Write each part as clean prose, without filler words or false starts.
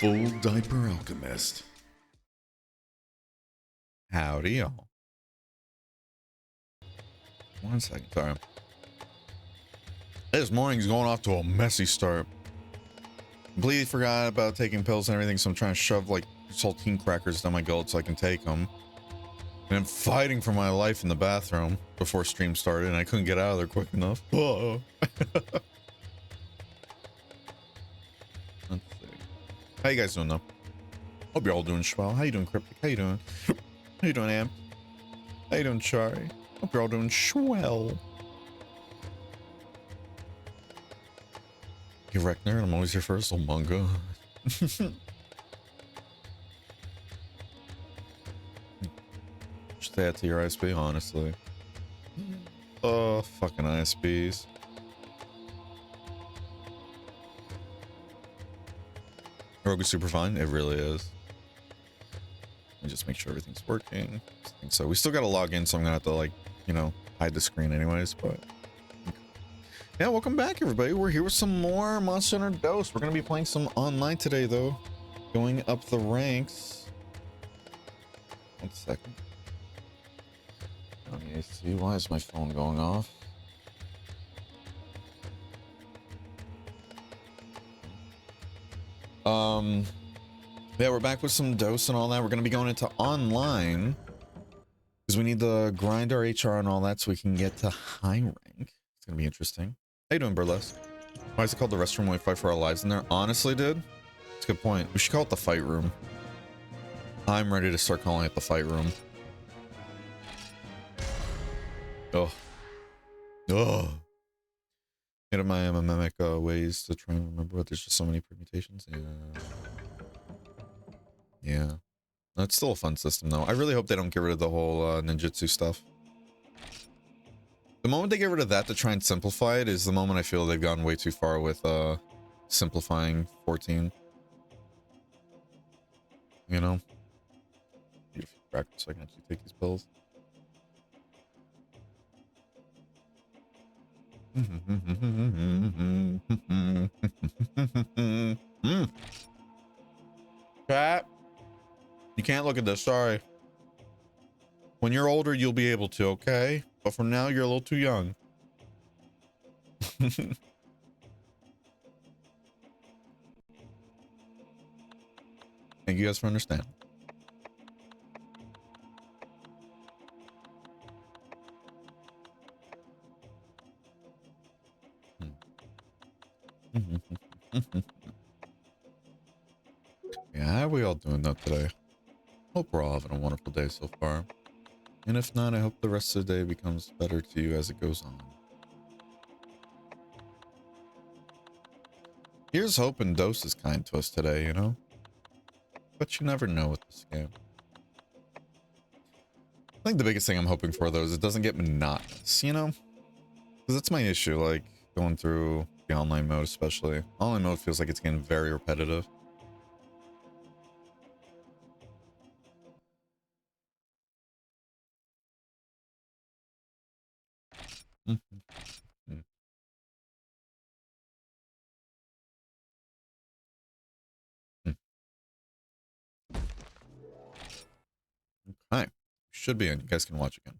Full Diaper Alchemist. Howdy, y'all. 1 second, sorry. This morning's going off to a messy start. Completely forgot about taking pills and everything, so I'm trying to shove like saltine crackers down my gullet so I can take them. And I'm fighting for my life in the bathroom before stream started, and I couldn't get out of there quick enough. Whoa. Let's see. How you guys doing though? Hope you're all doing swell. How you doing, Cryptic? How you doing? How you doing, Amp? How you doing, Chari? Hope you're all doing swell. Hey, Reckner, I'm always here first. Oh my god. Just say that to your ISP, honestly. Oh, fucking ISPs. Rogue is super fine. It really is. Let me just make sure everything's working. I think so. We still gotta log in, so I'm gonna have to, like, you know, hide the screen anyways, but... Yeah, welcome back, everybody. We're here with some more Monster Hunter Dose. We're gonna be playing some online today, though. Going up the ranks. 1 second. Let me see. Why is my phone going off? Yeah, we're back with some Dose and all that. We're gonna be going into online because we need to grind our HR and all that so we can get to high rank. It's gonna be interesting. How you doing, Burlesque? Why is it called the restroom when we fight for our lives in there? Honestly, dude, it's a good point. We should call it the fight room. I'm ready to start calling it the fight room. Oh. Oh. Hit my mimic ways to try and remember, but there's just so many permutations. Yeah. Yeah. That's still a fun system, though. I really hope they don't get rid of the whole ninjutsu stuff. The moment they get rid of that to try and simplify it is the moment I feel they've gone way too far with simplifying 14. You know? Need a few crackers so I can actually take these pills. Chat. You can't look at this, sorry. When you're older, you'll be able to, okay? But for now, you're a little too young. Thank you guys for understanding. Yeah, how are we all doing though today? Hope we're all having a wonderful day so far. And if not, I hope the rest of the day becomes better to you as it goes on. Here's hoping Dose is kind to us today, you know? But you never know with this game. I think the biggest thing I'm hoping for, though, is it doesn't get monotonous, you know? Because that's my issue, like, going through the online mode especially. Online mode feels like it's getting very repetitive. Hi, should be in. You guys can watch again.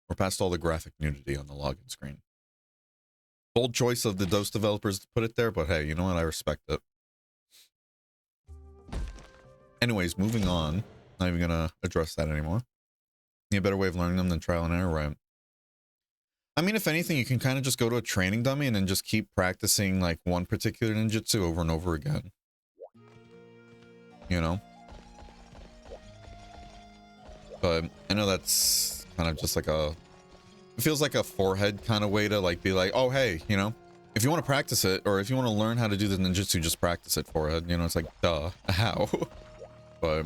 We're past all the graphic nudity on the login screen. Bold choice of the Dose developers to put it there, but hey, you know what? I respect it. Anyways, moving on. Not even gonna address that anymore. Need a better way of learning them than trial and error, right? I mean, if anything, you can kind of just go to a training dummy and then just keep practicing like one particular ninjutsu over and over again. You know? But I know that's kind of just like a... It feels like a forehead kind of way to like be like, oh, hey, you know, if you want to practice it, or if you want to learn how to do the ninjutsu, just practice it, forehead. You know, it's like, duh, how? But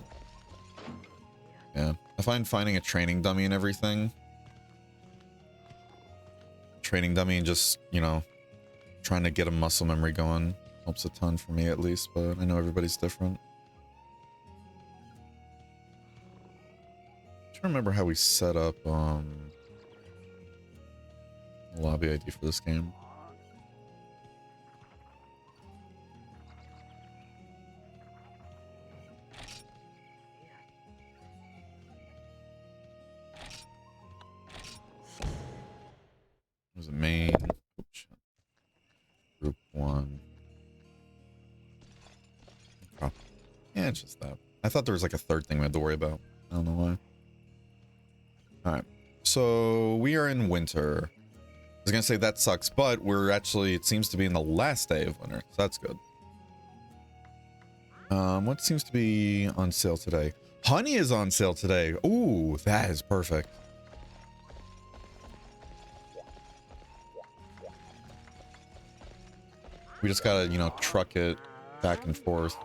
yeah, I find finding a training dummy and everything, and just, you know, trying to get a muscle memory going helps a ton for me at least, but I know everybody's different. I'm trying to remember how we set up lobby ID for this game. There's a main. Oops. Group 1. Oh. Yeah, it's just that. I thought there was like a third thing we had to worry about. I don't know why. Alright. So we are in winter. I was gonna say that sucks, but we're actually, it seems to be in the last day of winter, so that's good. What seems to be on sale today? Honey is on sale today. Ooh, that is perfect. We just gotta, you know, truck it back and forth.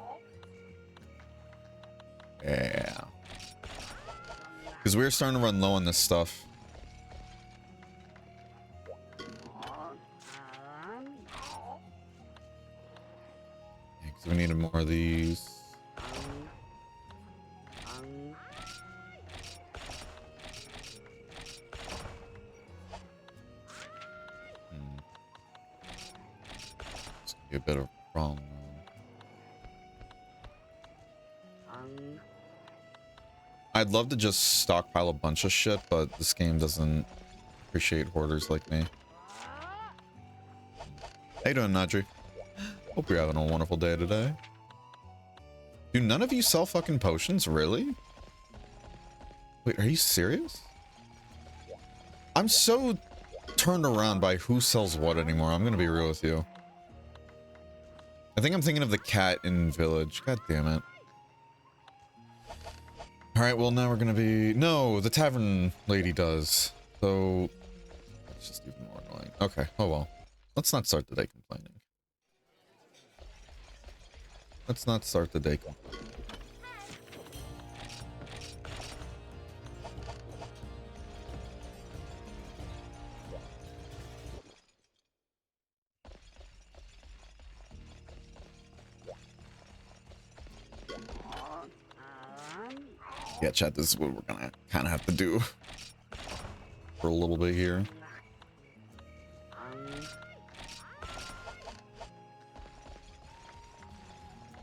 Yeah. Because we're starting to run low on this stuff. Yeah, because we needed more of these. It's gonna be a bit of a problem. I'd love to just stockpile a bunch of shit, but this game doesn't appreciate hoarders like me. How you doing, Nadri? Hope you're having a wonderful day today. Do none of you sell fucking potions? Really? Wait, are you serious? I'm so turned around by who sells what anymore. I'm gonna be real with you. I think I'm thinking of the cat in Village. God damn it. Alright, well now we're gonna be... No, the tavern lady does. So... It's just even more annoying. Okay, oh well. Let's not start the day complaining. Let's not start the day complaining. Yeah, chat, this is what we're gonna kind of have to do for a little bit here.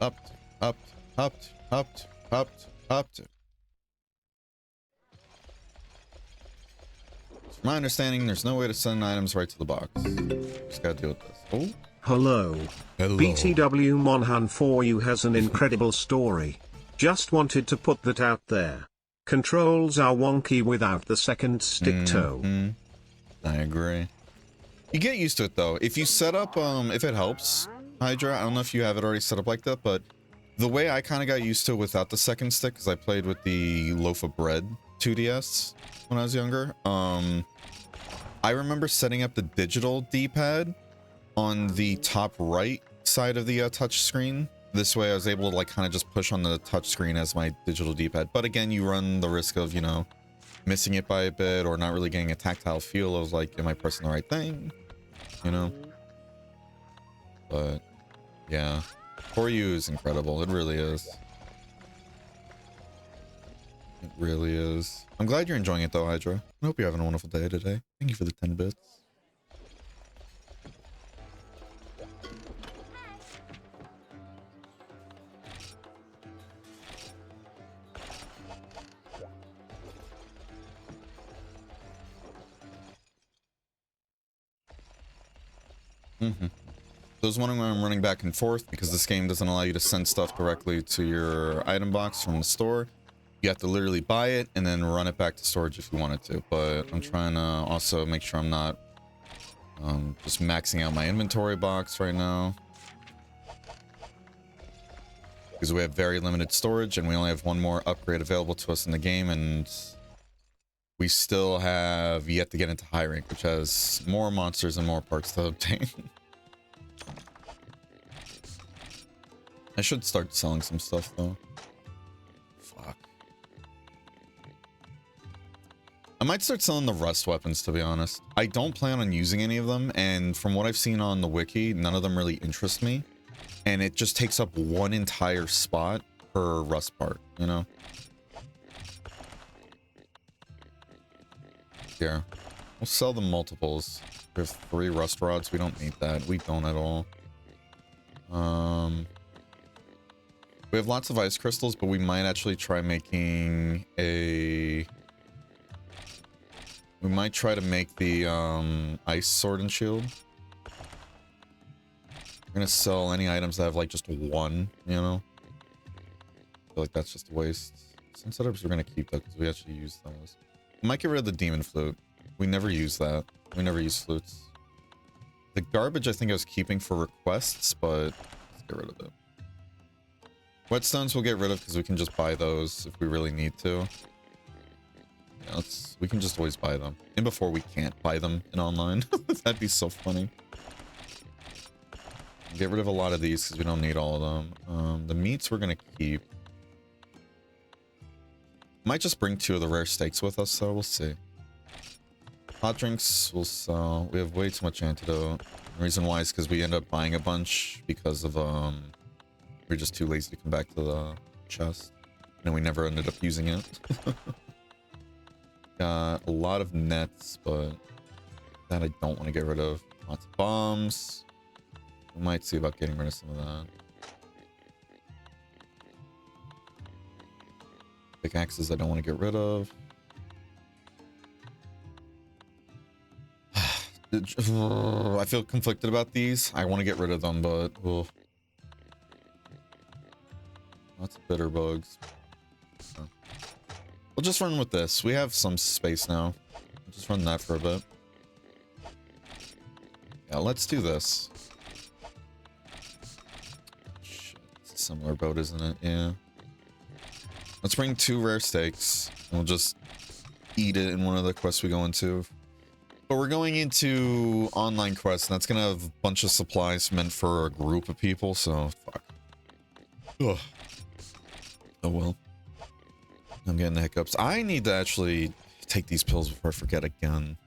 Up, up, up, up, up, up. From my understanding, there's no way to send items right to the box. Just gotta deal with this. Oh. Hello. Hello. BTW Monhan for you has an incredible story. Just wanted to put that out there. Controls are wonky without the second stick toe. I agree. You get used to it though. If you set up, if it helps, Hydra, I don't know if you have it already set up like that, but the way I kind of got used to it without the second stick, because I played with the Loaf of Bread 2DS when I was younger. I remember setting up the digital D-pad on the top right side of the touch screen. This way I was able to like kind of just push on the touch screen as my digital D-pad. But again, you run the risk of, you know, missing it by a bit or not really getting a tactile feel of like, am I pressing the right thing? You know? But yeah, For You is incredible. It really is. It really is. I'm glad you're enjoying it though, Hydra. I hope you're having a wonderful day today. Thank you for the 10 bits. Those wondering why I'm running back and forth, because this game doesn't allow you to send stuff directly to your item box from the store. You have to literally buy it and then run it back to storage if you wanted to. But I'm trying to also make sure I'm not just maxing out my inventory box right now, because we have very limited storage and we only have one more upgrade available to us in the game, and we still have yet to get into high rank, which has more monsters and more parts to obtain. I should start selling some stuff though. Fuck. I might start selling the rust weapons, to be honest. I don't plan on using any of them, and from what I've seen on the wiki, none of them really interest me. And it just takes up one entire spot per rust part, you know? Yeah. We'll sell the multiples. We have 3 rust rods. We don't need that. We don't at all. We have lots of ice crystals, but we might actually try making a... We might try to make the ice sword and shield. We're gonna sell any items that have like just one, you know? I feel like that's just a waste. Some setups we're gonna keep that because we actually use those. We might get rid of the demon flute. We never use that. We never use flutes. The garbage I think I was keeping for requests, but let's get rid of it. Whetstones we'll get rid of because we can just buy those if we really need to. Yeah, we can just always buy them. And before we can't buy them in online. That'd be so funny. Get rid of a lot of these because we don't need all of them. The meats we're gonna keep. Might just bring 2 of the rare steaks with us, so we'll see. Hot drinks we'll sell. We have way too much antidote. The reason why is because we end up buying a bunch because of we're just too lazy to come back to the chest. And we never ended up using it. Got a lot of nets, but that I don't want to get rid of. Lots of bombs. We might see about getting rid of some of that. Pickaxes I don't want to get rid of. I feel conflicted about these. I want to get rid of them, but ugh. Lots of bitter bugs. We'll just run with this. We have some space now. We'll just run that for a bit. Yeah, let's do this. Shit, it's a similar boat, isn't it? Yeah. Let's bring 2 rare steaks. And we'll just eat it in one of the quests we go into. But we're going into online quests, and that's gonna have a bunch of supplies meant for a group of people, so fuck. Ugh. Oh well. I'm getting the hiccups. I need to actually take these pills before I forget again.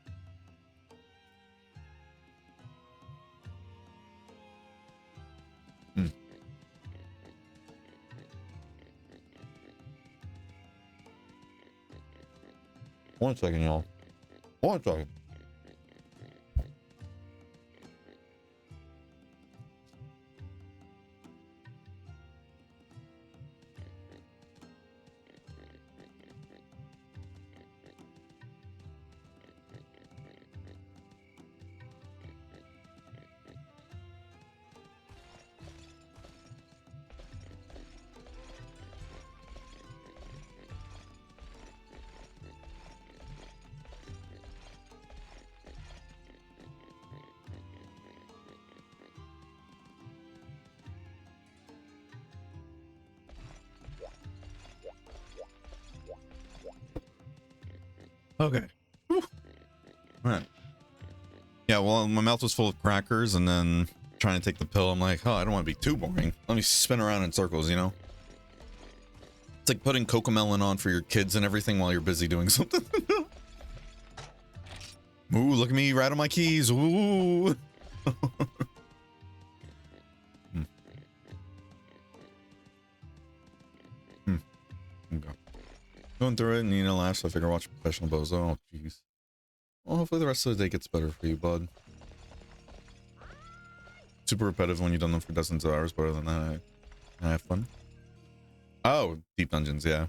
One second, y'all. One second. Okay. Whew. All right. Yeah, well, my mouth was full of crackers, and then trying to take the pill, I'm like, oh, I don't want to be too boring. Let me spin around in circles, you know? It's like putting Cocomelon on for your kids and everything while you're busy doing something. Ooh, look at me right on my keys. Ooh. Okay. Going through it and you know, last I figure watch professional bozo. Oh jeez. Well, hopefully the rest of the day gets better for you, bud. Super repetitive when you've done them for dozens of hours, but other than that, I have fun. Oh, deep dungeons, yeah.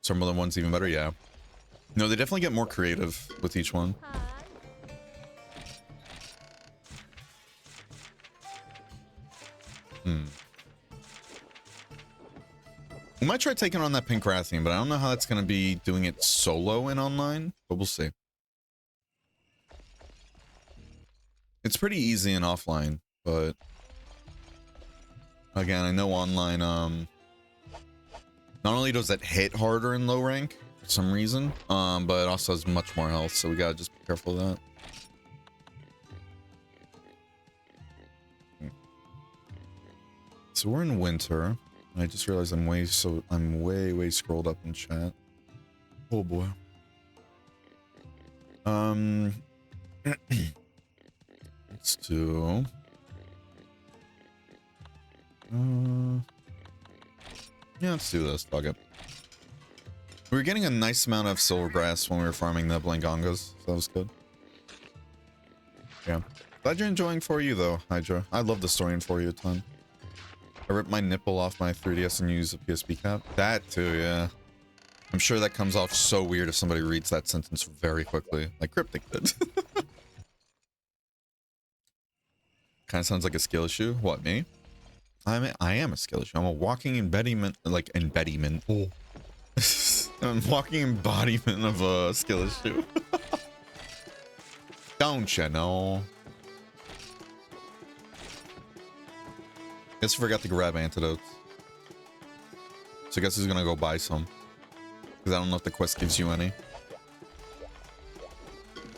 Some of the ones even better, yeah. No, they definitely get more creative with each one. We might try taking on that pink Rathian, but I don't know how that's going to be doing it solo in online, but we'll see. It's pretty easy in offline, but again, I know online, not only does it hit harder in low rank for some reason, but it also has much more health, so we gotta just be careful of that. So we're in winter. I just realized I'm way scrolled up in chat. Oh boy. Let's do. Yeah, let's do this. Fuck it. We were getting a nice amount of silver brass when we were farming the Blangongas, so that was good. Yeah. Glad you're enjoying For You though, Hydra. I love the story in For You a ton. I ripped my nipple off my 3DS and used a PSP cap. That too, yeah. I'm sure that comes off so weird if somebody reads that sentence very quickly, like Cryptic did. Kind of sounds like a skill issue. What, me? I am a skill issue. I'm a walking embodiment, like embodiment. Oh. I'm a walking embodiment of a skill issue. Don't you know? Guess I forgot to grab antidotes. So I guess he's gonna go buy some. Because I don't know if the quest gives you any.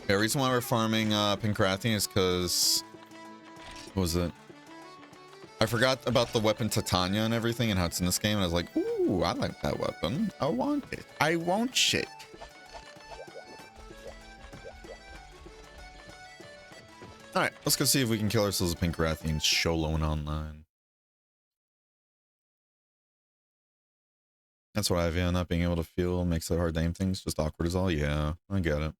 The reason why we're farming Pancrathian is because... What was it? I forgot about the weapon Titania and everything and how it's in this game. And I was like, ooh, I like that weapon. I want it. I want shit. Alright, let's go see if we can kill ourselves a Pancrathian Sholone online. That's what I have, yeah. Not being able to feel makes it hard to aim things. Just awkward as all. Yeah, I get it.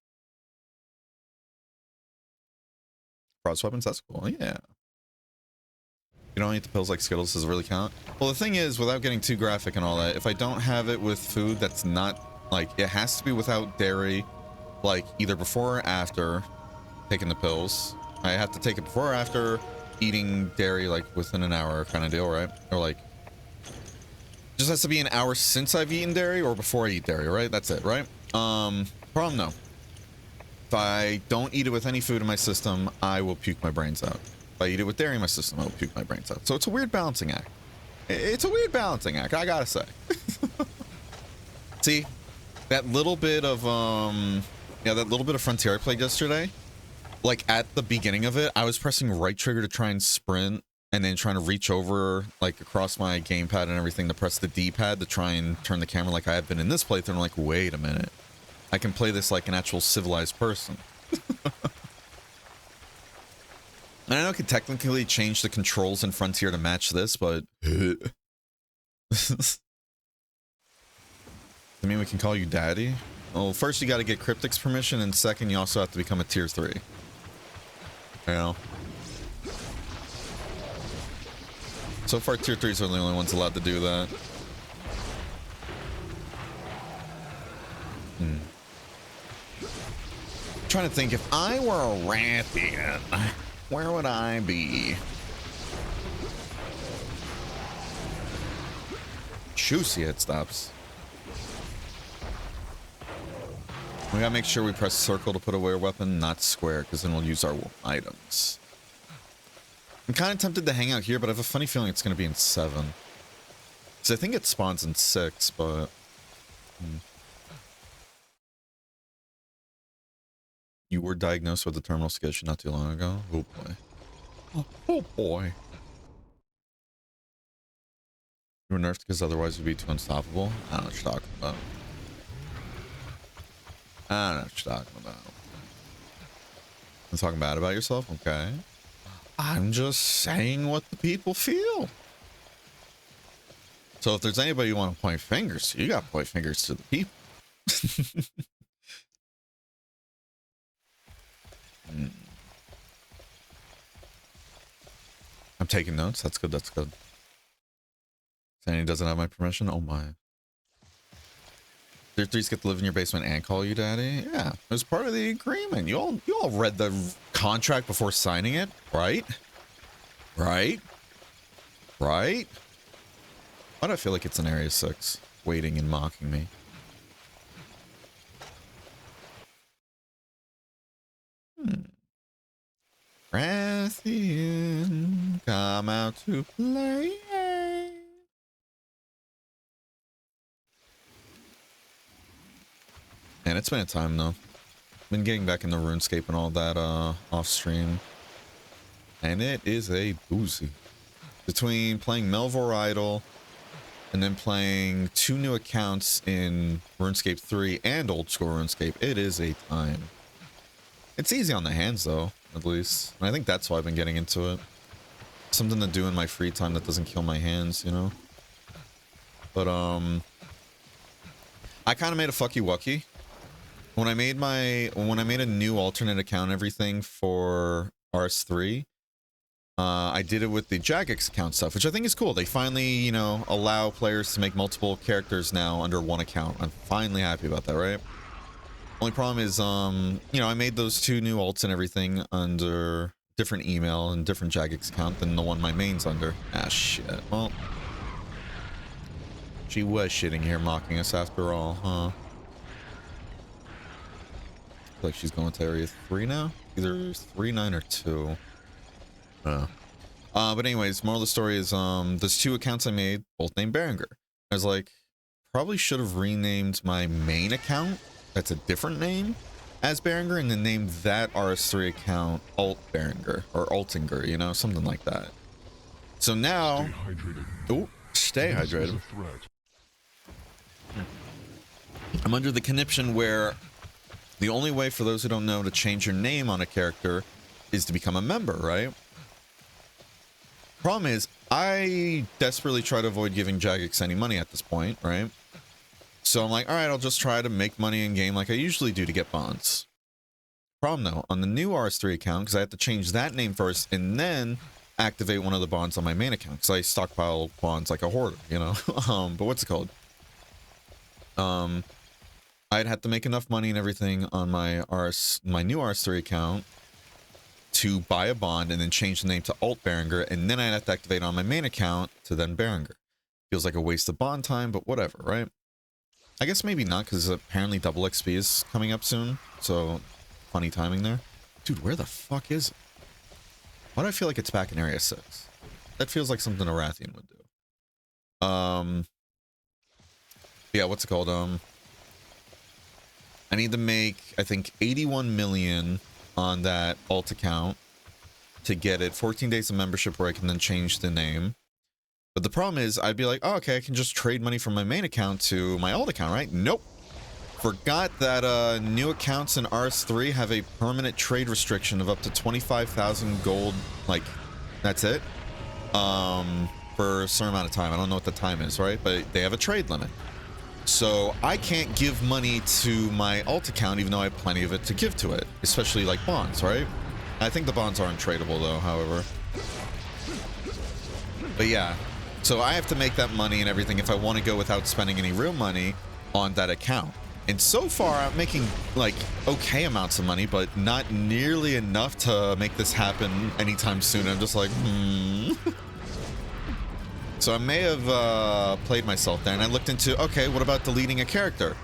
Cross weapons, that's cool. Yeah. You don't eat the pills like Skittles, does it really count? Well, the thing is, without getting too graphic and all that, if I don't have it with food that's not, like, it has to be without dairy, like, either before or after taking the pills. I have to take it before or after eating dairy, like, within an hour kind of deal, right? Or, like, just has to be an hour since I've eaten dairy or before I eat dairy, right? That's it, right? Problem, no. If I don't eat it with any food in my system, I will puke my brains out. If I eat it with dairy in my system, I will puke my brains out. So it's a weird balancing act. It's a weird balancing act, I gotta say. See, that little bit of, yeah, that little bit of Frontier I played yesterday, like at the beginning of it, I was pressing right trigger to try and sprint and then trying to reach over, like, across my gamepad and everything to press the D-pad to try and turn the camera like I have been in this playthrough. I'm like, wait a minute. I can play this like an actual civilized person. And I know I could technically change the controls in Frontier to match this, but... I mean, we can call you Daddy? Well, first you gotta get Cryptic's permission, and second, you also have to become a tier 3. You know? So far, tier 3s are the only ones allowed to do that. Trying to think, if I were a Rathian, where would I be? Juicy it stops. We gotta make sure we press circle to put away our weapon, not square, because then we'll use our items. I'm kind of tempted to hang out here, but I have a funny feeling it's going to be in 7. Because I think it spawns in 6, but... You were diagnosed with a terminal sketch not too long ago? Oh boy. Oh boy. You were nerfed because otherwise it would be too unstoppable? I don't know what you're talking about. I don't know what you're talking about. I'm talking bad about yourself? Okay. I'm just saying what the people feel. So if there's anybody you want to point fingers to, you got to point fingers to the people. I'm taking notes. That's good. That's good. Sandy doesn't have my permission. Oh my. Tier 3s get to live in your basement and call you Daddy. Yeah, it was part of the agreement. You all read the contract before signing it, right? Right? Right? Why do I feel like it's in Area 6, waiting and mocking me? Rathian, come out to play. Man, it's been a time though. Been getting back into RuneScape and all that off stream. And it is a doozy. Between playing Melvor Idol and then playing 2 new accounts in RuneScape 3 and old school RuneScape, it is a time. It's easy on the hands though, at least. And I think that's why I've been getting into it. Something to do in my free time that doesn't kill my hands, you know? But I kind of made a fucky wucky. When I made a new alternate account and everything for RS3, I did it with the Jagex account stuff, which I think is cool. They finally, you know, allow players to make multiple characters now under one account. I'm finally happy about that, right? Only problem is, you know, I made those 2 new alts and everything under different email and different Jagex account than the one my main's under. Ah, shit. Well, she was shitting here mocking us after all, huh? I feel like she's going to area 3 now. Either 3, 9, or 2. But anyways, moral of the story is, there's 2 accounts I made, both named Berenger. I was like, probably should have renamed my main account, that's a different name, as Berenger, and then named that RS3 account Alt Berenger, or Altinger, you know, something like that. So now, stay hydrated. I'm under the conniption where the only way, for those who don't know, to change your name on a character is to become a member, right? Problem is, I desperately try to avoid giving Jagex any money at this point, right? So I'm like, all right, I'll just try to make money in game like I usually do to get bonds. Problem though, on the new RS3 account, because I have to change that name first and then activate one of the bonds on my main account, because I stockpile bonds like a hoarder, you know? But what's it called? I'd have to make enough money and everything on my new RS3 account to buy a bond and then change the name to Alt Berenger, and then I'd have to activate on my main account to then Berenger. Feels like a waste of bond time, but whatever, right? I guess maybe not, because apparently double XP is coming up soon, so funny timing there. Dude, where the fuck is it? Why do I feel like it's back in Area 6? That feels like something a Rathian would do. Yeah, what's it called? I need to make, I think, 81 million on that alt account to get it 14 days of membership where I can then change the name. But the problem is, I'd be like, oh, okay, I can just trade money from my main account to my alt account, right? Nope. Forgot that new accounts in RS3 have a permanent trade restriction of up to 25,000 gold. Like, that's it. For a certain amount of time. I don't know what the time is, right? But they have a trade limit. So I can't give money to my alt account, even though I have plenty of it to give to it, especially like bonds, right? I think the bonds aren't tradable though, however. But yeah, so I have to make that money and everything if I want to go without spending any real money on that account. And so far I'm making like okay amounts of money, but not nearly enough to make this happen anytime soon. I'm just like, So I may have played myself there, and I looked into, okay, what about deleting a character?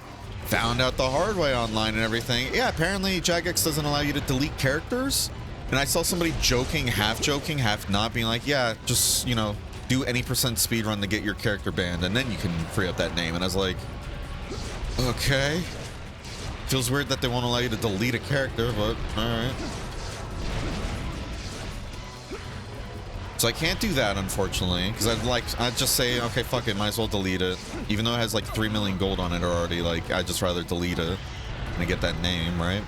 Found out the hard way online and everything. Yeah, apparently Jagex doesn't allow you to delete characters. And I saw somebody joking, half not, being like, yeah, just, you know, do any % speedrun to get your character banned, and then you can free up that name. And I was like, okay. Feels weird that they won't allow you to delete a character, but alright. So I can't do that, unfortunately, because I'd just say, okay, fuck it, might as well delete it. Even though it has like 3 million gold on it already, like, I'd just rather delete it and get that name, right?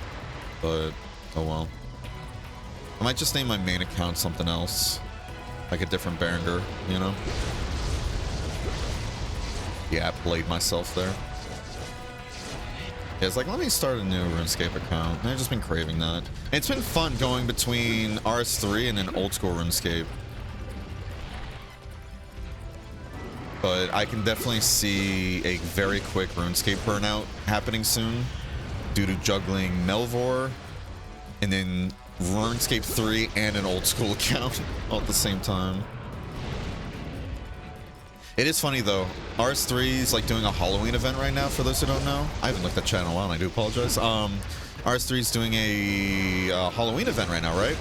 But, oh well. I might just name my main account something else. Like a different Berenger, you know? Yeah, I played myself there. Yeah, it's like, let me start a new RuneScape account. And I've just been craving that. And it's been fun going between RS3 and an old school RuneScape. But I can definitely see a very quick RuneScape burnout happening soon due to juggling Melvor and then RuneScape 3 and an old school account all at the same time. It is funny though, RS3 is like doing a Halloween event right now, for those who don't know. I haven't looked at channel in a while and I do apologize. RS3 is doing a Halloween event right now, right?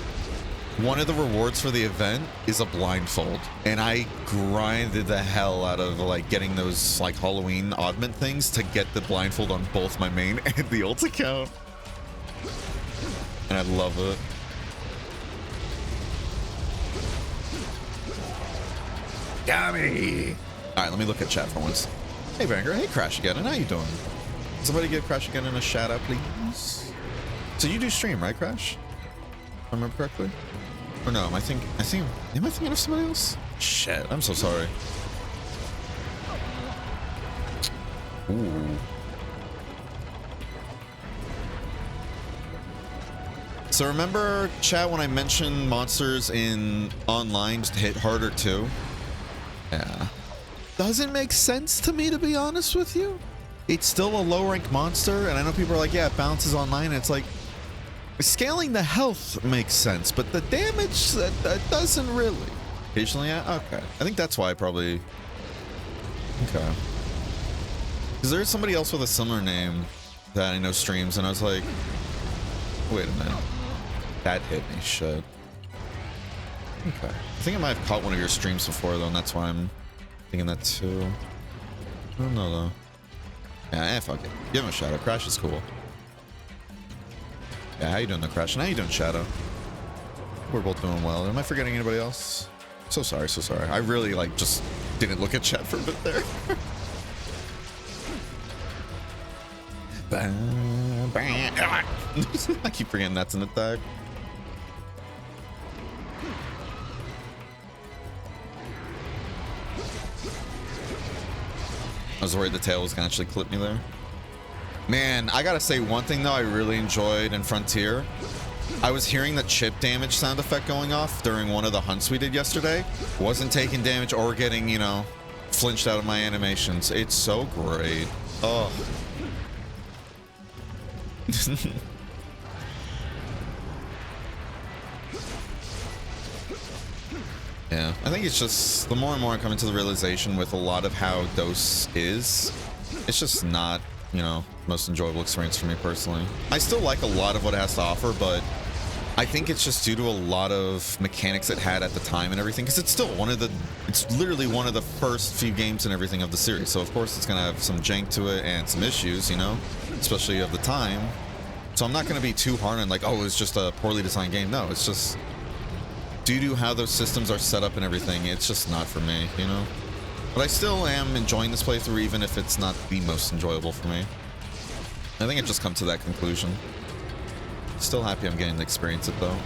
One of the rewards for the event is a blindfold, and I grinded the hell out of like getting those like Halloween oddment things to get the blindfold on both my main and the ult account, and I love it. Got me. All right, let me look at chat for once. Hey Banger, hey Crash Again, how you doing? Somebody give Crash Again a shout out, please. So you do stream, right, Crash? If I remember correctly. Or no, am I thinking of somebody else? Shit, I'm so sorry. Ooh. So remember, chat, when I mentioned monsters in online just hit harder too? Yeah. Doesn't make sense to me, to be honest with you. It's still a low rank monster, and I know people are like, yeah, it bounces online, and it's like, scaling the health makes sense, but the damage, that doesn't really. Occasionally, yeah? Okay. I think that's why I probably... Okay. Because there's somebody else with a similar name that I know streams, and I was like, wait a minute. That hit me, shit. Okay. I think I might have caught one of your streams before, though, and that's why I'm thinking that, too. I don't know, though. Yeah, fuck it. Give him a shout out. Crash is cool. Yeah, how you doing, though, Crash? And how you doing, Shadow? We're both doing well. Am I forgetting anybody else? So sorry, so sorry. I really, like, just didn't look at chat for a bit there. I keep forgetting that's an attack. I was worried the tail was gonna actually clip me there. Man, I gotta say one thing though I really enjoyed in Frontier. I was hearing the chip damage sound effect going off during one of the hunts we did yesterday. Wasn't taking damage or getting, you know, flinched out of my animations. It's so great. Oh. Yeah, I think it's just the more and more I'm coming to the realization with a lot of how DOS is, it's just not, you know, most enjoyable experience for me personally. I still like a lot of what it has to offer, but I think it's just due to a lot of mechanics it had at the time and everything, because it's still it's literally one of the first few games and everything of the series. So of course it's gonna have some jank to it and some issues, you know, especially of the time. So I'm not gonna be too hard on like, oh, it's just a poorly designed game. No, it's just due to how those systems are set up and everything, it's just not for me, you know? But I still am enjoying this playthrough, even if it's not the most enjoyable for me. I think I've just come to that conclusion. Still happy I'm getting to experience it, though.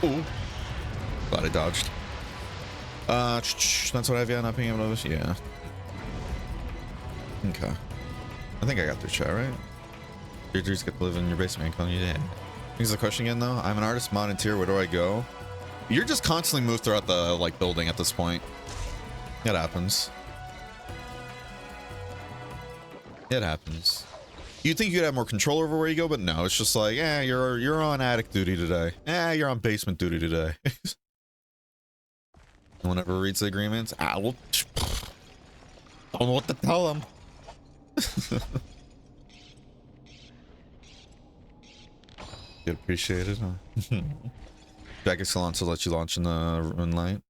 Ooh. Glad I dodged. That's what I have, yeah, not being able to... Yeah. Okay. I think I got through chat, right? Your dreams get to live in your basement, calling you dad. Here's the question again, though. I'm an artist, mod, and tier. Where do I go? You're just constantly moved throughout the, like, building at this point. It happens. It happens. You'd think you'd have more control over where you go, but no. It's just like, yeah, you're on attic duty today. Yeah, you're on basement duty today. No one ever reads the agreements. Ah, well, don't know what to tell them. Get appreciated, huh? Jack Salon to let you launch in the Runelight.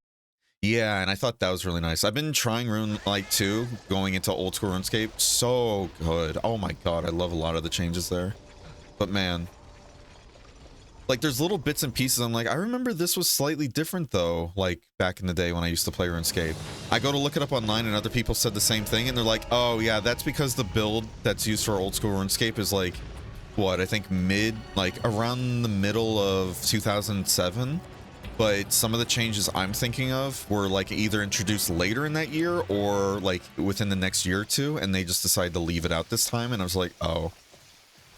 Yeah, and I thought that was really nice. I've been trying Runelight 2, going into old school RuneScape. So good. Oh my god, I love a lot of the changes there. But man, like there's little bits and pieces. I'm like, I remember this was slightly different though, like back in the day when I used to play RuneScape. I go to look it up online and other people said the same thing, and they're like, oh yeah, that's because the build that's used for old school RuneScape is like, what, I think like around the middle of 2007. But some of the changes I'm thinking of were like either introduced later in that year or like within the next year or two, and they just decided to leave it out this time. And I was like, oh,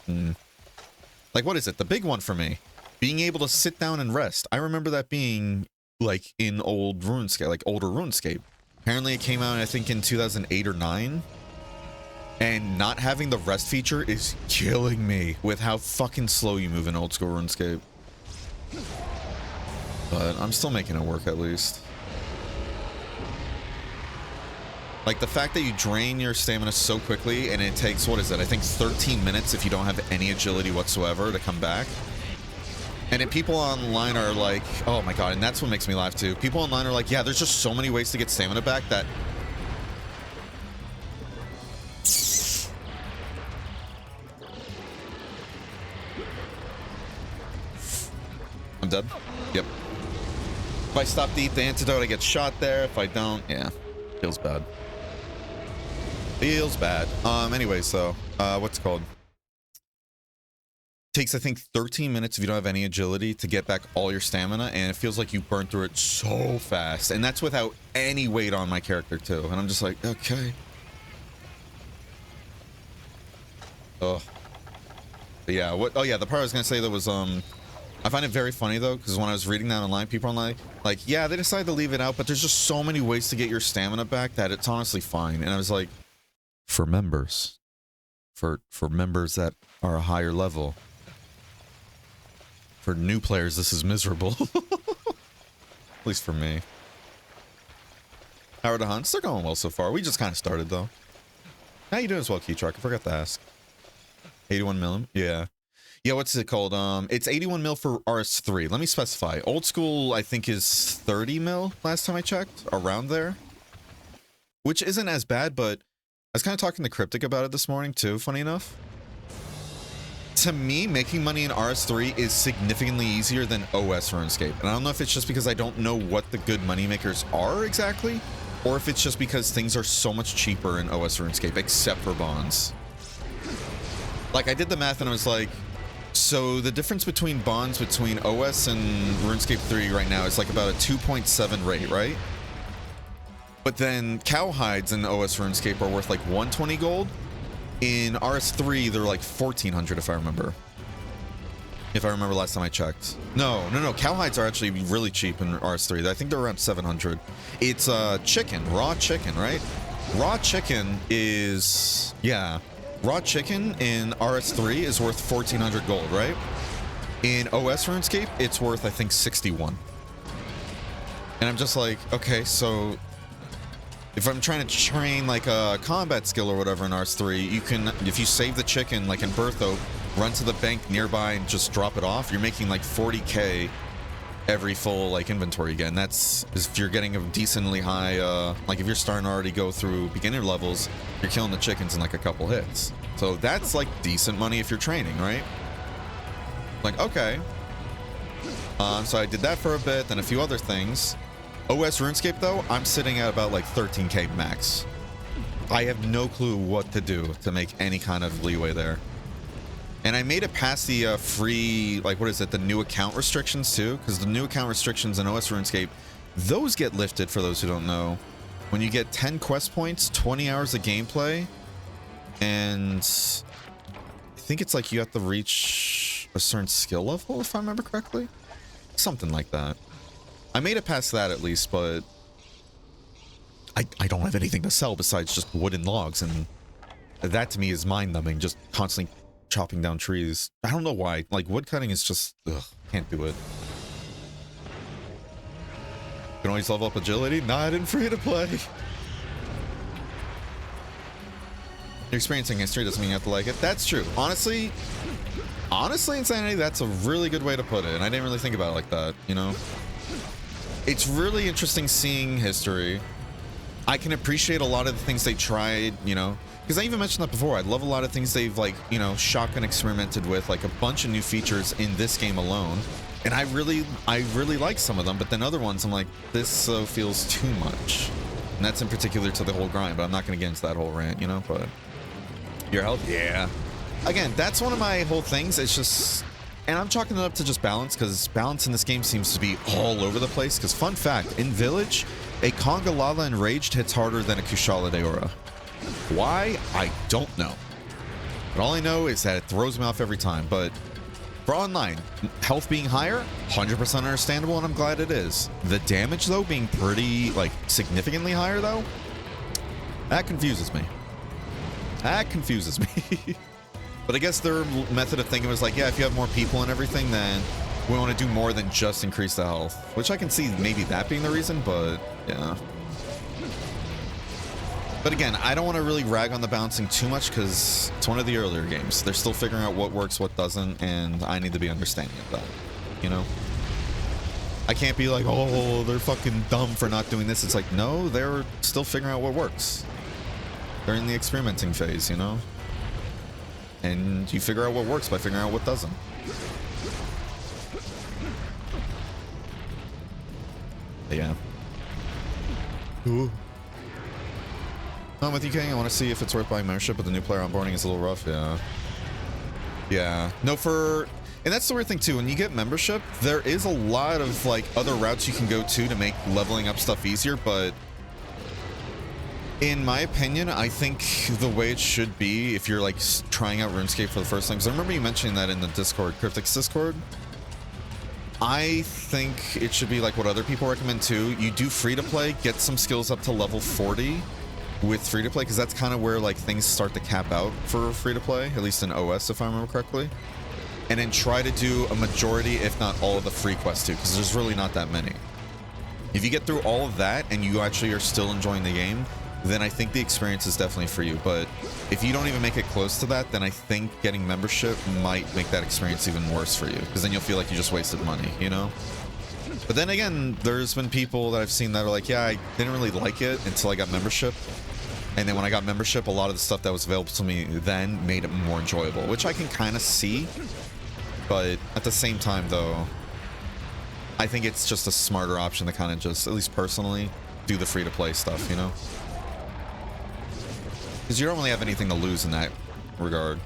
like, what is it? The big one for me, being able to sit down and rest. I remember that being like in old RuneScape, like older RuneScape. Apparently it came out, I think, in 2008 or 9. And not having the rest feature is killing me with how fucking slow you move in old school RuneScape. But I'm still making it work at least. Like the fact that you drain your stamina so quickly and it takes, what is it? I think 13 minutes if you don't have any agility whatsoever to come back. And then people online are like, oh my god, and that's what makes me laugh too. People online are like, yeah, there's just so many ways to get stamina back that... I'm dead? Yep. If I stop to eat the antidote, I get shot there. If I don't, yeah. Feels bad. Feels bad. Anyways, so, what's it called? Takes, I think, 13 minutes if you don't have any agility to get back all your stamina, and it feels like you burn through it so fast. And that's without any weight on my character, too. And I'm just like, okay. Oh. But yeah, what? Oh yeah, the part I was gonna say that was I find it very funny though, because when I was reading that online, people online like, yeah, they decided to leave it out, but there's just so many ways to get your stamina back that it's honestly fine. And I was like, for members, for members that are a higher level, for new players, this is miserable. At least for me. How are the hunts? They're going well so far. We just kind of started though. How you doing as well, Keytruck? I forgot to ask. 81 millim? Yeah. Yeah, what's it called? It's 81 mil for RS3. Let me specify. Old school, I think, is 30 mil last time I checked. Around there. Which isn't as bad, but I was kind of talking to Cryptic about it this morning too, funny enough. To me, making money in RS3 is significantly easier than OS RuneScape. And I don't know if it's just because I don't know what the good moneymakers are exactly, or if it's just because things are so much cheaper in OS RuneScape, except for bonds. Like, I did the math and I was like, so the difference between bonds between OS and RuneScape 3 right now is like about a 2.7 rate, right? But then cow hides in OS RuneScape are worth like 120 gold. In RS3, they're like 1,400 if I remember. If I remember last time I checked. No. Cow hides are actually really cheap in RS3. I think they're around 700. It's chicken, raw chicken, right? Raw chicken is, yeah. Raw chicken in RS3 is worth 1,400 gold, right? In OS RuneScape, it's worth, I think, 61. And I'm just like, okay, so if I'm trying to train like a combat skill or whatever in RS3, you can, if you save the chicken, like in Bertho, run to the bank nearby and just drop it off, you're making like 40k every full like inventory again. That's if you're getting a decently high like if you're starting to already go through beginner levels, you're killing the chickens in like a couple hits. So that's like decent money if you're training, right? Like, okay. So I did that for a bit, then a few other things. OS RuneScape though, I'm sitting at about like 13k max. I have no clue what to do to make any kind of leeway there. And I made it past the free, like, what is it, the new account restrictions too? Because the new account restrictions in OS RuneScape, those get lifted for those who don't know. When you get 10 quest points, 20 hours of gameplay, and I think it's like you have to reach a certain skill level, if I remember correctly. Something like that. I made it past that at least, but I don't have anything to sell besides just wooden logs, and that to me is mind-numbing, just constantly chopping down trees. I don't know why. Like, wood cutting is just, ugh, can't do it. You can always level up agility. Not in free to play. You're experiencing history doesn't mean you have to like it. That's true. Honestly, Insanity, that's a really good way to put it. And I didn't really think about it like that, you know? It's really interesting seeing history. I can appreciate a lot of the things they tried, you know? Because I even mentioned that before. I love a lot of things they've, like, you know, shotgun experimented with, like a bunch of new features in this game alone. And I really like some of them, but then other ones I'm like, this feels too much. And that's in particular to the whole grind, but I'm not going to get into that whole rant, you know? But your health? Yeah. Again, that's one of my whole things. It's just, and I'm chalking it up to just balance, because balance in this game seems to be all over the place. Because fun fact, in Village, a Conga Lala Enraged hits harder than a Kushala Deora. Why? I don't know. But all I know is that it throws me off every time. But for online, health being higher, 100% understandable, and I'm glad it is. The damage, though, being pretty, like, significantly higher, though, that confuses me. That confuses me. But I guess their method of thinking was like, yeah, if you have more people and everything, then we want to do more than just increase the health. Which I can see maybe that being the reason, but yeah. But again, I don't want to really rag on the balancing too much because it's one of the earlier games. They're still figuring out what works, what doesn't, and I need to be understanding of that, you know? I can't be like, oh, they're fucking dumb for not doing this. It's like, no, they're still figuring out what works. They're in the experimenting phase, you know? And you figure out what works by figuring out what doesn't. But yeah. Ooh. I'm with you, King. I want to see if it's worth buying membership, but the new player onboarding is a little rough. Yeah. Yeah. No, and that's the weird thing too. When you get membership, there is a lot of like other routes you can go to make leveling up stuff easier, but In my opinion, I think the way it should be, if you're like trying out RuneScape for the first time, because I remember you mentioning that in the Discord, Cryptic's Discord. I think it should be like what other people recommend too. You do free to play, get some skills up to level 40 with free to play, because that's kind of where like things start to cap out for free to play, at least in OS if I remember correctly. And then try to do a majority, if not all, of the free quests too, because there's really not that many. If you get through all of that and you actually are still enjoying the game, then I think the experience is definitely for you. But if you don't even make it close to that, then I think getting membership might make that experience even worse for you, because then you'll feel like you just wasted money, you know? But then again, there's been people that I've seen that are like, yeah, I didn't really like it until I got membership. And then when I got membership, a lot of the stuff that was available to me then made it more enjoyable, which I can kind of see. But at the same time, though, I think it's just a smarter option to kind of just, at least personally, do the free-to-play stuff, you know? Because you don't really have anything to lose in that regard.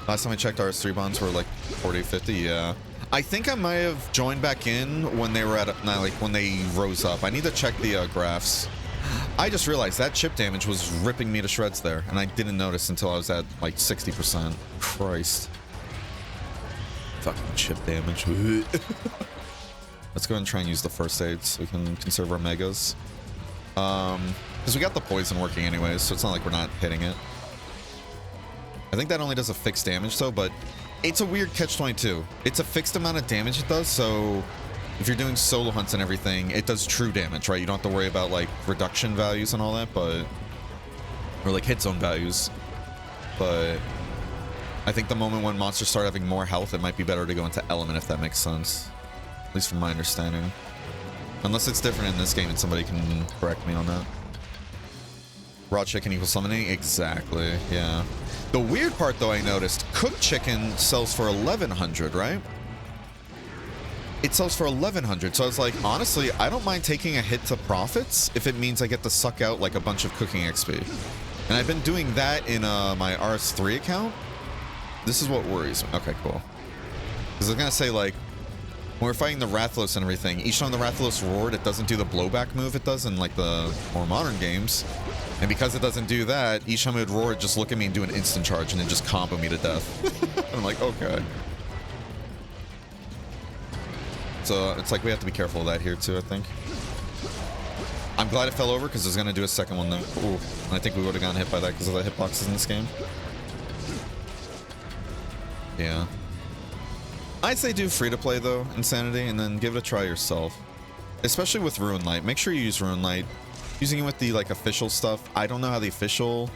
Last time I checked, RS3 bonds were like 40, 50, yeah. I think I might have joined back in when they were at, like when they rose up. I need to check the graphs. I just realized that chip damage was ripping me to shreds there, and I didn't notice until I was at like 60%. Christ. Fucking chip damage. Let's go ahead and try and use the first aid so we can conserve our megas. Because we got the poison working anyways, so it's not like we're not hitting it. I think that only does a fixed damage though, but it's a weird catch-22. It's a fixed amount of damage it does, so if you're doing solo hunts and everything, it does true damage, right? You don't have to worry about like reduction values and all that, but or like hit zone values. But I think the moment when monsters start having more health, it might be better to go into element, if that makes sense. At least from my understanding. Unless it's different in this game and somebody can correct me on that. Raw chicken equals summoning? Exactly, yeah. The weird part, though, I noticed, cooked chicken sells for 1,100, right? It sells for 1,100, so I was like, honestly, I don't mind taking a hit to profits if it means I get to suck out, like, a bunch of cooking XP. And I've been doing that in my RS3 account. This is what worries me. Okay, cool. Because I was gonna say, like, when we're fighting the Rathalos and everything, each time the Rathalos roared, it doesn't do the blowback move it does in, like, the more modern games. And because it doesn't do that, each time it would roar, it'd just look at me and do an instant charge and then just combo me to death. And I'm like, okay. So it's like we have to be careful of that here too, I think. I'm glad it fell over because it's going to do a second one though. Ooh, and I think we would have gotten hit by that because of the hitboxes in this game. Yeah. I'd say do free to play though, Insanity, and then give it a try yourself. Especially with Rune Light. Make sure you use Rune Light. Using it with the like official stuff. I don't know how the official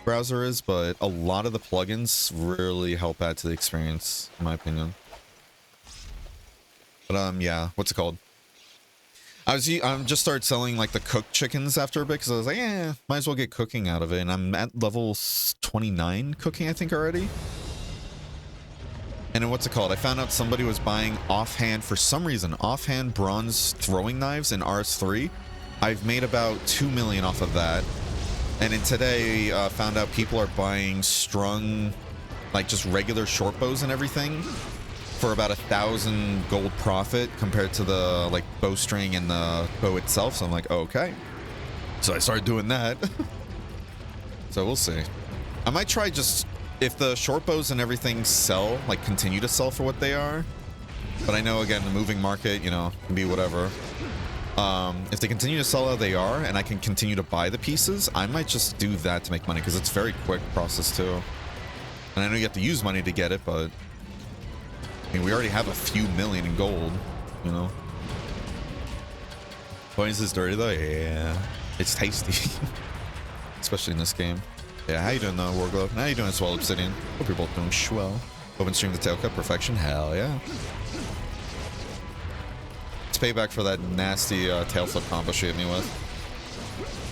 browser is, but a lot of the plugins really help add to the experience, in my opinion. But yeah, what's it called? I just started selling like the cooked chickens after a bit because I was like, yeah, might as well get cooking out of it. And I'm at level 29 cooking, I think, already. And then what's it called? I found out somebody was buying offhand, for some reason, offhand bronze throwing knives in RS3. I've made about 2 million off of that. And then today, found out people are buying strung, like just regular short bows and everything for about 1,000 gold profit compared to the like bowstring and the bow itself. So I'm like, okay. So I started doing that. So we'll see. I might try just, if the short bows and everything sell, like continue to sell for what they are. But I know, again, the moving market, you know, can be whatever. If they continue to sell how they are and I can continue to buy the pieces, I might just do that to make money because it's a very quick process too. And I know you have to use money to get it, but I mean, we already have a few million in gold, you know. Points is dirty though? Yeah, it's tasty. Especially in this game. Yeah, how you doing though, Warglove? How you doing as well, Obsidian? Hope you're both doing swell. Open stream the tail cut perfection? Hell yeah. Payback for that nasty tail flip combo she hit me with.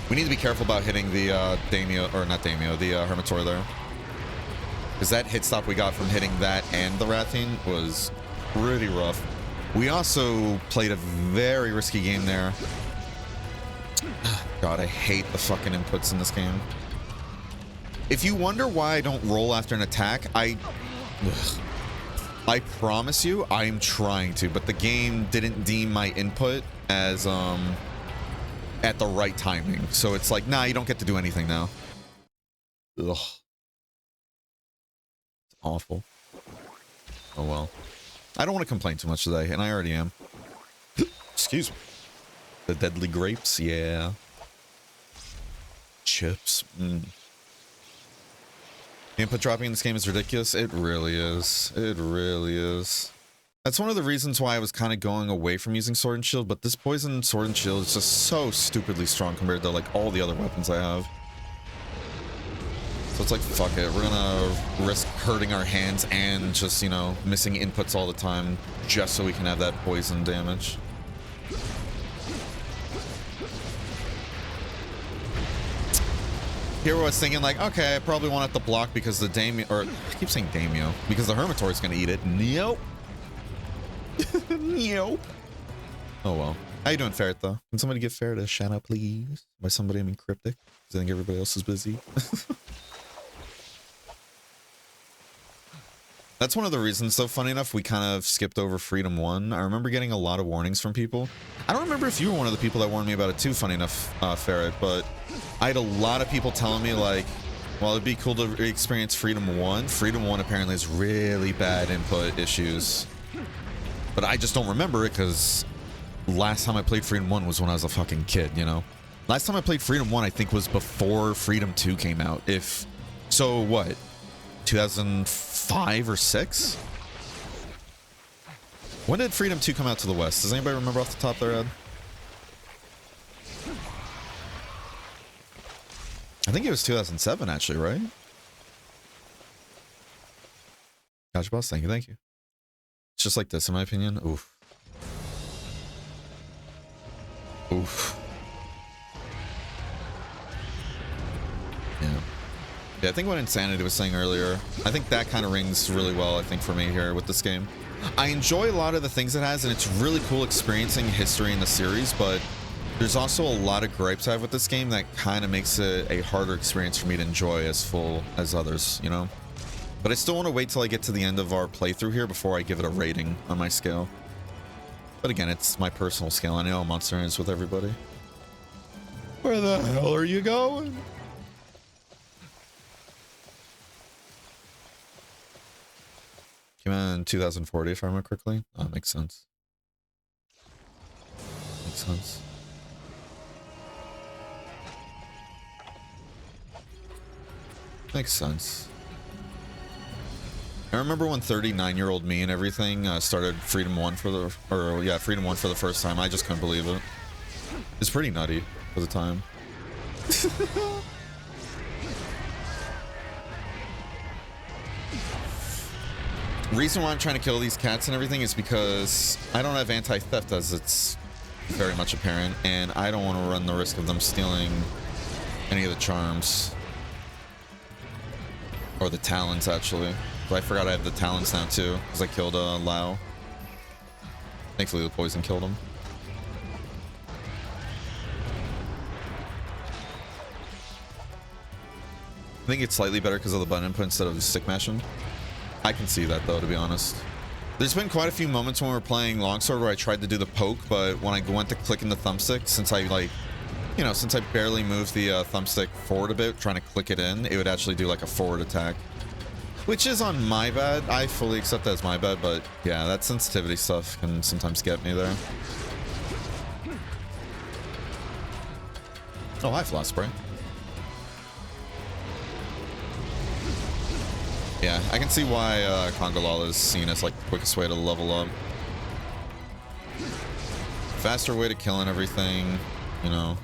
We need to be careful about hitting the Daimyo, or not Daimyo, the Hermitaur there. Because that hit stop we got from hitting that and the Rathine was pretty rough. We also played a very risky game there. God, I hate the fucking inputs in this game. If you wonder why I don't roll after an attack, I promise you, I'm trying to, but the game didn't deem my input as at the right timing. So it's like, nah, you don't get to do anything now. Ugh. It's awful. Oh well. I don't want to complain too much today, and I already am. Excuse me. The deadly grapes, yeah. Chips. The input dropping in this game is ridiculous. It really is. It really is. That's one of the reasons why I was kind of going away from using Sword and Shield, but this poison Sword and Shield is just so stupidly strong compared to like all the other weapons I have. So it's like, fuck it. We're gonna risk hurting our hands and just, you know, missing inputs all the time just so we can have that poison damage. Here I was thinking like, okay, I probably won't have to block because the Daimyo, or I keep saying Daimyo, because the Hermitory is gonna eat it. Nope. Nope. Oh well. How you doing, Ferret, though? Can somebody give Ferret a shout out, please? By somebody, I mean Cryptic, because I think everybody else is busy. That's one of the reasons, though, funny enough, we kind of skipped over Freedom 1. I remember getting a lot of warnings from people. I don't remember if you were one of the people that warned me about it too, funny enough, Ferret, but I had a lot of people telling me, like, well, it'd be cool to experience Freedom 1. Freedom 1 apparently has really bad input issues. But I just don't remember it, because last time I played Freedom 1 was when I was a fucking kid, you know? Last time I played Freedom 1, I think, was before Freedom 2 came out. If... So, what? 2005 or 6? When did Freedom 2 come out to the West? Does anybody remember off the top of their head? I think it was 2007, actually, right? Gotcha, boss. Thank you, thank you. It's just like this, in my opinion. Oof. Oof. Yeah. Yeah, I think what Insanity was saying earlier, I think that kind of rings really well, I think, for me here with this game. I enjoy a lot of the things it has, and it's really cool experiencing history in the series, but there's also a lot of gripes I have with this game that kind of makes it a harder experience for me to enjoy as full as others, you know? But I still want to wait till I get to the end of our playthrough here before I give it a rating on my scale. But again, it's my personal scale. I know how Monster is with everybody. Where the hell are you going? Came out in 2040, if I remember correctly. Oh, makes sense. Makes sense. Makes sense. I remember when 39-year-old me and everything started Freedom 1 for the, Freedom 1 for the first time. I just couldn't believe it. It's pretty nutty for the time. Reason why I'm trying to kill these cats and everything is because I don't have anti-theft, as it's very much apparent, and I don't want to run the risk of them stealing any of the charms. Or the talents, actually. But I forgot I have the talents now, too, because I killed Lao. Thankfully, the poison killed him. I think it's slightly better because of the button input instead of stick mashing. I can see that, though, to be honest. There's been quite a few moments when we were playing Longsword where I tried to do the poke, but when I went to click in the thumbstick, since I, like, you know, since I barely moved the thumbstick forward a bit, trying to click it in, it would actually do, like, a forward attack. Which is on my bad. I fully accept that as my bad, but yeah, that sensitivity stuff can sometimes get me there. Oh, hi, Floss Spray. Yeah, I can see why Congalala is seen as like the quickest way to level up. Faster way to killing everything, you know.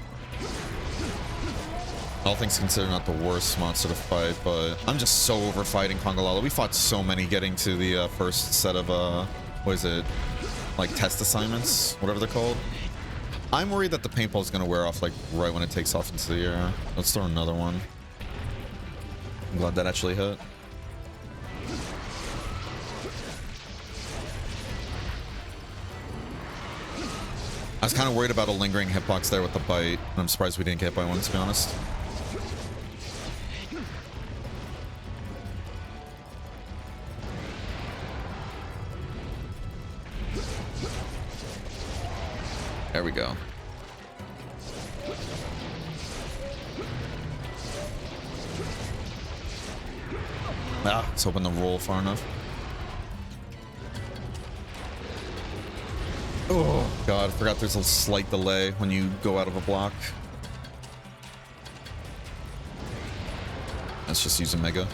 All things considered, not the worst monster to fight, but I'm just so over fighting Congalala. We fought so many getting to the first set of, what is it? Like test assignments, whatever they're called. I'm worried that the paintball is going to wear off like right when it takes off into the air. Let's throw another one. I'm glad that actually hit. I was kind of worried about a lingering hitbox there with the bite, and I'm surprised we didn't get hit by one, to be honest. There we go. Ah, let's hoping to roll far enough. Oh god, I forgot there's a slight delay when you go out of a block. Let's just use a mega.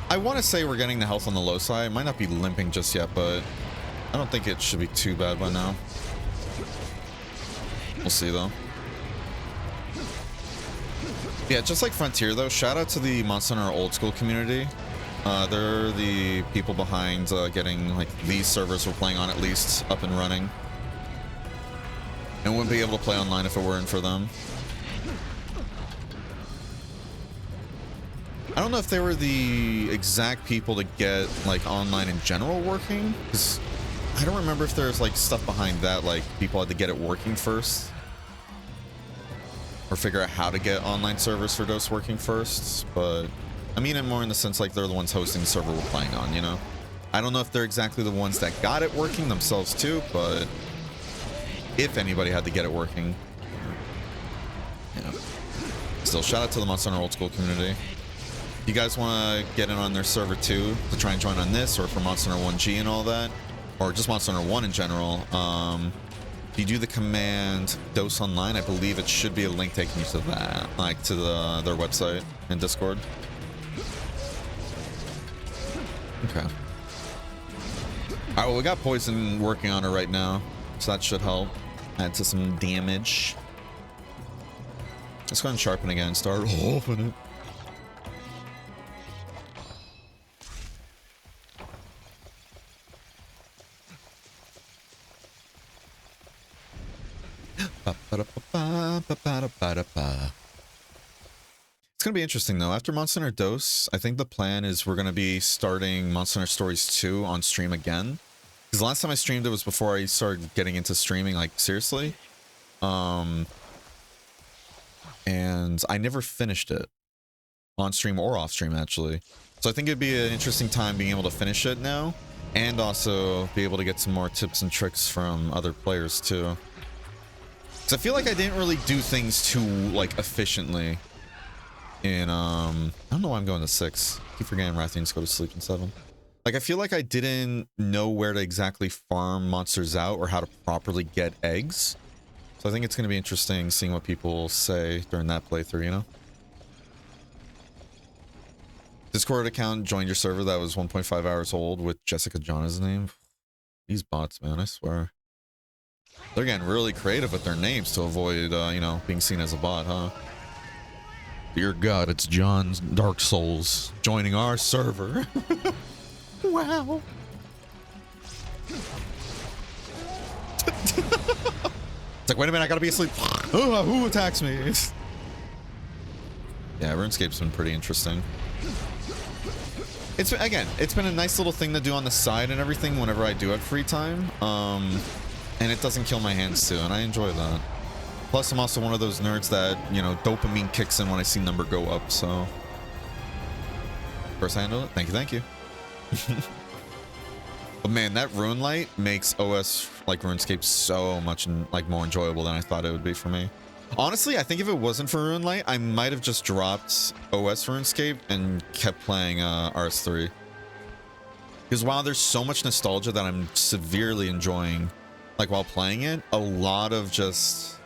I want to say we're getting the health on the low side. It might not be limping just yet, but I don't think it should be too bad by now. We'll see though. Yeah, just like Frontier though, shout out to the Monster Hunter old school community. They're the people behind getting like these servers we're playing on at least up and running. And wouldn't be able to play online if it weren't for them. I don't know if they were the exact people to get like online in general working, because I don't remember if there's like stuff behind that, like people had to get it working first or figure out how to get online servers for DOS working first. But I mean it more in the sense like they're the ones hosting the server we're playing on, you know. I don't know if they're exactly the ones that got it working themselves too, but if anybody had to get it working, yeah. Still, shout out to the Monster Hunter old school community. You guys want to get in on their server too to try and join on this, or for Monster Hunter 1G and all that, or just Monster Hunter 1 in general? If you do the command DOS online, I believe it should be a link taking you to that, like to their website and Discord. Okay. All right, well, we got Poison working on it right now, so that should help add to some damage. Let's go ahead and sharpen again and start open it. It's gonna be interesting though. After Monster Hunter DOS, I think the plan is we're gonna be starting Monster Hunter Stories 2 on stream again. Because the last time I streamed it was before I started getting into streaming, like seriously. And I never finished it on stream or off stream actually. So I think it'd be an interesting time being able to finish it now, and also be able to get some more tips and tricks from other players too. Because I feel like I didn't really do things too, like, efficiently in, I don't know why I'm going to 6. I keep forgetting Rathians go to sleep in 7. Like, I feel like I didn't know where to exactly farm monsters out or how to properly get eggs. So I think it's going to be interesting seeing what people say during that playthrough, you know? Discord account joined your server that was 1.5 hours old with Jessica John as the name. These bots, man, I swear. They're getting really creative with their names to avoid, you know, being seen as a bot, huh? Dear God, it's John's Dark Souls joining our server. Wow. It's like, wait a minute, I gotta be asleep. Oh, who attacks me? Yeah, RuneScape's been pretty interesting. It's, again, it's been a nice little thing to do on the side and everything whenever I do have free time. And it doesn't kill my hands too, and I enjoy that. Plus, I'm also one of those nerds that, you know, dopamine kicks in when I see number go up, so... First handle it? Thank you, thank you. But man, that rune light makes OS, like, RuneScape so much, like, more enjoyable than I thought it would be for me. Honestly, I think if it wasn't for rune light, I might have just dropped OS RuneScape and kept playing RS3. Because while there's so much nostalgia that I'm severely enjoying, like, while playing it, a lot of just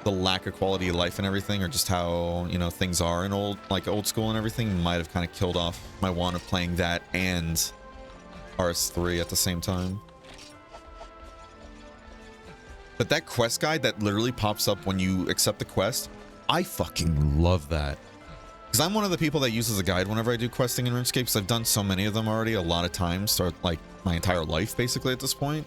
the lack of quality of life and everything, or just how, you know, things are in old school and everything, might have kind of killed off my want of playing that and RS3 at the same time. But that quest guide that literally pops up when you accept the quest, I fucking love that. Because I'm one of the people that uses a guide whenever I do questing in RuneScape, because I've done so many of them already a lot of times, so like my entire life basically at this point,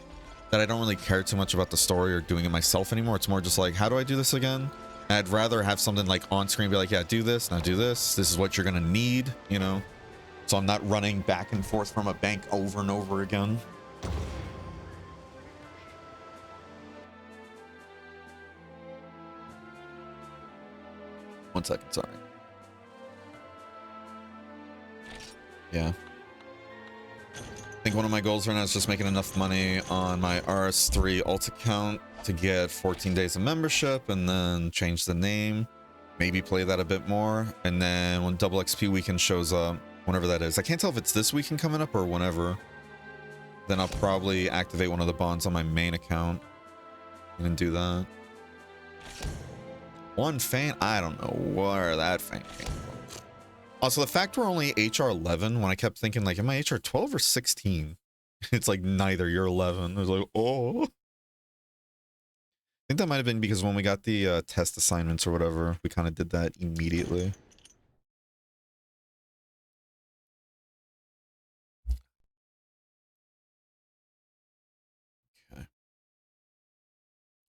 that I don't really care too much about the story or doing it myself anymore. It's more just like, how do I do this again? And I'd rather have something like on screen be like, yeah, do this, now do this. This is what you're gonna need, you know? So I'm not running back and forth from a bank over and over again. One second, sorry. Yeah. I think one of my goals right now is just making enough money on my RS3 alt account to get 14 days of membership and then change the name. maybe play that a bit more. And then when double XP weekend shows up, whenever that is, I can't tell if it's this weekend coming up or whenever, then I'll probably activate one of the bonds on my main account and do that. One fan, I don't know where that fan came from. Also, the fact we're only HR 11, when I kept thinking, like, am I HR 12 or 16? It's like, neither, you're 11. I was like, oh. I think that might have been because when we got the test assignments or whatever, we kind of did that immediately. Okay.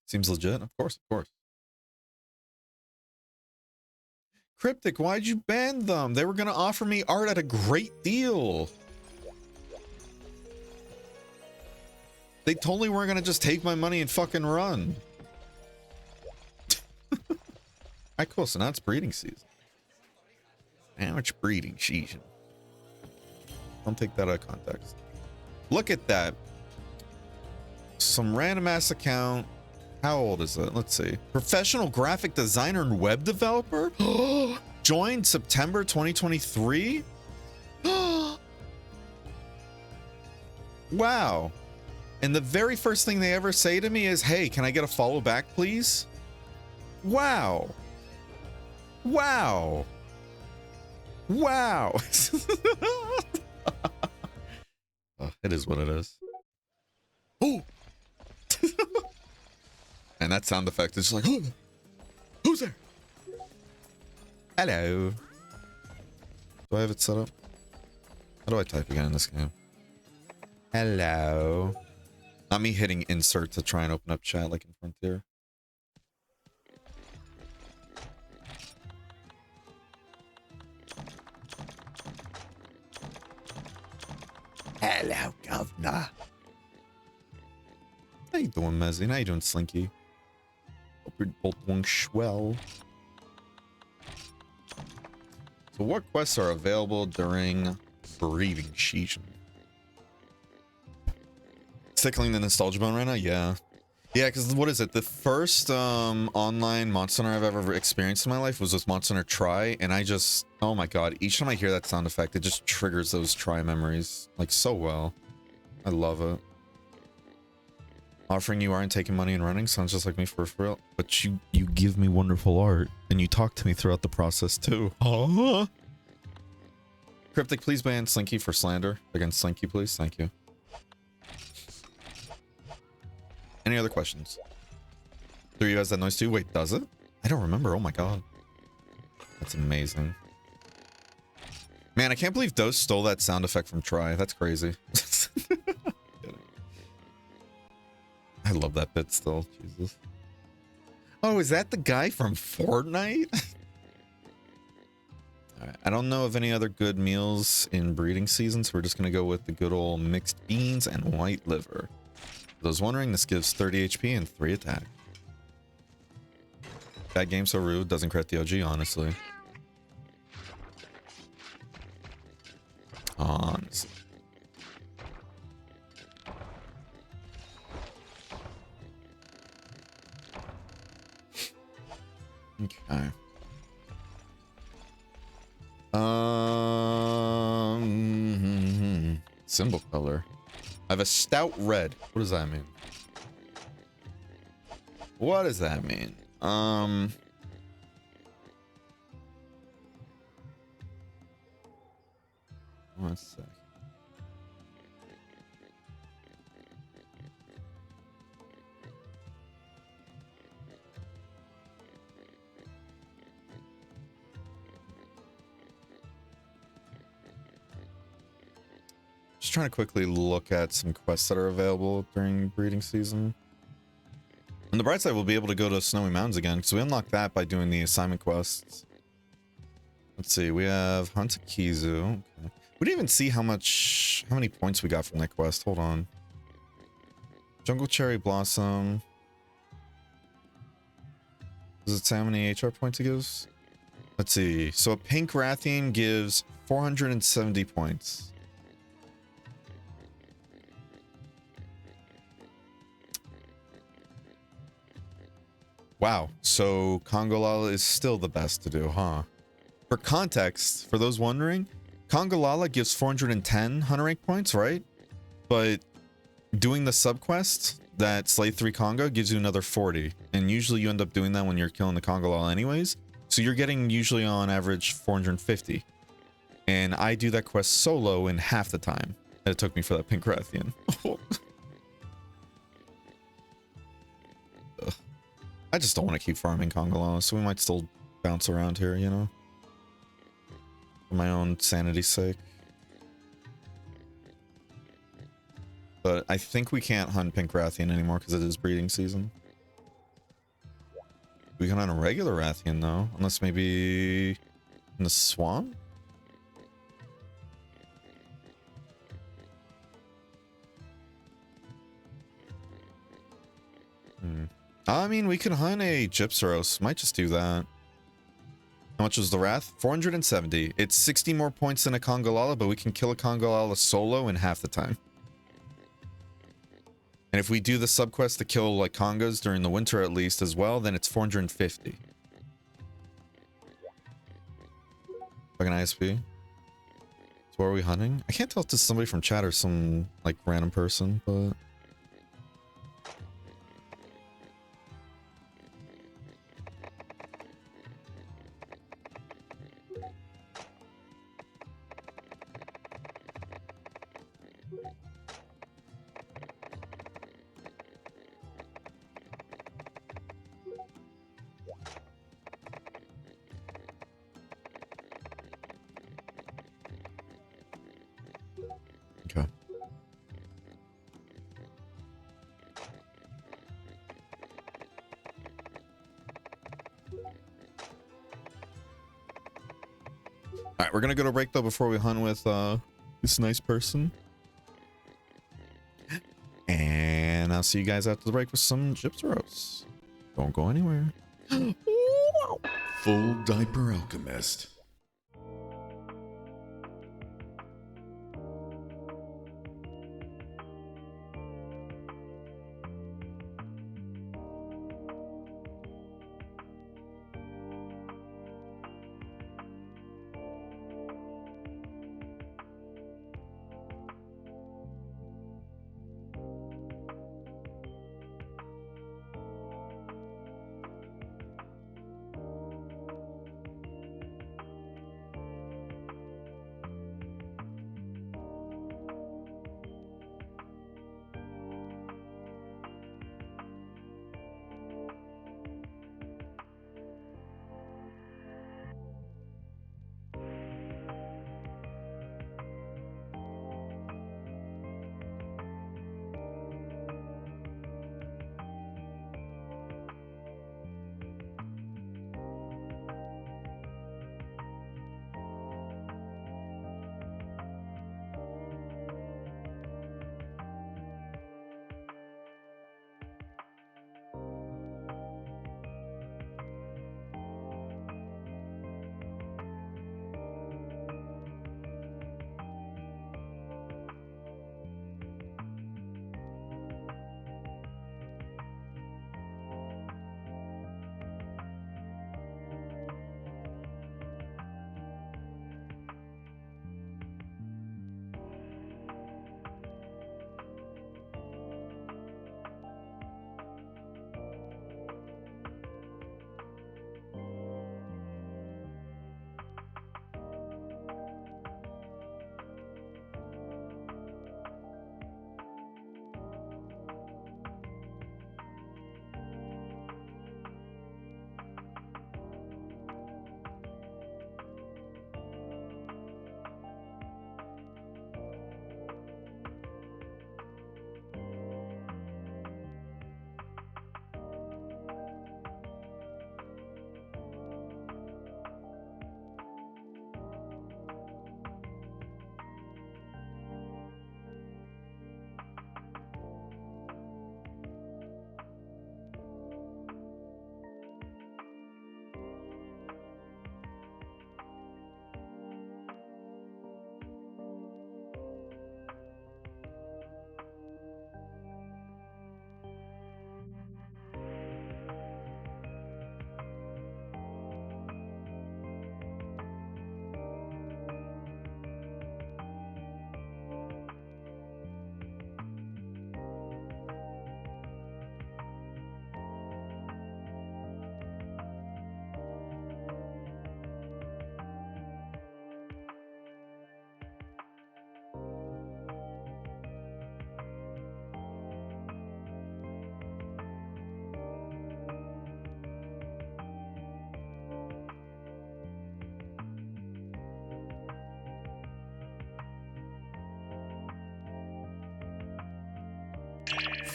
Seems legit, of course, of course. Cryptic, why'd you ban them? They were gonna offer me art at a great deal. They totally weren't gonna just take my money and fucking run. Alright, cool, so now it's breeding season. Now it's breeding season. Don't take that out of context. Look at that. Some random ass account. How old is it? Let's see. Professional graphic designer and web developer? Joined September 2023? Wow. And the very first thing they ever say to me is, hey, can I get a follow back, please? Wow. Wow. Wow. It is what it is. Oh! And that sound effect is just like, oh, who's there? Hello. Do I have it set up? How do I type again in this game? Hello. Not me hitting insert to try and open up chat like in Frontier. Hello, governor. How you doing, Mezzy? How you doing, Slinky? Hope you're both doing swell. So what quests are available during breeding season? Tickling the nostalgia bone right now? Yeah. Yeah, because what is it? The first online Monster Hunter I've ever experienced in my life was with Monster Hunter Tri, and I just, oh my god, each time I hear that sound effect, it just triggers those Tri memories, like, so well. I love it. Offering you art and taking money and running sounds just like me for real. But you give me wonderful art, and you talk to me throughout the process too. Huh? Cryptic, please ban Slinky for slander against Slinky, please. Thank you. Any other questions? Do you guys that noise too? Wait, does it? I don't remember. Oh my god. That's amazing. Man, I can't believe Dose stole that sound effect from Tri. That's crazy. I love that bit still. Jesus. Oh, is that the guy from Fortnite? Alright, I don't know of any other good meals in breeding season, so we're just going to go with the good old mixed beans and white liver. For those wondering, this gives 30 HP and 3 attack. That game so rude, doesn't crit the OG, honestly. Honestly. Okay. Symbol color. I have a stout red. What does that mean? What does that mean? One sec. Just trying to quickly look at some quests that are available during breeding season. On the bright side, we'll be able to go to Snowy Mountains again, because we unlocked that by doing the assignment quests. Let's see, we have Hunt a Kizu. Okay. We didn't even see how many points we got from that quest. Hold on. Jungle Cherry Blossom. Does it say how many HR points it gives? Let's see. So a pink Rathian gives 470 points. Wow. So Kongolala is still the best to do, huh? For context, for those wondering, Kongolala gives 410 hunter rank points, right? But doing the subquest that Slay 3 Congo gives you another 40. And usually you end up doing that when you're killing the Kongolala anyways. So you're getting usually on average 450. And I do that quest solo in half the time that it took me for that Pink Rathian. I just don't want to keep farming Kongolala, so we might still bounce around here, you know? For my own sanity's sake. But I think we can't hunt Pink Rathian anymore because it is breeding season. We can hunt a regular Rathian though, unless maybe in the swamp? I mean, we could hunt a Gypsaros. Might just do that. How much was the Wrath? 470. It's 60 more points than a Kongolala, but we can kill a Kongolala solo in half the time. And if we do the subquest to kill like Kongos during the winter at least as well, then it's 450. Fucking ISP. So where are we hunting? I can't tell if this is somebody from chat or some like random person, but... Okay. Alright, we're gonna go to break though before we hunt with this nice person. And I'll see you guys after the break with some Gypsaros. Don't go anywhere. Full Diaper Alchemist.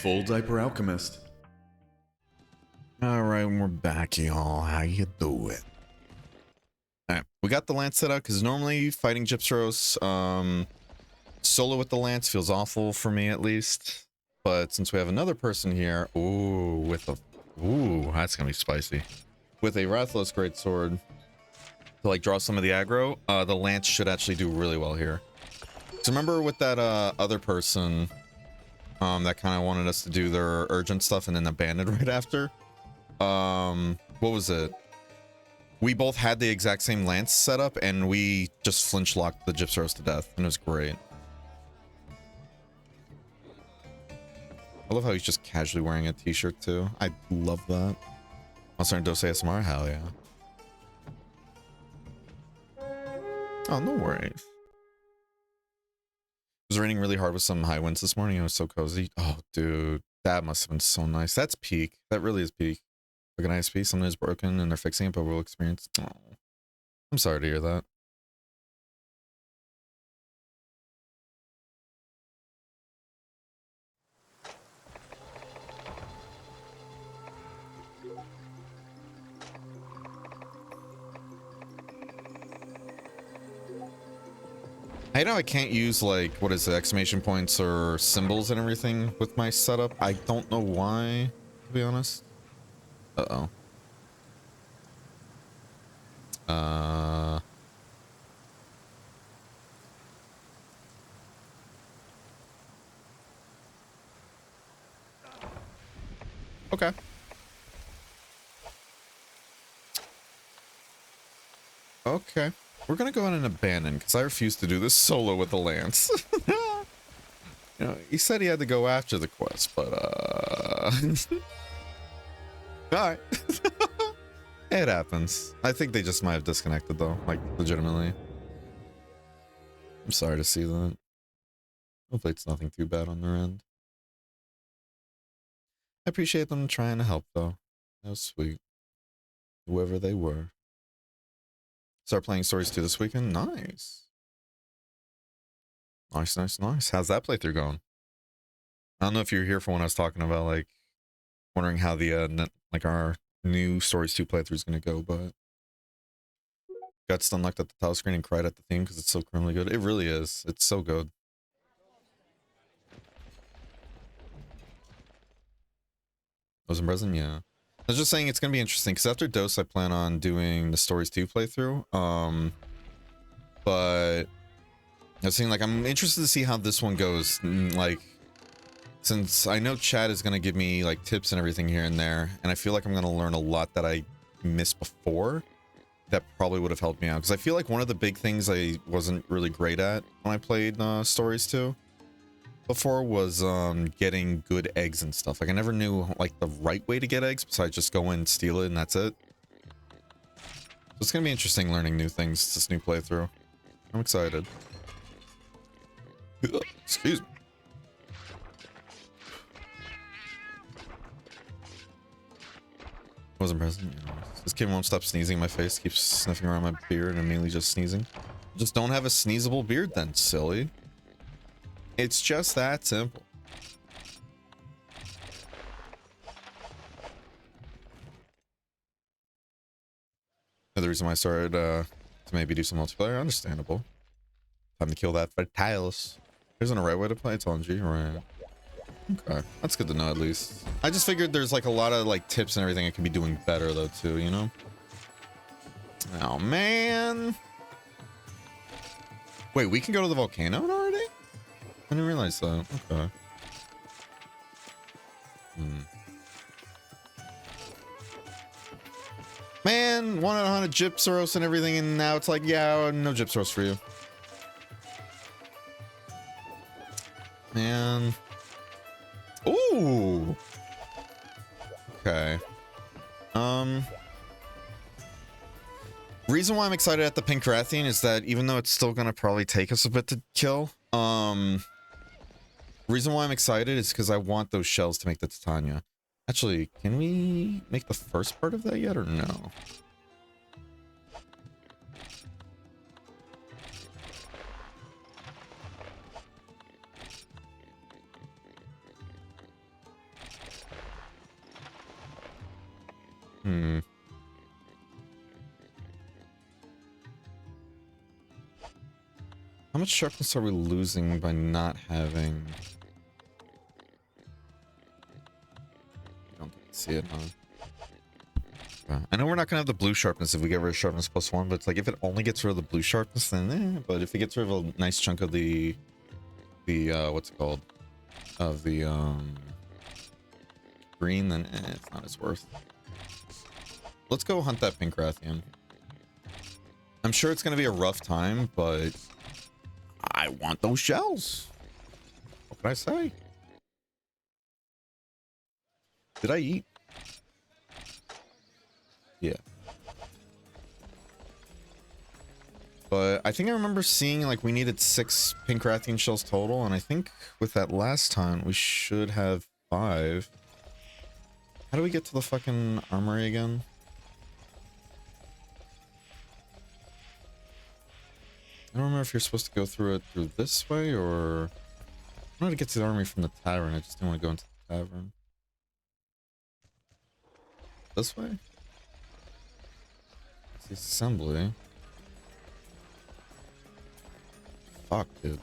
Full Diaper Alchemist. All right, we're back, y'all. How you doing? All right, we got the lance set up because normally fighting Gypsros, solo with the lance feels awful for me at least. But since we have another person here, ooh, that's gonna be spicy. With a Rathalos Greatsword to like draw some of the aggro, the lance should actually do really well here. So remember with that other person that kind of wanted us to do their urgent stuff and then abandoned right after? What was it? We both had the exact same lance setup and we just flinch locked the Gypsros to death and it was great. I love how he's just casually wearing a t-shirt too. I love that. I'll start Dose ASMR, hell yeah. Oh, no worries. It was raining really hard with some high winds this morning. It was so cozy. Oh, dude, that must have been so nice. That's peak. That really is peak. Like an ISP, something is broken and they're fixing it, but we'll experience. Oh, I'm sorry to hear that. I know I can't use like, what is it, exclamation points or symbols and everything with my setup. I don't know why, to be honest. Uh-oh. Okay. Okay. We're gonna go in and abandon, because I refuse to do this solo with the lance. You know, he said he had to go after the quest, but, Alright. It happens. I think they just might have disconnected, though. Like, legitimately. I'm sorry to see that. Hopefully it's nothing too bad on their end. I appreciate them trying to help, though. That was sweet. Whoever they were. Start playing Stories 2 this weekend? Nice. Nice, nice, nice. How's that playthrough going? I don't know if you're here for when I was talking about, like, wondering how the, like, our new Stories 2 playthrough is going to go, but got stun locked at the title screen and cried at the theme because it's so criminally good. It really is. It's so good. Wasn't present? Yeah. I was just saying it's going to be interesting because after Dose, I plan on doing the Stories 2 playthrough. But I was saying, like, I'm interested to see how this one goes. Like, since I know Chad is going to give me, like, tips and everything here and there, and I feel like I'm going to learn a lot that I missed before that probably would have helped me out. Because I feel like one of the big things I wasn't really great at when I played Stories 2 before was getting good eggs and stuff. Like, I never knew, like, the right way to get eggs besides just go in, steal it, and that's it. So it's going to be interesting learning new things this new playthrough. I'm excited. Excuse me. Wasn't present. You know. This kid won't stop sneezing in my face, keeps sniffing around my beard and mainly just sneezing. Just don't have a sneezable beard then, silly. It's just that simple. Another reason why I started to maybe do some multiplayer, understandable. Time to kill that Vitalis. There isn't a right way to play, it's on G, right? Okay, that's good to know at least. I just figured there's like a lot of like tips and everything I could be doing better though too, you know? Oh man. Wait, we can go to the volcano already? I didn't realize that. Okay. Man, 1 out of 100 Gypsaros and everything, and now it's like, yeah, no Gypsaros for you. Man. Ooh. Okay. Reason why I'm excited at the Pancrathian is that even though it's still gonna probably take us a bit to kill, reason why I'm excited is because I want those shells to make the Titania. Actually, can we make the first part of that yet or no? Hmm. How much sharpness are we losing by not having... You don't get to see it, huh? I know we're not gonna have the blue sharpness if we get rid of sharpness +1, but it's like if it only gets rid of the blue sharpness, then but if it gets rid of a nice chunk of the what's it called? Of the green, then it's not as worth. Let's go hunt that pink Rathian. I'm sure it's gonna be a rough time, but I want those shells. What can I say? Did I eat? Yeah. But I think I remember seeing like we needed 6 pink Rathian shells total, and I think with that last time we should have 5. How do we get to the fucking armory again? I don't remember if you're supposed to go through it through this way or... I wanted to get to the armory from the tavern, I just didn't want to go into the tavern. This way? It's the assembly. Fuck, dude.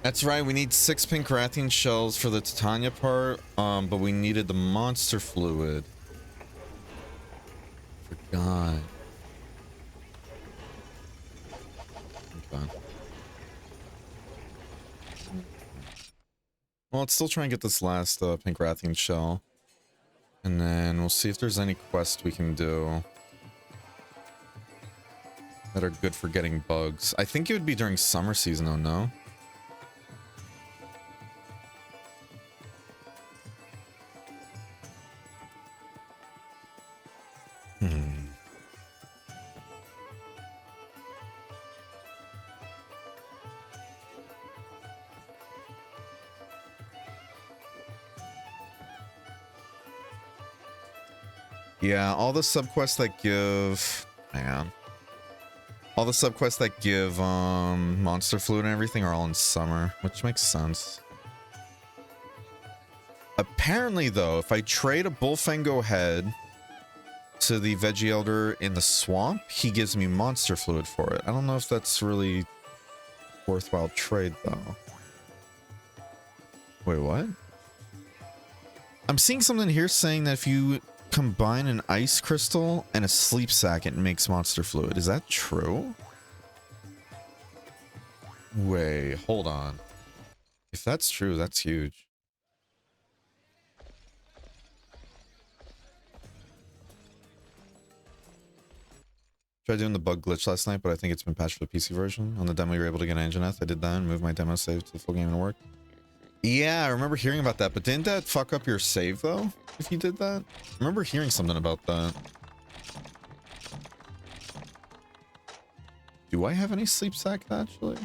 That's right, we need 6 pink Rathian shells for the Titania part, but we needed the monster fluid. Forgot. Okay. Well, let's still try and get this last pink Rathian shell. And then we'll see if there's any quests we can do that are good for getting bugs. I think it would be during summer season, though, no? Yeah, all the subquests that give... Hang on. All the subquests that give monster fluid and everything are all in summer, which makes sense. Apparently, though, if I trade a Bullfango head to the Veggie Elder in the swamp, he gives me monster fluid for it. I don't know if that's really worthwhile trade, though. Wait, what? I'm seeing something here saying that if you combine an ice crystal and a sleep sack, it makes monster fluid. Is that true? Wait, hold on. If that's true, that's huge. Tried doing the bug glitch last night, but I think it's been patched for the PC version. On the demo, you're able to get an engine F. I did that and moved my demo save to the full game and it worked. Yeah, I remember hearing about that, but didn't that fuck up your save, though? If you did that? I remember hearing something about that. Do I have any sleep sack, actually?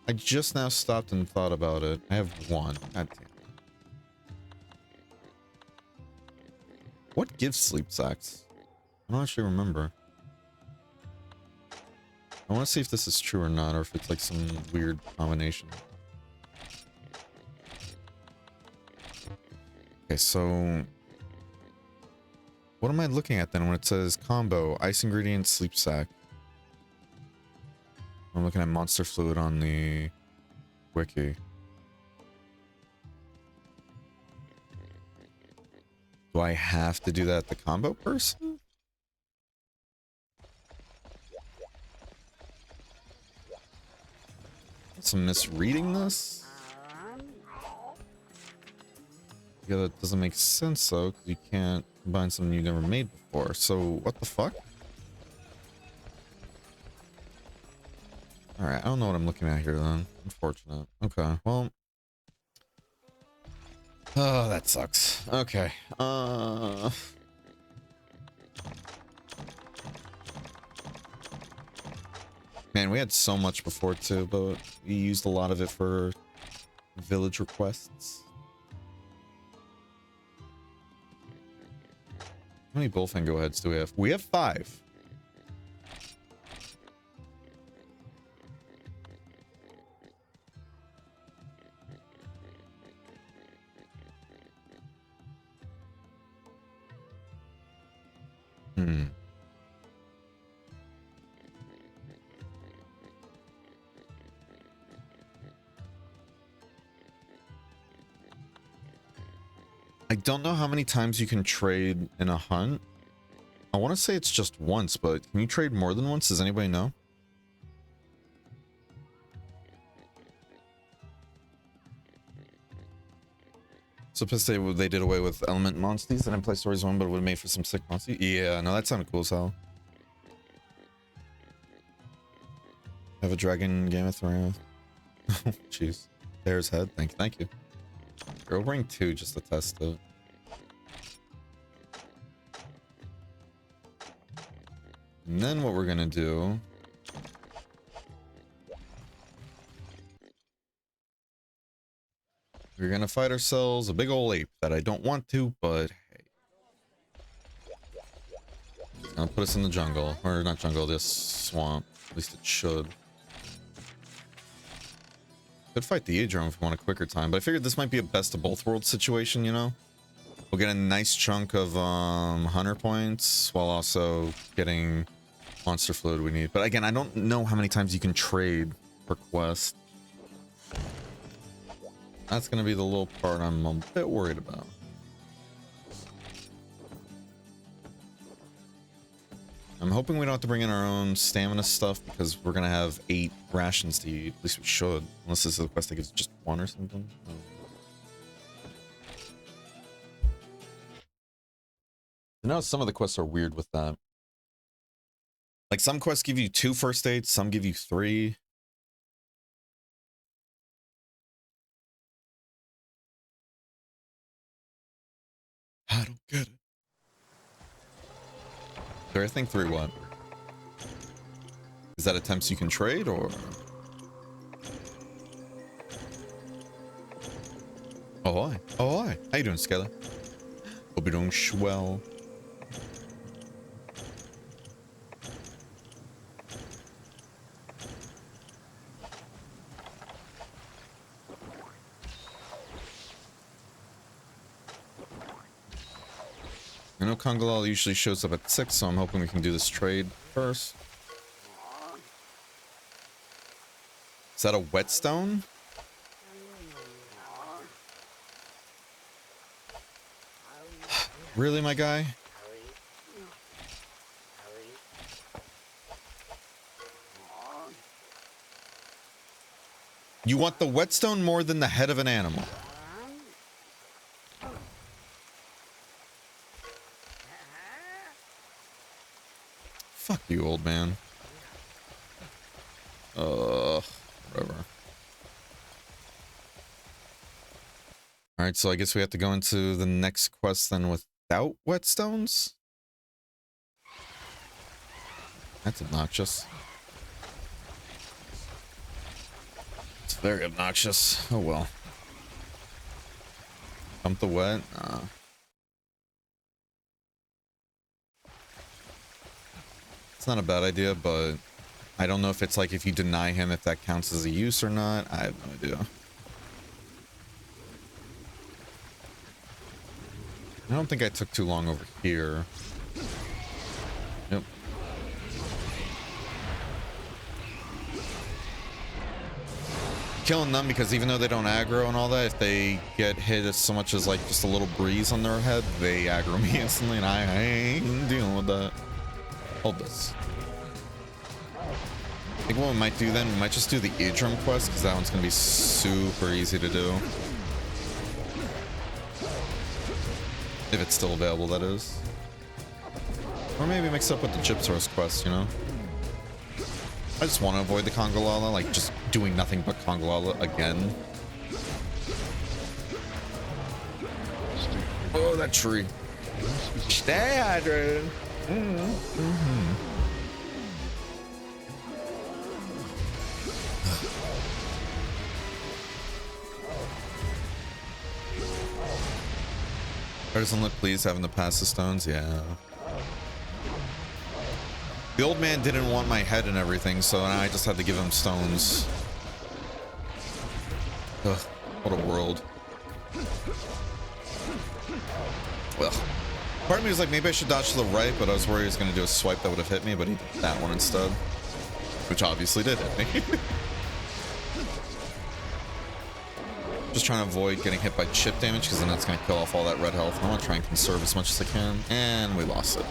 I just now stopped and thought about it. I have 1. God damn it. What gives sleep sacks? I don't actually remember. I want to see if this is true or not, or if it's like some weird combination. Okay, so what am I looking at then when it says combo, ice ingredient, sleep sack? I'm looking at monster fluid on the wiki. Do I have to do that at the combo person? Some misreading this? Yeah, that doesn't make sense though, because you can't combine something you never made before. So what the fuck? Alright, I don't know what I'm looking at here then. Unfortunate. Okay, well. Oh, that sucks. Okay. Man, we had so much before too, but we used a lot of it for village requests. How many bullfang go aheads do we have? We have 5. I don't know how many times you can trade in a hunt. I want to say it's just once, but can you trade more than once? Does anybody know? Supposed to they did away with element monsters and in Play Stories 1, but it would have made for some sick monsters. Yeah, no, that sounded cool as hell. Have a dragon Game of Thrones. Jeez. Bear's head. Thank you. We'll bring 2 just to test it. And then what we're gonna do... we're gonna fight ourselves a big ol' ape that I don't want to, but hey. It's gonna put us in the jungle. Or not jungle, just swamp. At least it should. Could fight the Adrome if we want a quicker time, but I figured this might be a best of both worlds situation, you know? We'll get a nice chunk of hunter points while also getting monster fluid we need. But again, I don't know how many times you can trade per quest. That's gonna be the little part I'm a bit worried about. I'm hoping we don't have to bring in our own stamina stuff because we're gonna have 8 rations to eat. At least we should. Unless this is a quest that gives just 1 or something. Oh. I know some of the quests are weird with that. Like some quests give you 2 first aids, some give you 3. I don't get it. So I think 3 what? Is that attempts you can trade or? Oh hi. Oh hi. How you doing, Skelly? Hope you're doing swell. I know Kongalal usually shows up at 6, so I'm hoping we can do this trade first. Is that a whetstone? Really, my guy? You want the whetstone more than the head of an animal? Fuck you, old man. Whatever. Alright, so I guess we have to go into the next quest then without whetstones? That's obnoxious. It's very obnoxious. Oh well. Pump the wet? Nah. It's not a bad idea, but I don't know if it's like if you deny him, if that counts as a use or not. I have no idea. I don't think I took too long over here. Yep. Killing them because even though they don't aggro and all that, if they get hit as so much as like just a little breeze on their head, they aggro me instantly, and I ain't dealing with that. Hold this. I think what we might do then, we might just do the Idrum quest, because that one's going to be super easy to do. If it's still available, that is. Or maybe mix up with the Gypsaurus quest, you know? I just want to avoid the Kongalala, like just doing nothing but Kongalala again. Oh, that tree. Stay hydrated. Doesn't look pleased having to pass the stones, yeah. The old man didn't want my head and everything, so I just had to give him stones. Ugh, what a world. Well, part of me was like, maybe I should dodge to the right, but I was worried he was going to do a swipe that would have hit me, but he did that one instead. Which obviously did hit me. Just trying to avoid getting hit by chip damage, because then that's going to kill off all that red health. I want to try and conserve as much as I can, and we lost it.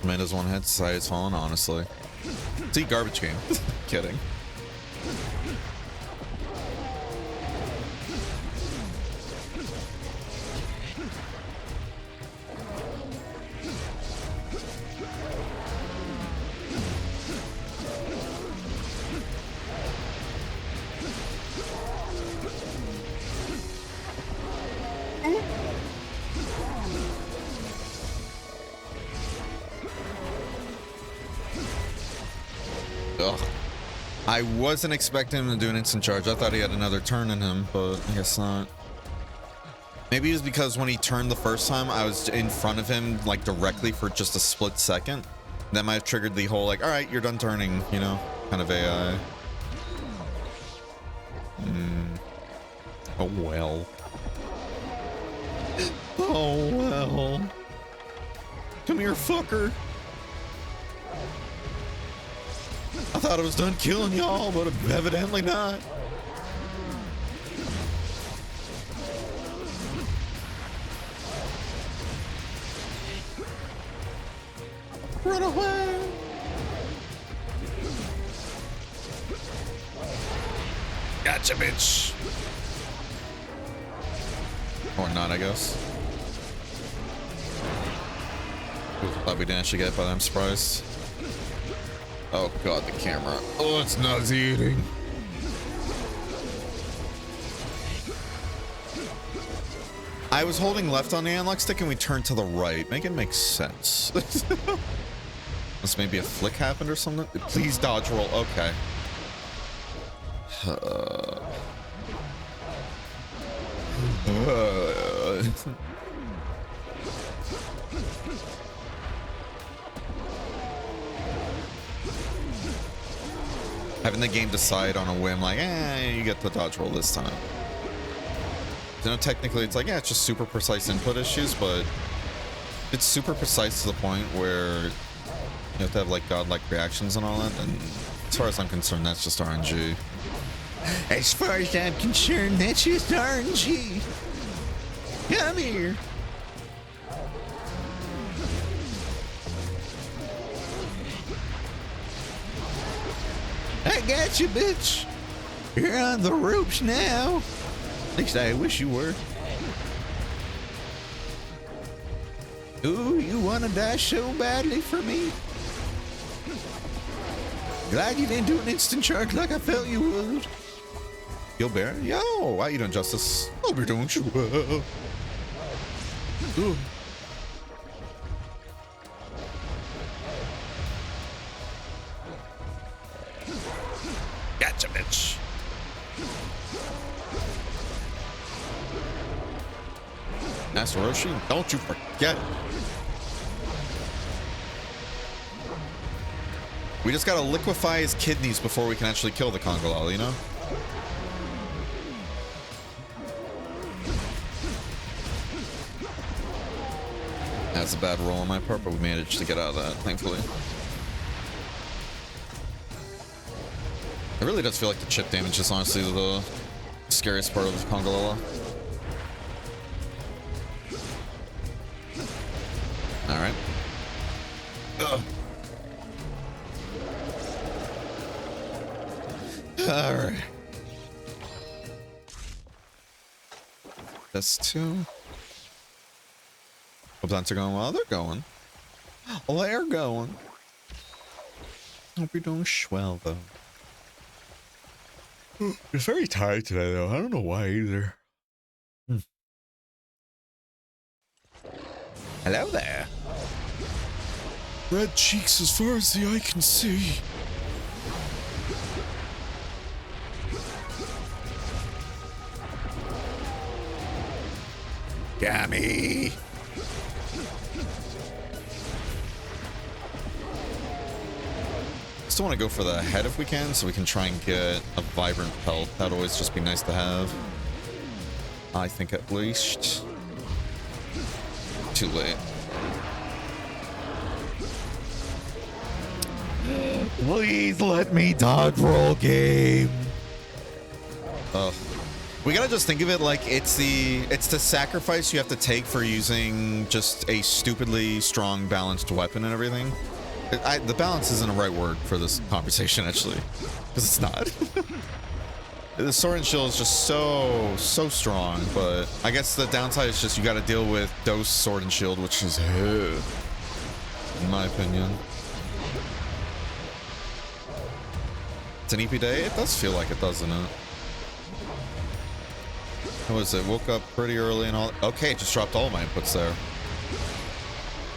Amanda's one hit, society's fallen, honestly. See, garbage game. Kidding. Ugh. I wasn't expecting him to do an instant charge. I thought he had another turn in him, but I guess not. Maybe it was because when he turned the first time, I was in front of him, like, directly for just a split second. That might have triggered the whole, like, all right, you're done turning, you know, kind of AI. Oh, well. Oh, well. Come here, fucker. I thought I was done killing y'all, but evidently not. Run away! Gotcha, bitch. Or not, I guess. Thought we didn't actually get it, but I'm surprised. Oh god, the camera. Oh, it's nauseating. I was holding left on the analog stick and we turned to the right. Make it make sense. This maybe a flick happened or something. Please dodge roll. Okay. Having the game decide on a whim, like, you get the dodge roll this time. You know, technically, it's like, yeah, it's just super precise input issues, but it's super precise to the point where you have to have, like, godlike reactions and all that, and as far as I'm concerned, that's just RNG. As far as I'm concerned, that's just RNG. Come here. I got you, bitch. You're on the ropes now. At least I wish you were. Ooh, you want to die so badly for me? Glad you didn't do an instant charge like I felt you would. Yo, Bear. Yo, why you doing, Justice? Hope you're doing well. Ooh. Gotcha, bitch. Master Roshi, don't you forget it. We just gotta liquefy his kidneys before we can actually kill the Kongolal, you know? That's a bad roll on my part, but we managed to get out of that, thankfully. It really does feel like the chip damage is honestly the scariest part of Kongolala. Alright. Alright. That's two. Hope that's going well. They're going. Well, they're going. Hope you're doing swell, though. It's very tired today, though. I don't know why either. Hello there. Red cheeks as far as the eye can see. Gammy. Still want to go for the head if we can, so we can try and get a vibrant pelt. That'd always just be nice to have. I think at least. Too late. Please let me dodge roll, game. Oh, we gotta just think of it like it's the sacrifice you have to take for using just a stupidly strong balanced weapon and everything. The balance isn't a right word for this conversation actually, because it's not. The sword and shield is just so strong, but I guess the downside is just you got to deal with dose sword and shield, which is in my opinion. It's an EP day. It does feel like it, doesn't it? What was it? Woke up pretty early and all. Okay, just dropped all my inputs there.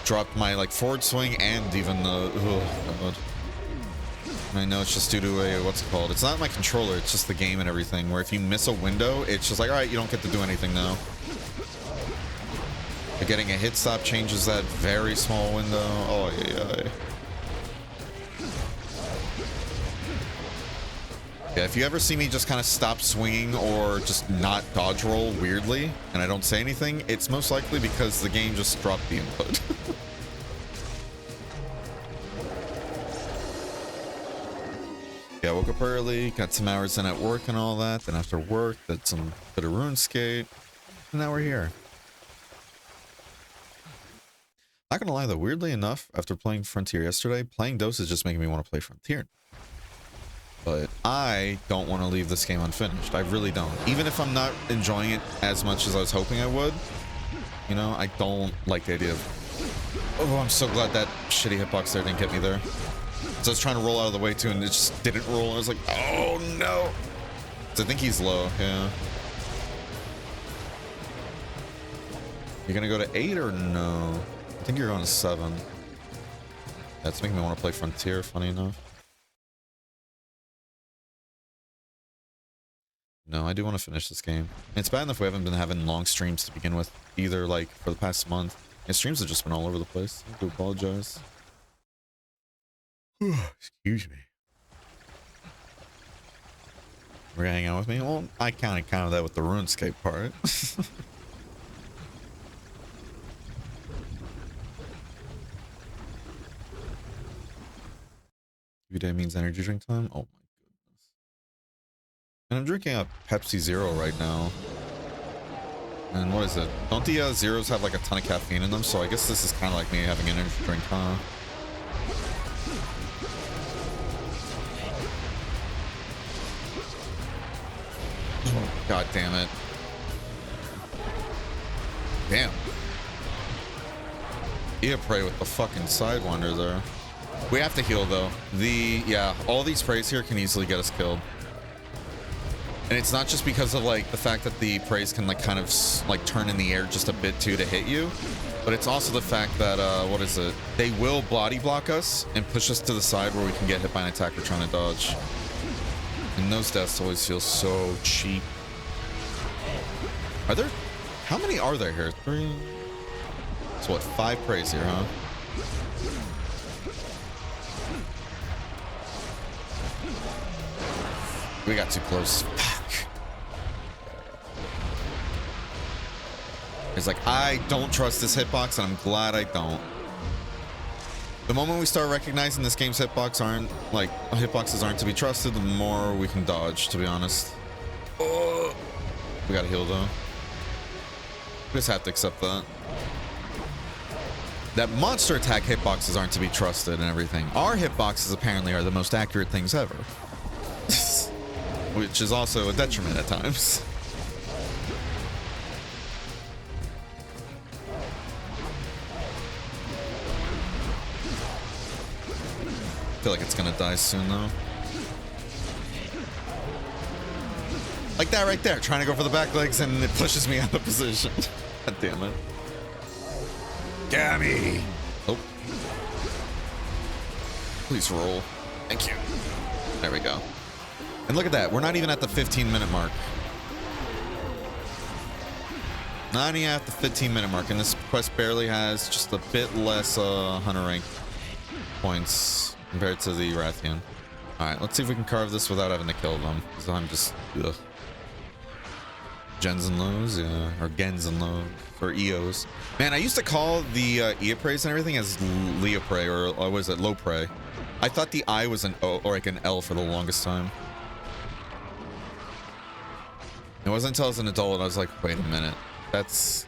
Dropped my like forward swing and even the. Oh God. I know it's just due to a what's it called? It's not my controller. It's just the game and everything. Where if you miss a window, it's just like, all right, you don't get to do anything now. But getting a hit stop changes that very small window. Oh yeah. Yeah, if you ever see me just kind of stop swinging or just not dodge roll weirdly, and I don't say anything, it's most likely because the game just dropped the input. Yeah, I woke up early, got some hours in at work and all that. Then after work, did some bit of RuneScape, and now we're here. Not gonna lie though, weirdly enough, after playing Frontier yesterday, playing Dose is just making me want to play Frontier. But I don't want to leave this game unfinished. I really don't. Even if I'm not enjoying it as much as I was hoping I would, you know, I don't like the idea of... Oh, I'm so glad that shitty hitbox there didn't get me there. So I was trying to roll out of the way too, and it just didn't roll. I was like, oh no. So I think he's low, yeah. You're gonna go to 8 or no? I think you're going to 7. That's making me want to play Frontier, funny enough. No, I do want to finish this game. It's bad enough we haven't been having long streams to begin with, either, like, for the past month. And streams have just been all over the place. I do apologize. Excuse me. We're gonna hang out with me? Well, I kind of counted that with the RuneScape part. Every day means energy drink time? Oh my goodness. And I'm drinking a Pepsi Zero right now. And what is it? Don't the Zeros have like a ton of caffeine in them? So I guess this is kind of like me having an energy drink, huh? God damn it. Damn. You pray with the fucking Sidewinder there. We have to heal though. Yeah, all these praise here can easily get us killed. And it's not just because of like the fact that the praise can like kind of like turn in the air just a bit too to hit you, but it's also the fact that what is it? They will body block us and push us to the side where we can get hit by an attack we're trying to dodge. And those deaths always feel so cheap. Are there? How many are there here? 3? So what? 5 praise here, huh? We got too close. Fuck. It's like, I don't trust this hitbox, and I'm glad I don't. The moment we start recognizing this game's hitboxes aren't to be trusted, the more we can dodge, to be honest. Oh, we gotta heal though. We just have to accept that. That monster attack hitboxes aren't to be trusted and everything. Our hitboxes apparently are the most accurate things ever. Which is also a detriment at times. I feel like it's gonna die soon though. Like that right there, trying to go for the back legs and it pushes me out of position. God damn it. Gammy! Oh. Please roll. Thank you. There we go. And look at that, we're not even at the 15-minute mark. Not even at the 15-minute mark, and this quest barely has just a bit less hunter rank points. compared to the Rathian. Alright, let's see if we can carve this without having to kill them. Because I'm just... Ugh. Gens and lows, yeah. Or gens and lows. Or EOs. Man, I used to call the Eoprays and everything as Leopray, or what was it? Lowpray. I thought the I was an O, or like an L for the longest time. It wasn't until I was an adult and I was like, wait a minute. That's...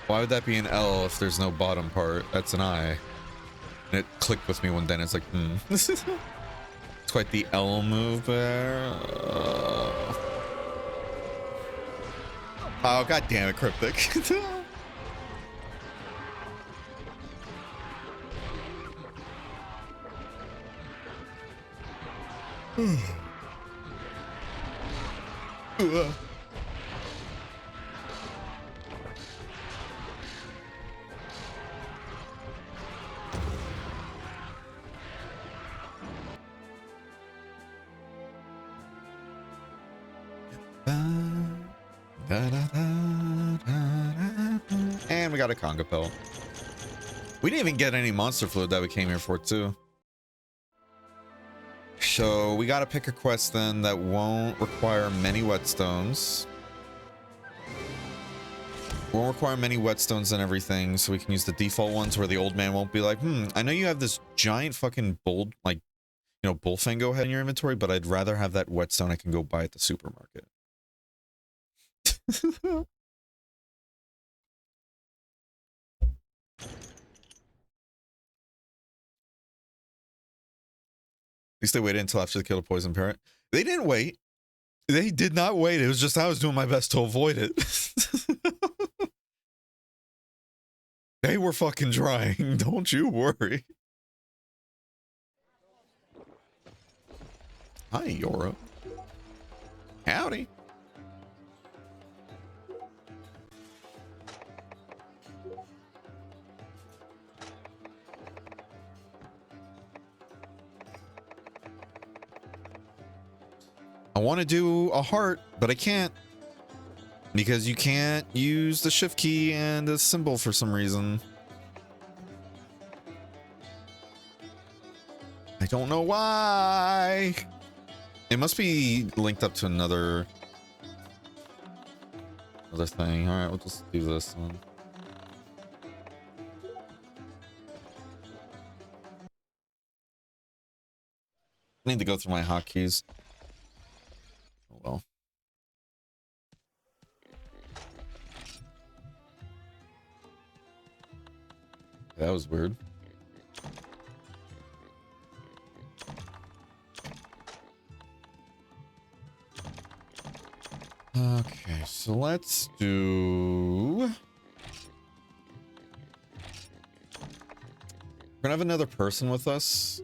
Why would that be an L if there's no bottom part? That's an I. And it clicked with me one day and it's like, It's quite the L move there. Oh, god damn it, Cryptic. And we got a conga pill. We didn't even get any monster fluid that we came here for too. So we gotta pick a quest then that won't require many whetstones. Won't require many whetstones and everything, so we can use the default ones where the old man won't be like, I know you have this giant fucking bull, like, you know, bullfango head in your inventory, but I'd rather have that whetstone I can go buy at the supermarket. At least they waited until after the kill the poison parrot. They didn't wait. They did not wait. It was just I was doing my best to avoid it. They were fucking trying. Don't you worry. Hi, Yora. Howdy. I want to do a heart, but I can't. Because you can't use the shift key and the symbol for some reason. I don't know why. It must be linked up to another thing. All right, we'll just do this one. I need to go through my hotkeys. Oh well. That was weird. Okay, so let's do... We're gonna have another person with us.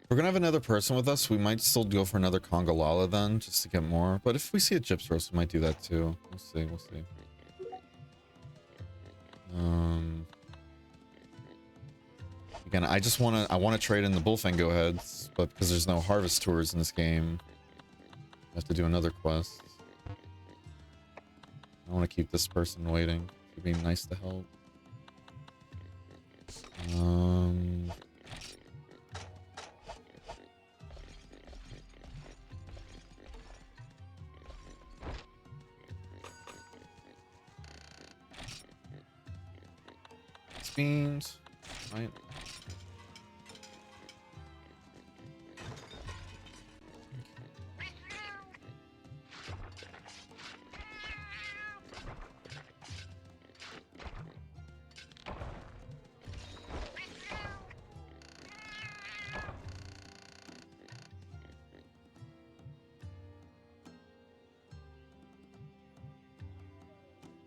We're gonna have another person with us. We might still go for another Congalala then, just to get more. But if we see a Gyps Roast, we might do that too. We'll see, we'll see. Again, I want to trade in the Bullfango heads, but because there's no harvest tours in this game, I have to do another quest. I want to keep this person waiting. It'd be nice to help. Beans, right?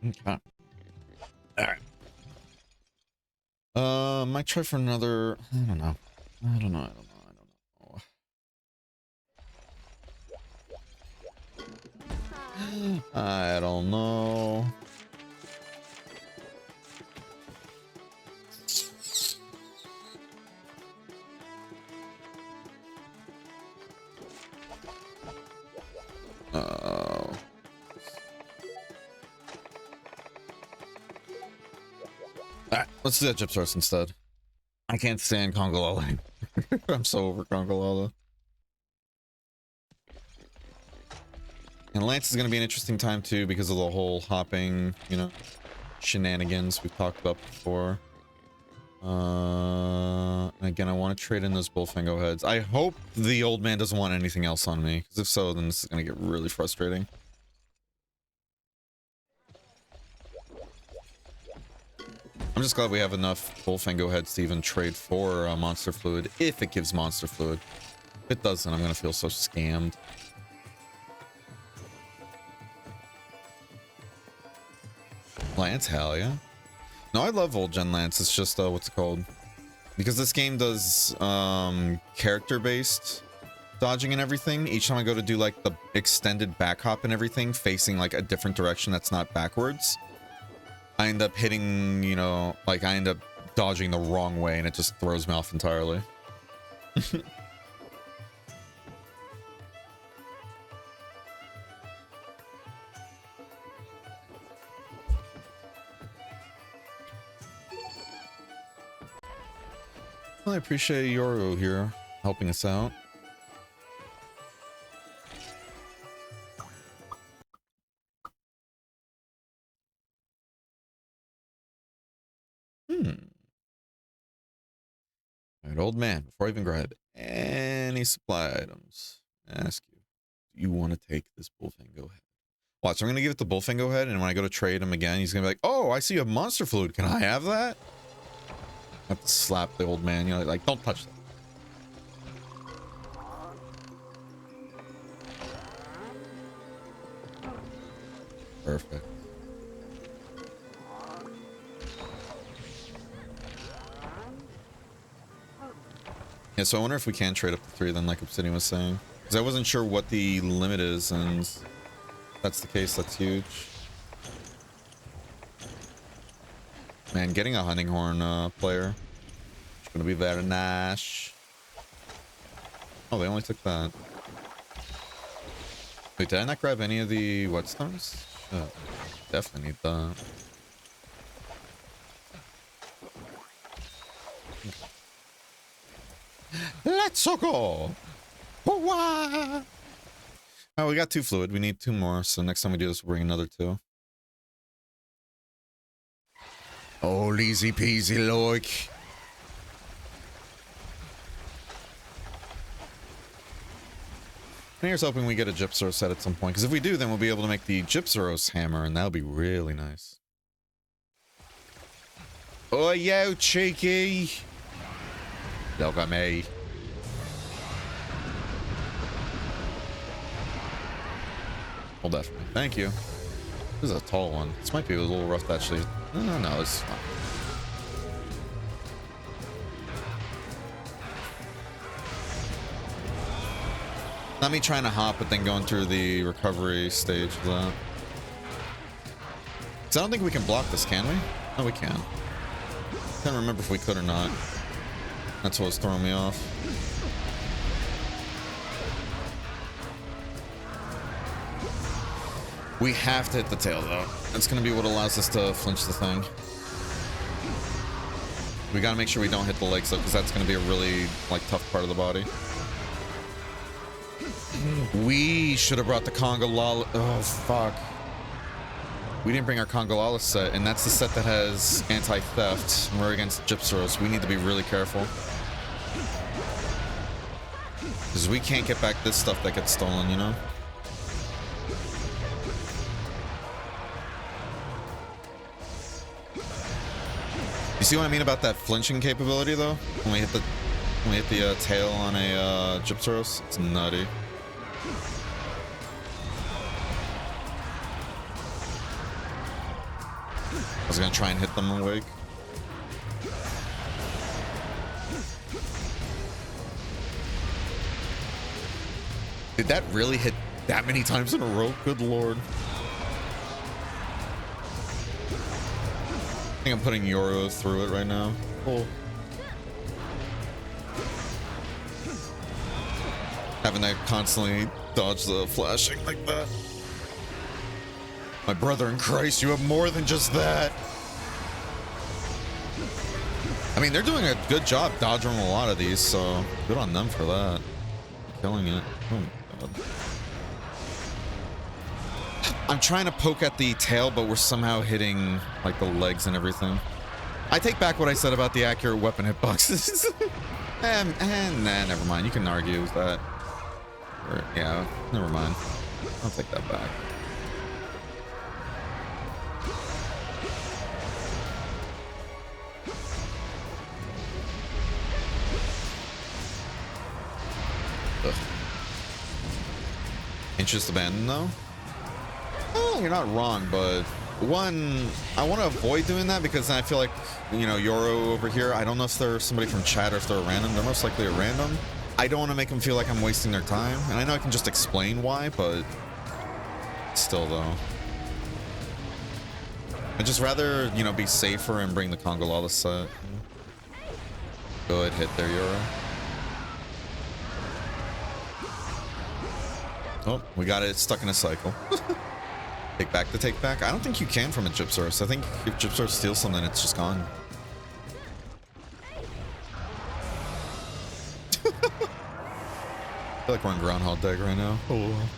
Okay. All right. Might try for another. I don't know. I don't know. Alright. Let's do that Gypsaros instead. I can't stand Kongolala. I'm so over Kongolala. And Lance is going to be an interesting time too because of the whole hopping, you know, shenanigans we've talked about before. Again, I want to trade in those Bullfingo heads. I hope the old man doesn't want anything else on me, because if so, then this is going to get really frustrating. I'm just glad we have enough Bullfingo heads to even trade for monster fluid, if it gives monster fluid. If it doesn't, I'm going to feel so scammed. Lance, hell yeah. No, I love old gen Lance. It's just what's it called? Because this game does character-based dodging and everything. Each time I go to do like the extended back hop and everything, facing like a different direction that's not backwards, I end up hitting, you know, like I end up dodging the wrong way and it just throws me off entirely. Well, I appreciate Yoru here helping us out. Alright, old man, before I even grab any supply items, I ask you, do you want to take this Bullfingo head? Watch, I'm going to give it the Bullfingo head, and when I go to trade him again, he's going to be like, oh, I see you have monster fluid. Can I have that? I have to slap the old man, you know, like, don't touch that. Perfect. Yeah, so I wonder if we can trade up to 3 then, like Obsidian was saying. Because I wasn't sure what the limit is, and if that's the case, that's huge. Man, getting a hunting horn player is going to be very nice. Oh, they only took that. Wait, did I not grab any of the whetstones? Oh, definitely need that. Let's go! Oh, we got 2 fluid. We need 2 more. So next time we do this, we'll bring another 2. Oh, easy peasy, like. And here's hoping we get a Gypsaros set at some point. Because if we do, then we'll be able to make the Gypsaros hammer, and that'll be really nice. Oh, yo, cheeky! Look at me. Hold that for me. Thank you. This is a tall one. This might be a little rough, actually. No, it's fine. Not me trying to hop, but then going through the recovery stage of that. So I don't think we can block this, can we? No, we can. Can't remember if we could or not. That's what was throwing me off. We have to hit the tail, though. That's going to be what allows us to flinch the thing. We got to make sure we don't hit the legs, though, because that's going to be a really, like, tough part of the body. We should have brought the Kongolala. Oh, fuck. We didn't bring our Kongolala set, and that's the set that has anti-theft. And we're against Gypsaros. We need to be really careful. Because we can't get back this stuff that gets stolen, you know? You see what I mean about that flinching capability, though? When we hit the tail on a Gypsaros, it's nutty. I was gonna try and hit them awake. Did that really hit that many times in a row? Good lord. I think I'm putting Yoru through it right now. Cool. Having that constantly dodge the flashing like that. My brother in Christ, you have more than just that. I mean, they're doing a good job dodging a lot of these, so good on them for that. Killing it. Oh my god. I'm trying to poke at the tail, but we're somehow hitting like the legs and everything. I take back what I said about the accurate weapon hitboxes. Nah, never mind. You can argue that. Or, yeah, never mind. I'll take that back. Ugh. Interest abandoned though? Oh, you're not wrong, but one, I want to avoid doing that because then I feel like, you know, Yoro over here, I don't know if they're somebody from chat or if they're a random. They're most likely a random. I don't want to make them feel like I'm wasting their time. And I know I can just explain why, but still though. I'd just rather, you know, be safer and bring the Congolala set. Good hit there, Yoro. Oh, we got it stuck in a cycle. Take back the take back. I don't think you can from a Gyp Source. I think if Gyp Source steals something, it's just gone. I feel like we're on Groundhog Day right now. Oh.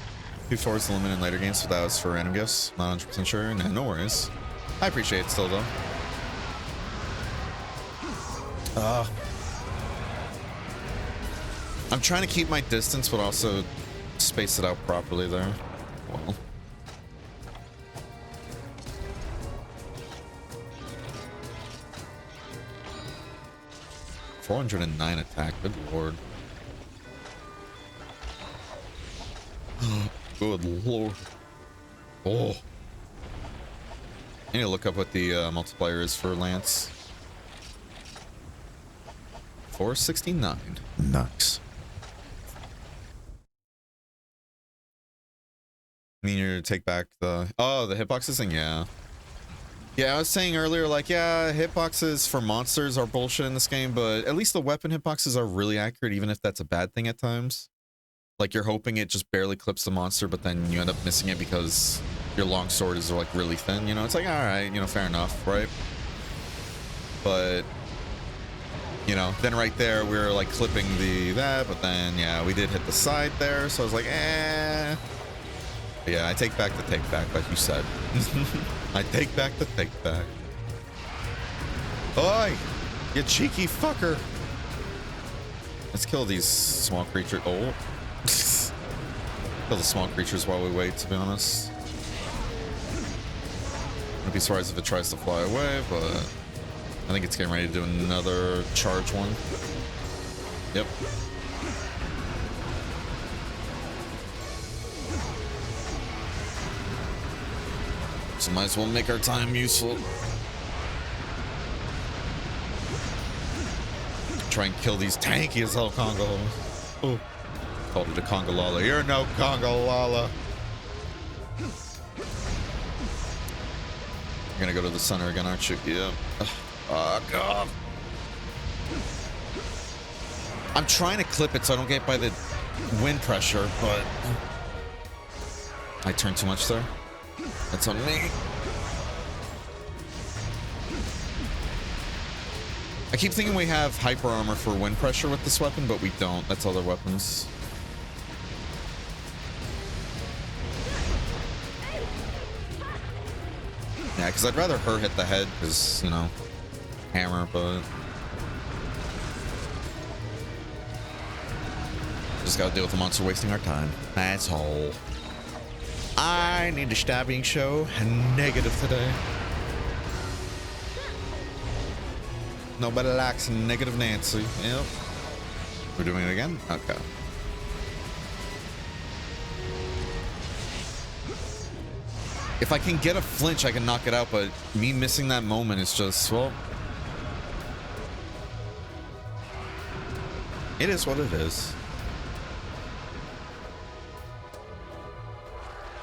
2-4's the limit in later games, so that was for random gifts. Not 100% sure. No, no worries. I appreciate it still, though. I'm trying to keep my distance, but also space it out properly there. Well. $409 attack. Good lord. Good lord. Oh. I need to look up what the multiplier is for Lance. 469. Nice. I mean, you take back the... Oh, the hitboxes thing? Yeah. Yeah, I was saying earlier, like, yeah, hitboxes for monsters are bullshit in this game, but at least the weapon hitboxes are really accurate, even if that's a bad thing at times. Like, you're hoping it just barely clips the monster, but then you end up missing it because your long sword is, like, really thin, you know? It's like, alright, you know, fair enough, right? But, you know, then right there, we were, like, clipping that, but then, yeah, we did hit the side there, so I was like, eh... But yeah, I take back the take back, like you said. I take back the take back. Oi! You cheeky fucker! Let's kill these small creatures. Oh. Kill the small creatures while we wait, to be honest. I'd be surprised if it tries to fly away, but I think it's getting ready to do another charge one. Yep. So might as well make our time useful. Try and kill these tanky as hell Congo. Oh, called it a Congolala. You're no Congolala. You're gonna go to the center again, aren't you? Yeah. Oh, God. I'm trying to clip it so I don't get by the wind pressure, but I turned too much there. That's on me. I keep thinking we have hyper armor for wind pressure with this weapon, but we don't. That's other weapons. Yeah, because I'd rather her hit the head, because, you know, hammer, but... Just gotta deal with the monster wasting our time. That's all. I need a stabbing show. Negative today. Nobody likes negative Nancy. Yep. We're doing it again? Okay. If I can get a flinch, I can knock it out, but me missing that moment is just, well... It is what it is.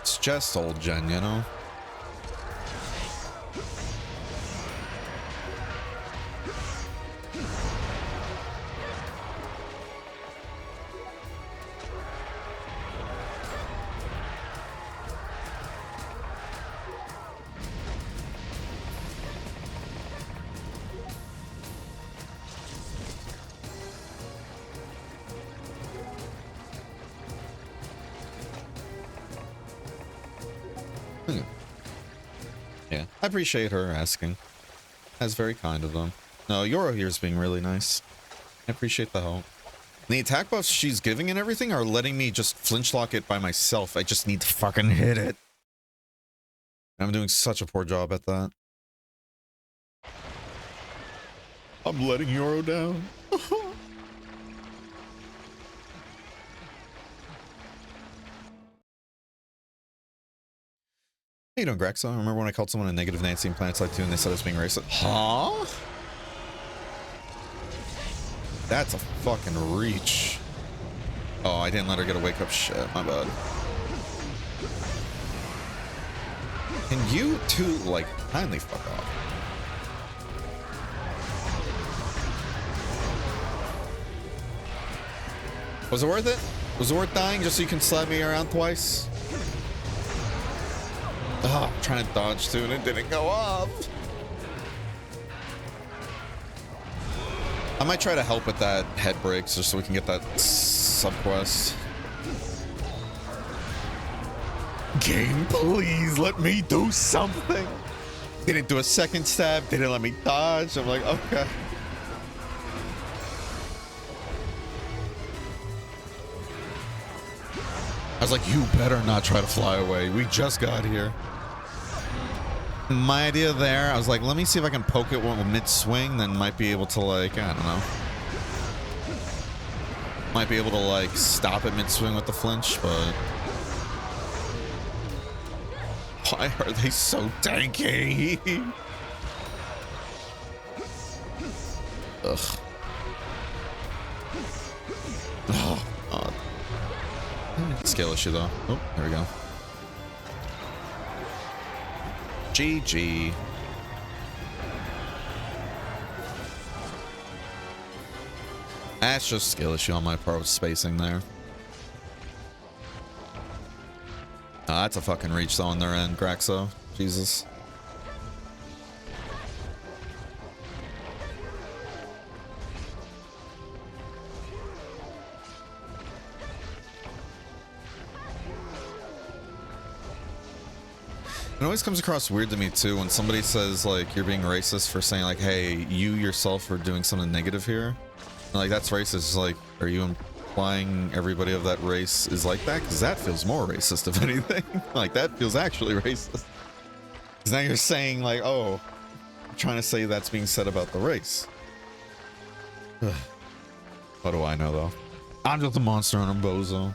It's just old gen, you know? Yeah, I appreciate her asking. That's very kind of them. No, Yoro here's being really nice. I appreciate the help. The attack buffs she's giving and everything are letting me just flinch lock it by myself. I just need to fucking hit it. I'm doing such a poor job at that. I'm letting Yoro down. How you doing, Grexo? I remember when I called someone a negative Nancy in Planetside 2 and they said I was being racist. Huh? That's a fucking reach. Oh, I didn't let her get a wake up. Shit, my bad. Can you two, like, kindly fuck off? Was it worth it? Was it worth dying just so you can slap me around twice? Oh, I'm trying to dodge too and it didn't go up. I might try to help with that head breaks just so we can get that sub-quest. Game, please let me do something. They didn't do a second stab. They didn't let me dodge. I'm like, okay. I was like, you better not try to fly away. We just got here. My idea there, I was like, let me see if I can poke it mid-swing, then might be able to, like, I don't know. Might be able to, like, stop it mid-swing with the flinch, but... why are they so tanky? Ugh. Oh, God. Scale issue, though. Oh, there we go. GG. That's just skill issue on my part with spacing there. That's a fucking reach though on their end, Graxo. Jesus. It always comes across weird to me too when somebody says like you're being racist for saying like, hey, you yourself are doing something negative here. Like that's racist. It's like, are you implying everybody of that race is like that? Because that feels more racist if anything. Like that feels actually racist. Because now you're saying like, oh, I'm trying to say that's being said about the race. What do I know though? I'm just a monster and a bozo.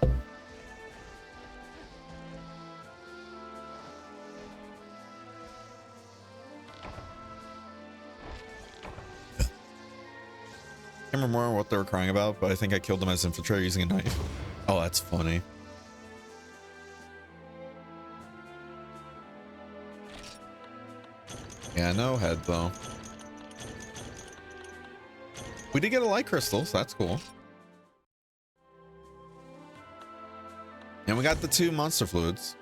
I can't remember what they were crying about, but I think I killed them as infiltrator using a knife. Oh, that's funny. Yeah, no head though. We did get a light crystal, so that's cool. And we got the 2 monster fluids.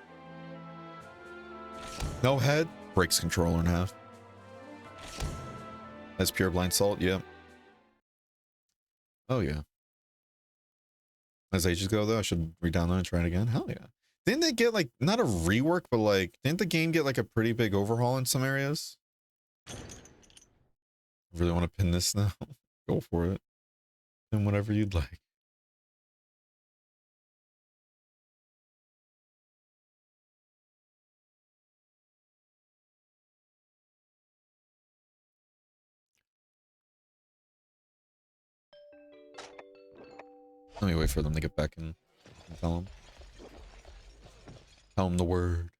No head, breaks controller in half. That's pure blind salt, yep. Oh yeah. As ages go though, I should re-download and try it again. Hell yeah. Didn't they get like, not a rework, but like, didn't the game get like a pretty big overhaul in some areas? I really want to pin this now. Go for it. Pin whatever you'd like. Let me wait for them to get back and tell them. Tell them the word.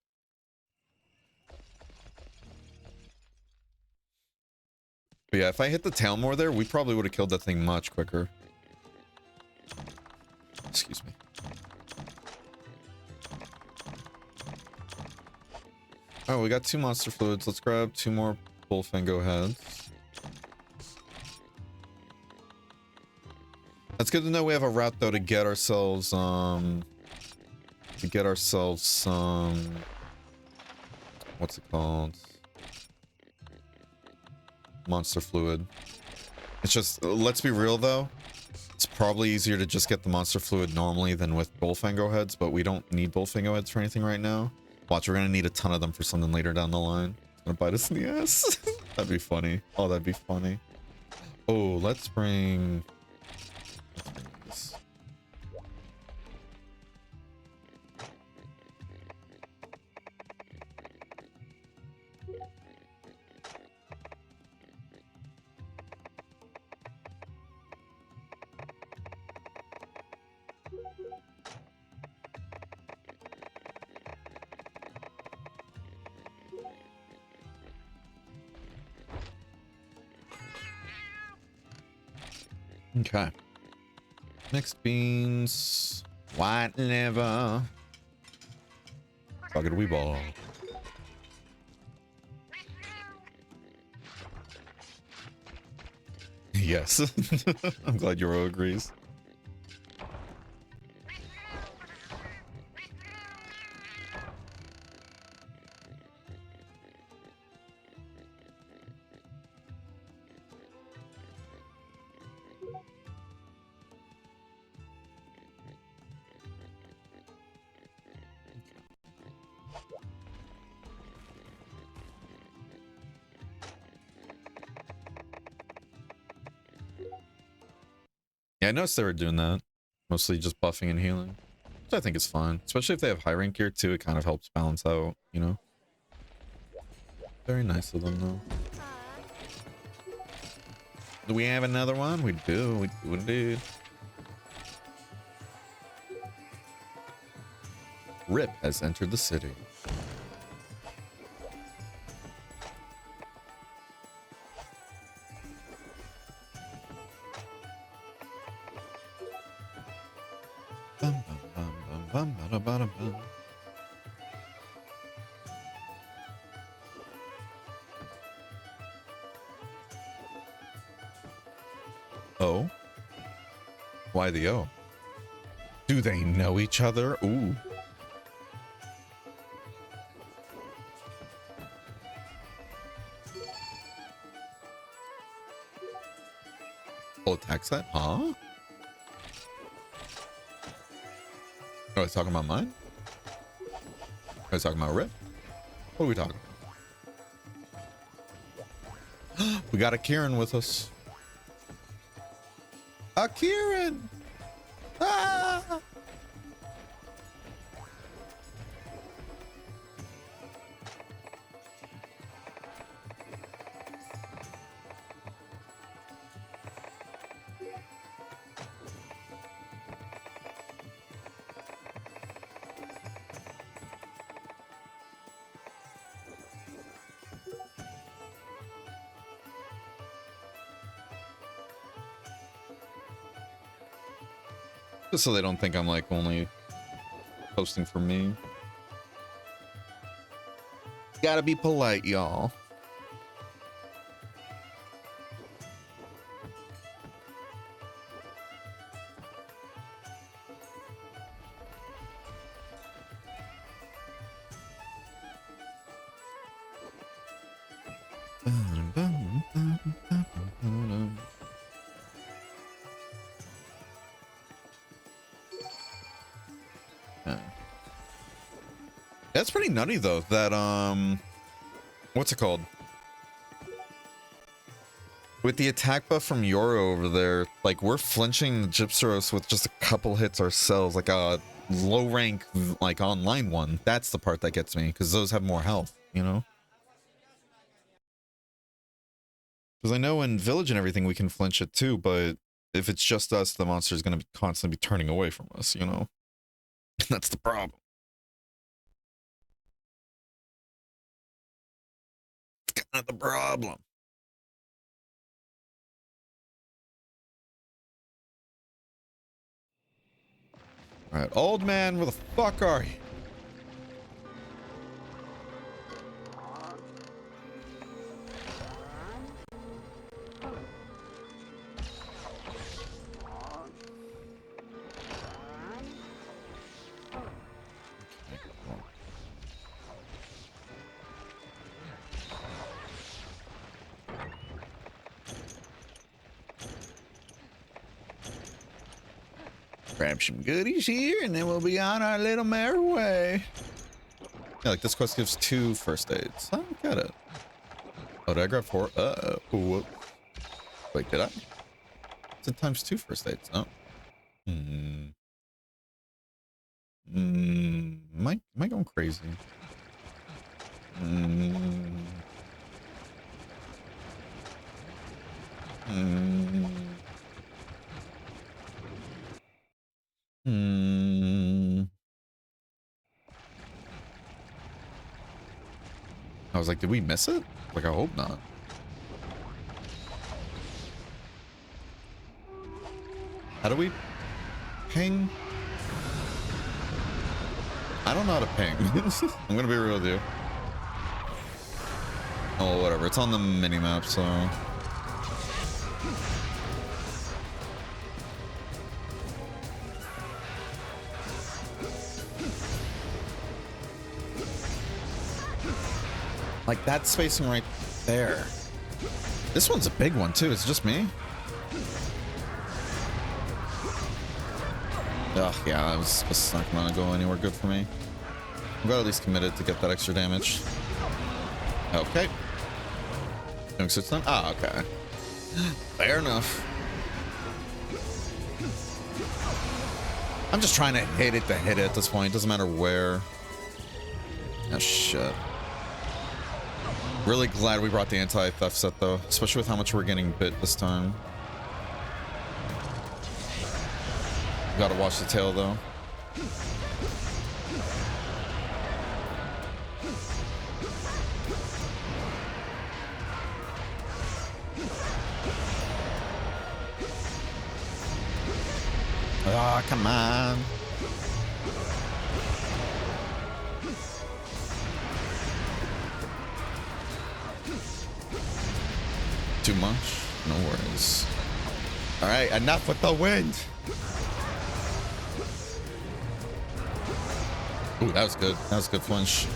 But yeah, if I hit the tail more there, we probably would have killed that thing much quicker. Excuse me. Oh, we got 2 monster fluids. Let's grab 2 more bullfingo heads. That's good to know we have a route though to get ourselves some what's it called? Monster fluid. It's just, let's be real though. It's probably easier to just get the monster fluid normally than with bullfingo heads, but we don't need bullfingo heads for anything right now. Watch, we're gonna need a ton of them for something later down the line. Gonna bite us in the ass. That'd be funny. Oh, that'd be funny. Oh, let's bring this. Okay. Mixed beans, white liver, bucket wee ball. Yes. I'm glad Euro agrees. Yeah, I noticed they were doing that. Mostly just buffing and healing. Which I think is fine. Especially if they have high rank gear too, it kind of helps balance out, you know? Very nice of them though. Do we have another one? We do. We do indeed. Rip has entered the city. Oh? Why the O? Do they know each other? Ooh. Full attack set? Huh? Are we talking about mine? Are we talking about Rip? What are we talking about? We got a Kieran with us. A Kieran! Ah! Just so they don't think I'm like only posting for me. Gotta be polite, y'all. That's pretty nutty though, that what's it called? With the attack buff from Yoro over there, like we're flinching the Gypseros with just a couple hits ourselves, like a low rank like online one. That's the part that gets me, because those have more health, you know? Because I know in Village and everything we can flinch it too, but if it's just us, the monster is going to constantly be turning away from us, you know? That's the problem. It's kind of the problem. All right, old man, where the fuck are you? Grab some goodies here, and then we'll be on our little merry way. Yeah, like this quest gives 2 first aids. I don't get it. Oh, did I grab 4? Whoop. Wait, did I? It's in ×2 first aids. Oh. Am I going crazy? Hmm. I was like, did we miss it? Like, I hope not. How do we ping? I don't know how to ping. I'm gonna be real with you. Oh, whatever. It's on the mini-map, so... Like, that spacing right there. This one's a big one, too. It's just me. Ugh, yeah, it's not gonna go anywhere good for me. I'm at least committed to get that extra damage. Okay. Doing switch then? Ah, okay. Fair enough. I'm just trying to hit it at this point. Doesn't matter where. Oh, shit. Really glad we brought the anti-theft set, though. Especially with how much we're getting bit this time. Gotta watch the tail, though. Ah, oh, come on. Too much? No worries. All right, enough with the wind. Ooh, that was good. That was a good flinch.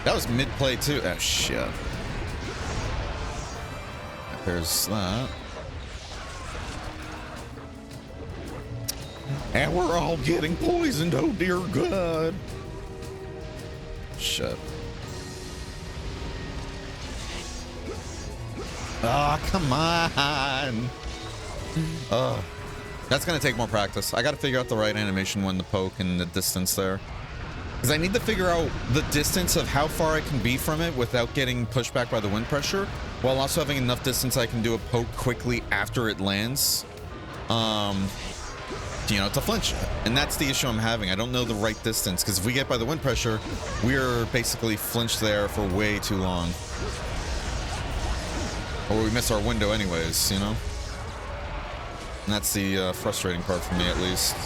That was mid-play, too. Oh, shit. There's that. And we're all getting poisoned. Oh, dear God. Shit. Oh, come on. That's going to take more practice. I got to figure out the right animation when to poke and the distance there. Because I need to figure out the distance of how far I can be from it without getting pushed back by the wind pressure, while also having enough distance I can do a poke quickly after it lands. You know, to flinch. And that's the issue I'm having. I don't know the right distance, because if we get by the wind pressure, we're basically flinched there for way too long. Or we miss our window anyways, you know? And that's the frustrating part for me, at least.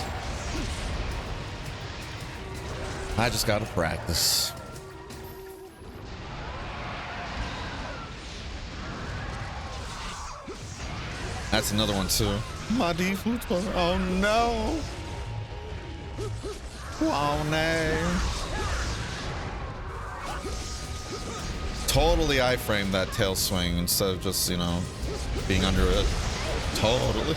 I just gotta practice. That's another one, too. My default was, oh no. Oh no. Totally iframe that tail swing instead of just, you know, being under it. Totally.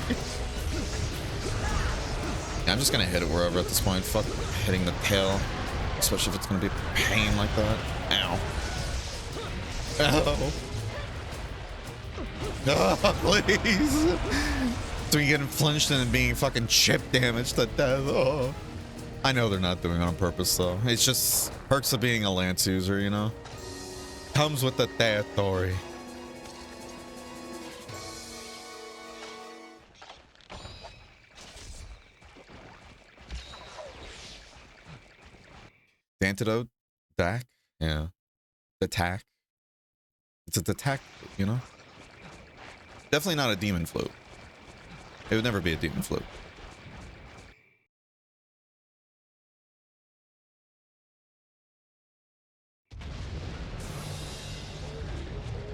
Yeah, I'm just gonna hit it wherever at this point. Fuck hitting the tail. Especially if it's gonna be pain like that. Ow. Ow. Oh, please. So you getting flinched and being fucking chip damaged to death. Oh. I know they're not doing it on purpose, though. It's just perks of being a Lance user, you know? Comes with the territory. The antidote? DAC? Yeah. The tack. It's a tack, you know? Definitely not a demon flute. It would never be a demon flute.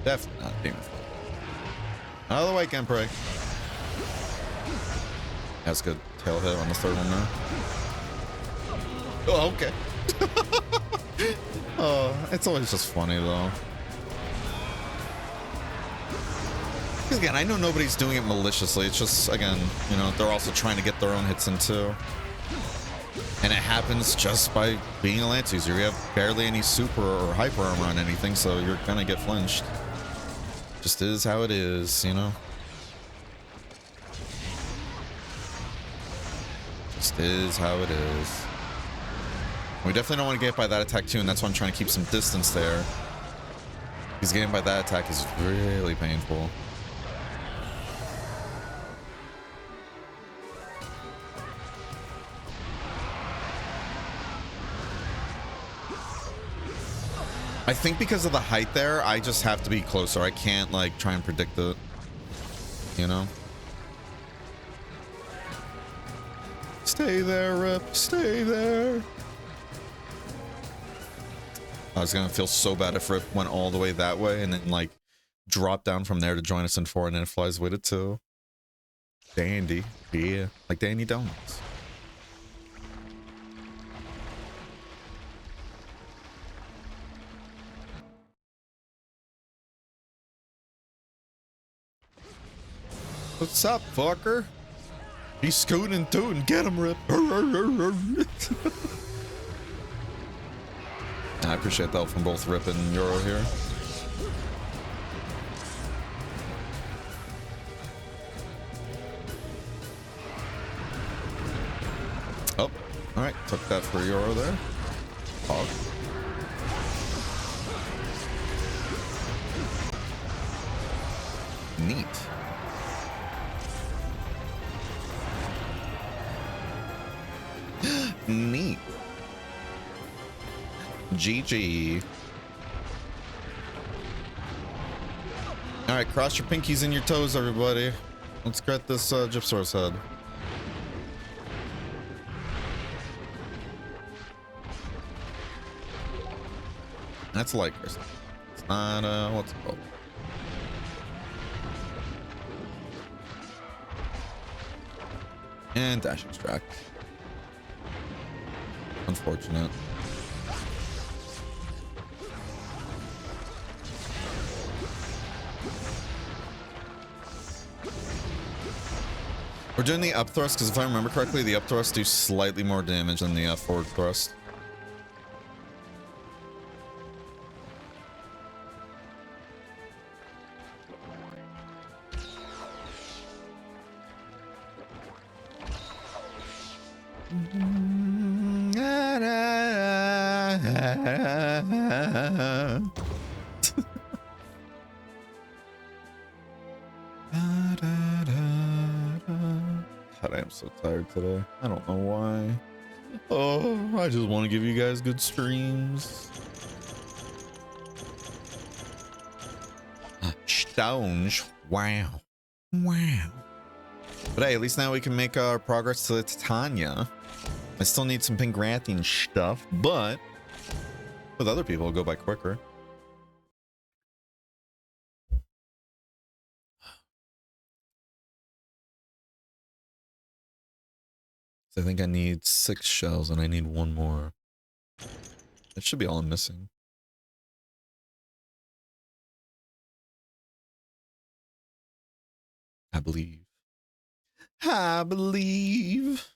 Definitely not a demon flute. Out of the way, Kenpray. That's good. Tail hit on the third one now. Oh, okay. Oh, it's always just funny, though. Because again, I know nobody's doing it maliciously. It's just, again, you know, they're also trying to get their own hits in too. And it happens just by being a Lance user. You have barely any super or hyper armor on anything, so you're gonna get flinched. Just is how it is, you know? Just is how it is. We definitely don't want to get by that attack too, and that's why I'm trying to keep some distance there. Because getting by that attack is really painful. I think because of the height there, I just have to be closer. I can't, like, try and predict it. You know? Stay there, Rip. Stay there. I was gonna feel so bad if Rip went all the way that way and then, like, dropped down from there to join us in 4 and then it flies with it too. Dandy. Yeah. Like Dandy Donuts. What's up, fucker? He's scooting too and get him, Rip. I appreciate that from both Rip and Euro here. Oh, alright. Took that for Euro there. Hog. Neat. Neat. GG. Alright, cross your pinkies and your toes, everybody. Let's get this Gypsaurus head. That's light crystal. It's not, what's it called? And dash extract. Unfortunate. We're doing the up thrust because if I remember correctly, the up thrust do slightly more damage than the forward thrust. God, I am so tired today. I don't know why. Oh, I just want to give you guys good streams. Stones. Wow. Wow. But hey, at least now we can make our progress to Titania. I still need some Pingrathian stuff, but with other people, it'll go by quicker. So I think I need 6 shells and I need 1 more. That should be all I'm missing. I believe. I believe.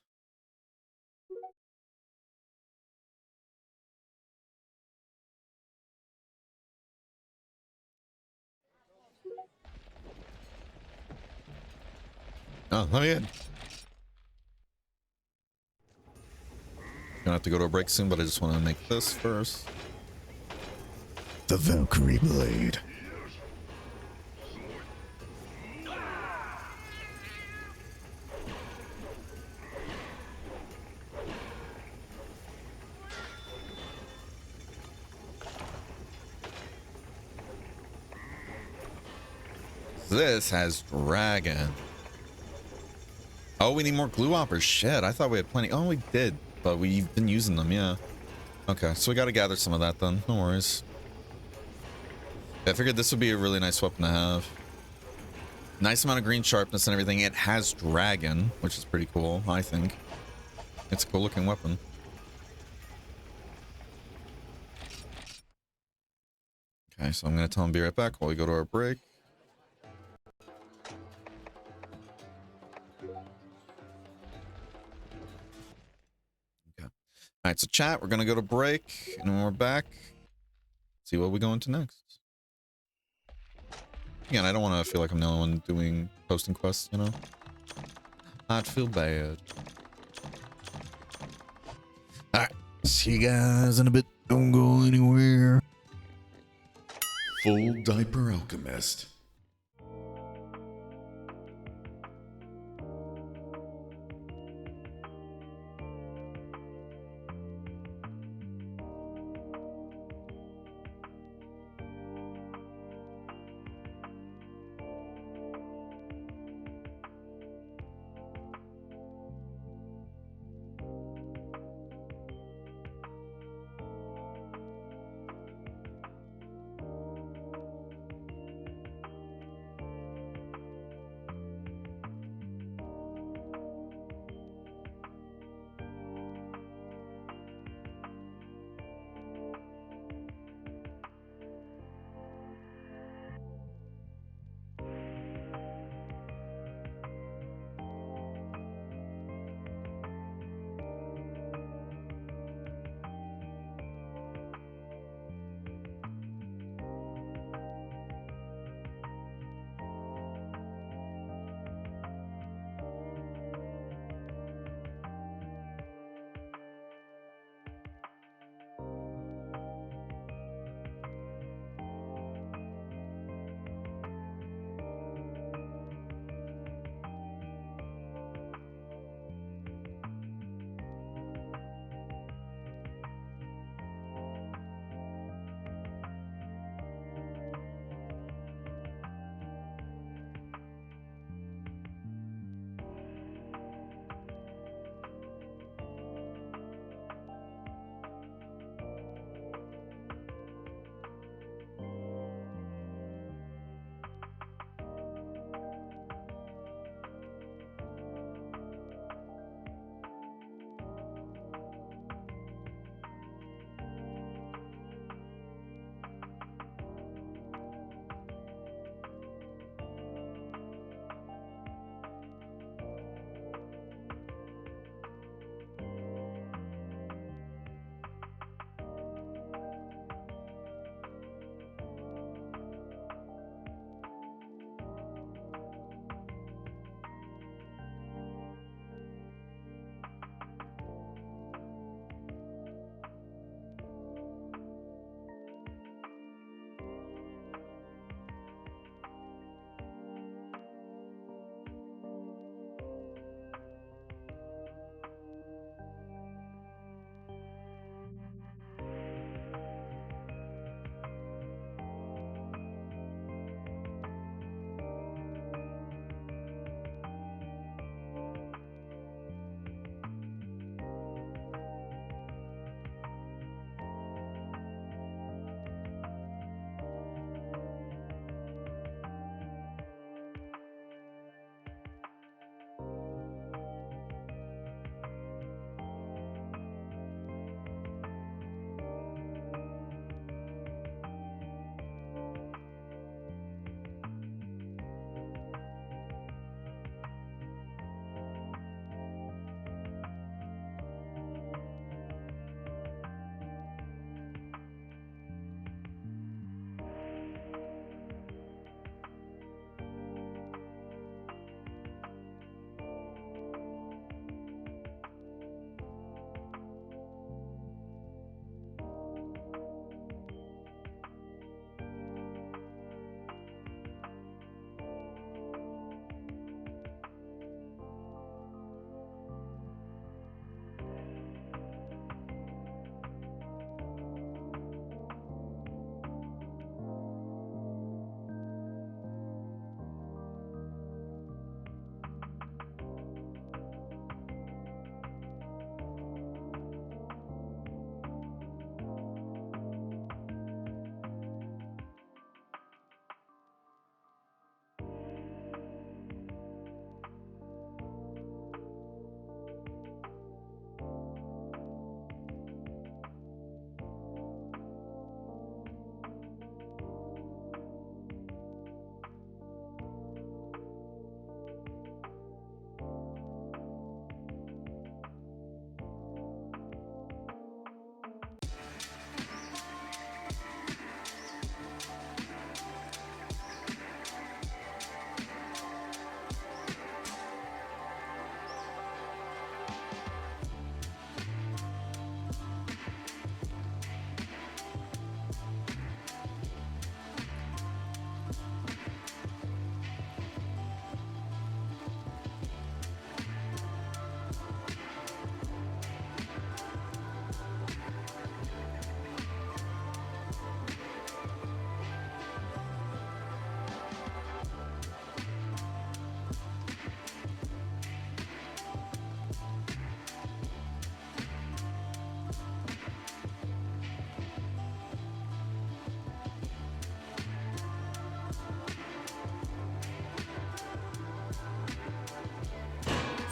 Oh, let me in. Gonna have to go to a break soon, but I just want to make this first. The Valkyrie Blade. This has dragon. Oh, we need more glue hoppers. Shit, I thought we had plenty. Oh, we did, but we've been using them, yeah. Okay, so we got to gather some of that then. No worries. I figured this would be a really nice weapon to have. Nice amount of green sharpness and everything. It has dragon, which is pretty cool, I think. It's a cool looking weapon. Okay, so I'm going to tell him be right back while we go to our break. Okay. All right, so chat, we're going to go to break, and when we're back, see what we go into next. Again, I don't want to feel like I'm the only one doing posting quests, you know? I'd feel bad. Alright, see you guys in a bit. Don't go anywhere. Full Diaper Alchemist.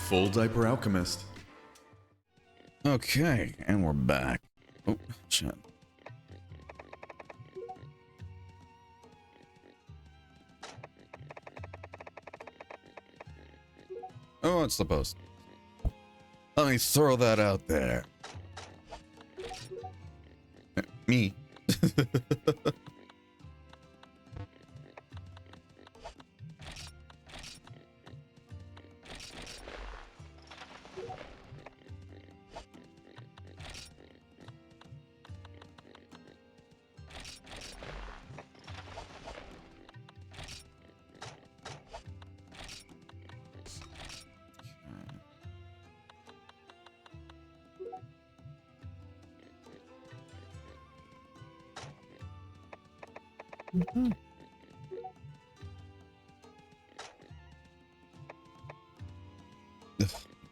Full Diaper Alchemist. Okay, and we're back. Oh, shit. Oh, it's the post. Let me throw that out there. Me.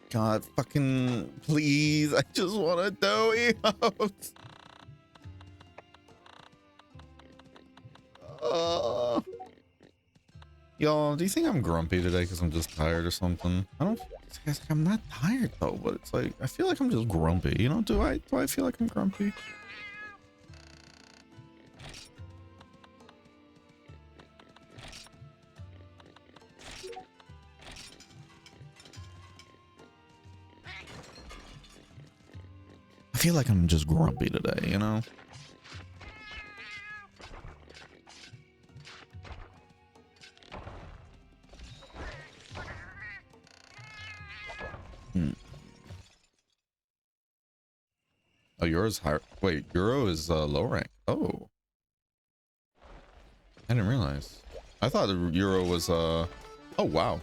God, fucking please. I just want a doughy house. Y'all, do you think I'm grumpy today because I'm just tired or something? I don't. I'm not tired though, but it's like I feel like I'm just grumpy. You know? Do I feel like I'm grumpy? I feel like I'm just grumpy today. You know? Oh, yours higher. Wait, Euro is low rank. Oh, I didn't realize. I thought the Euro was oh wow.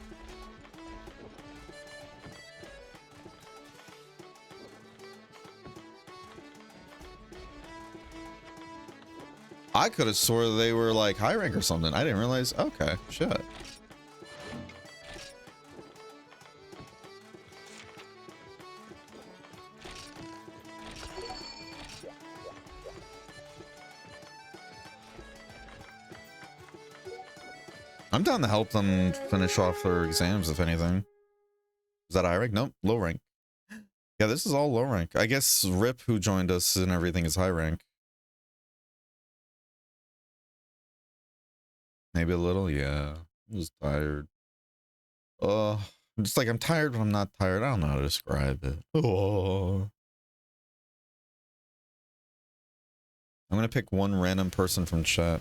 I could have swore they were like high rank or something. I didn't realize. Okay, shit. I'm down to help them finish off their exams, if anything. Is that high rank? Nope, low rank. Yeah, this is all low rank. I guess Rip, who joined us and everything, is high rank. Maybe a little, yeah. I'm just tired. I'm just like, I'm tired, but I'm not tired. I don't know how to describe it. Oh. I'm gonna pick one random person from chat.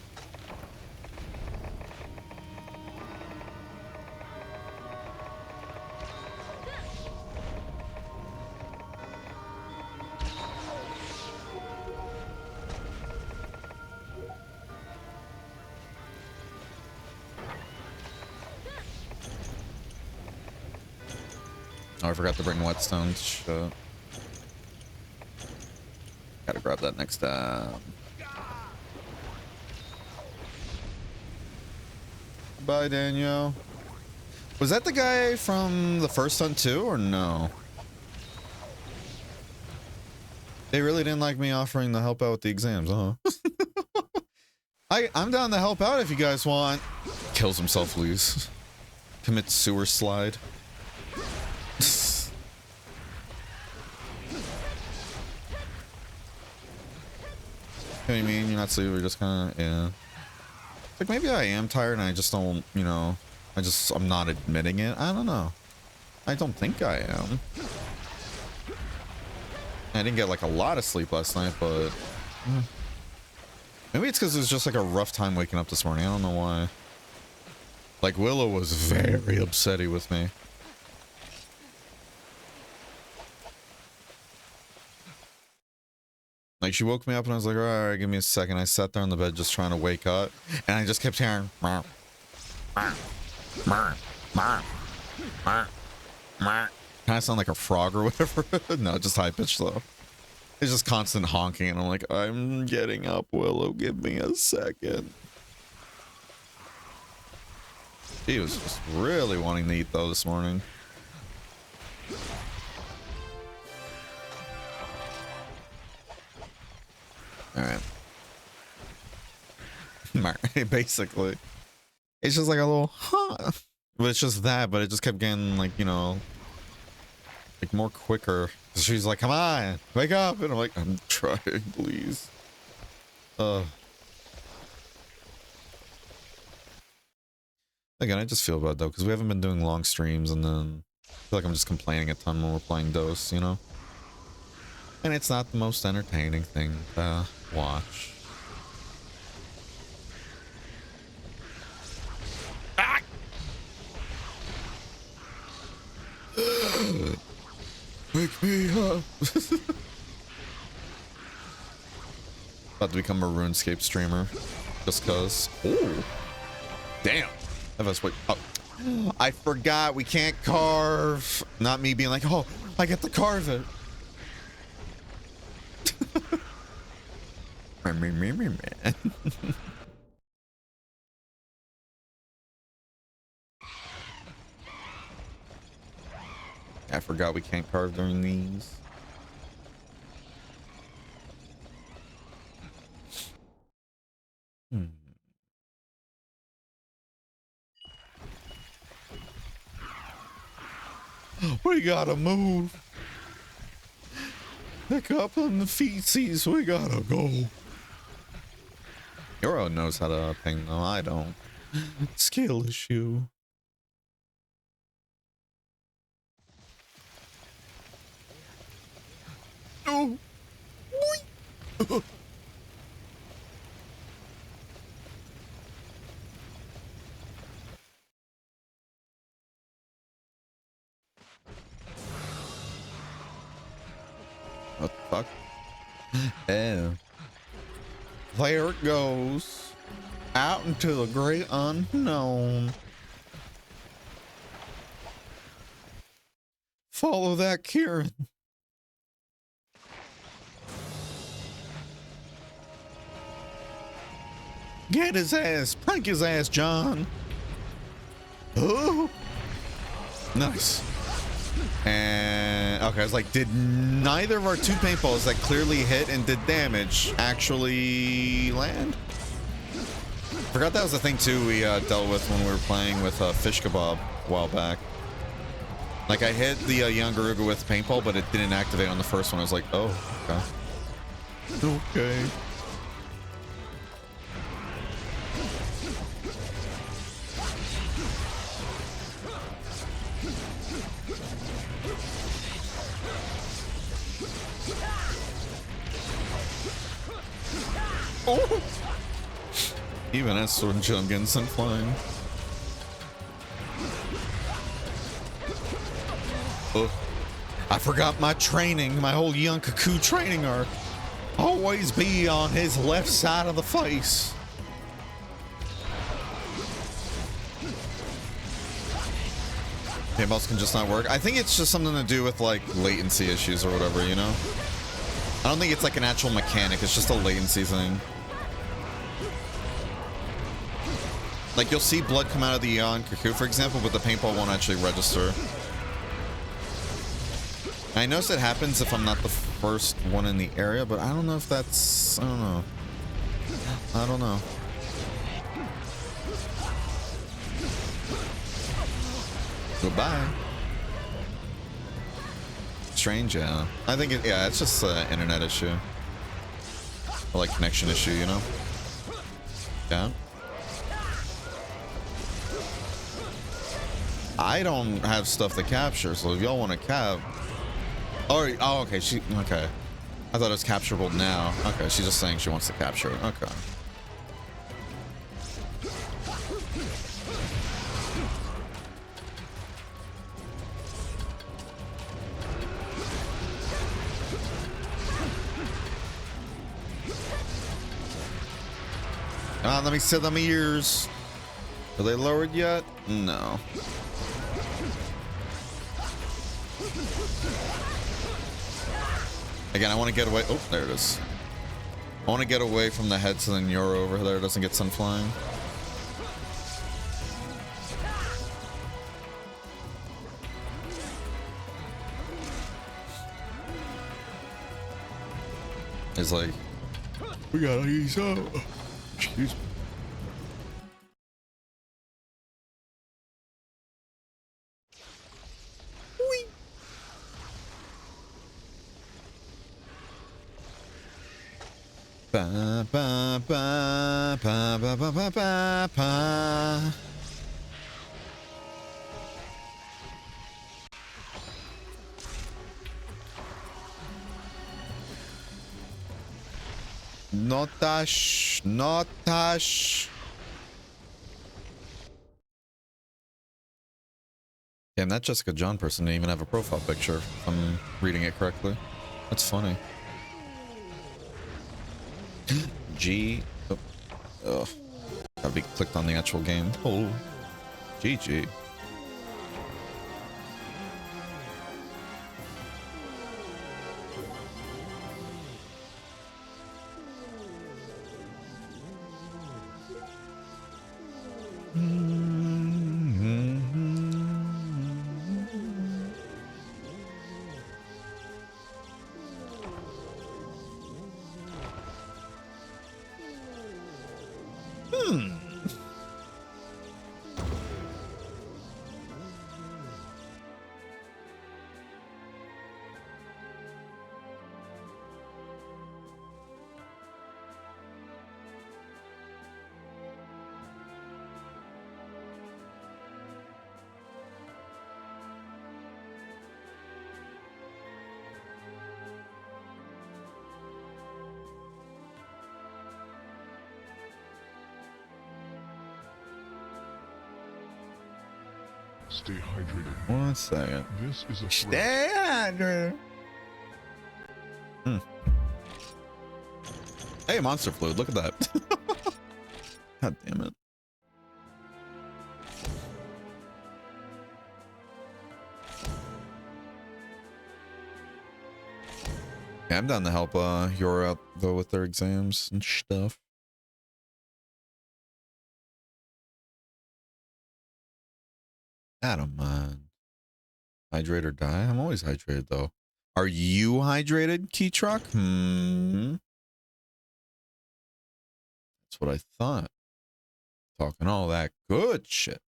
Oh, I forgot to bring whetstones. Shit. Gotta grab that next time. Bye, Daniel. Was that the guy from the first hunt too, or no? They really didn't like me offering to help out with the exams, huh? I'm down to help out if you guys want. Kills himself, Lose. Commits sewer slide. What do you mean? You're not sleeping, you're just kind of, yeah. It's like, maybe I am tired and I just don't, you know, I'm not admitting it. I don't know. I don't think I am. I didn't get like a lot of sleep last night, but maybe it's because it was just like a rough time waking up this morning. I don't know why. Like, Willow was very upsetty with me. Like, she woke me up and I was like, all right, give me a second. I sat there on the bed just trying to wake up, and I just kept hearing kind of sound like a frog or whatever. No, just high pitched though. It's just constant honking, and I'm like, I'm getting up, Willow. Give me a second. He was just really wanting to eat though this morning. All right. Basically, it's just like a little, huh? But it's just that, but it just kept getting like, you know, Like more quicker. She's like, come on, wake up. And I'm like, I'm trying, please. Again, I just feel bad though, because we haven't been doing long streams, and then I feel like I'm just complaining a ton when we're playing Dose, you know? And it's not the most entertaining thing to watch. Ah! Wake me up. About to become a RuneScape streamer. Just cause. Ooh. Damn. That was wait. Oh. I forgot we can't carve. Not me being like, oh, I get to carve it. Man. I forgot we can't carve during these. We gotta move. Pick up on the feetsies. We gotta go. Euro knows how to ping though. I don't. Skill issue. Oh. What the fuck? Yeah. There it goes. Out into the great unknown. Follow that Kieran. Get his ass. Prank his ass, John. Oh. Nice. And okay, I was like, did neither of our two paintballs that clearly hit and did damage actually land? Forgot that was the thing too we dealt with when we were playing with Fish Kebab a while back. Like I hit the young Garuga with paintball, but it didn't activate on the first one. I was like, oh, okay. Okay. Oh. Even at sword jump getting some flying. Oh. I forgot my training, my whole young Cuckoo training arc. Always be on his left side of the face. Paintballs can just not work. I think it's just something to do with like latency issues or whatever, you know? I don't think it's like an actual mechanic, it's just a latency thing. Like you'll see blood come out of the Yon Cuckoo, for example, but the paintball won't actually register. I notice it happens if I'm not the first one in the area, but I don't know if that's... I don't know. I don't know. Goodbye. Strange, yeah. I think it, yeah, it's just an internet issue. Or like connection issue, you know? Yeah. I don't have stuff to capture, so if y'all want to cap... Oh, okay, okay. I thought it was capturable now. Okay, she's just saying she wants to capture it. Okay. Come on, let me sit on my ears. Are they lowered yet? No. Again, I want to get away. Oh, there it is. I want to get away from the head so then you're over there doesn't get sun flying. It's like, we gotta ease up. Excuse me. Ba, ba, ba, ba, ba, ba, ba, ba, ba. Notash, notash. Damn, that Jessica John person didn't even have a profile picture, if I'm reading it correctly. That's funny. G. Oh, ugh. Gotta be clicked on the actual game. Oh. GG. Stay hydrated. 1 second. This is a threat. Stay hydrated. Hey, monster fluid. Look at that. God damn it. Yeah, I'm down to help Yora out though with their exams and stuff. I don't mind. Hydrate or die? I'm always hydrated though. Are you hydrated, Keytruck? That's what I thought. Talking all that good shit.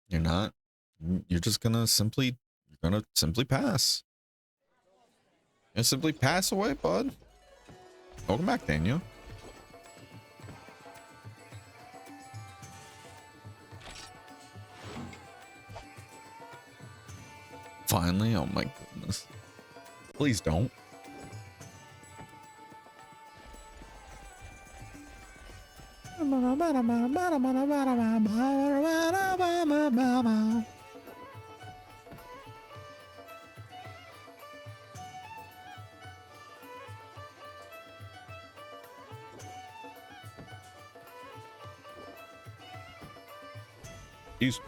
You're not. You're just gonna simply pass. And simply pass away, bud. Welcome back, Daniel. Finally, oh my goodness. Please don't. Jeez.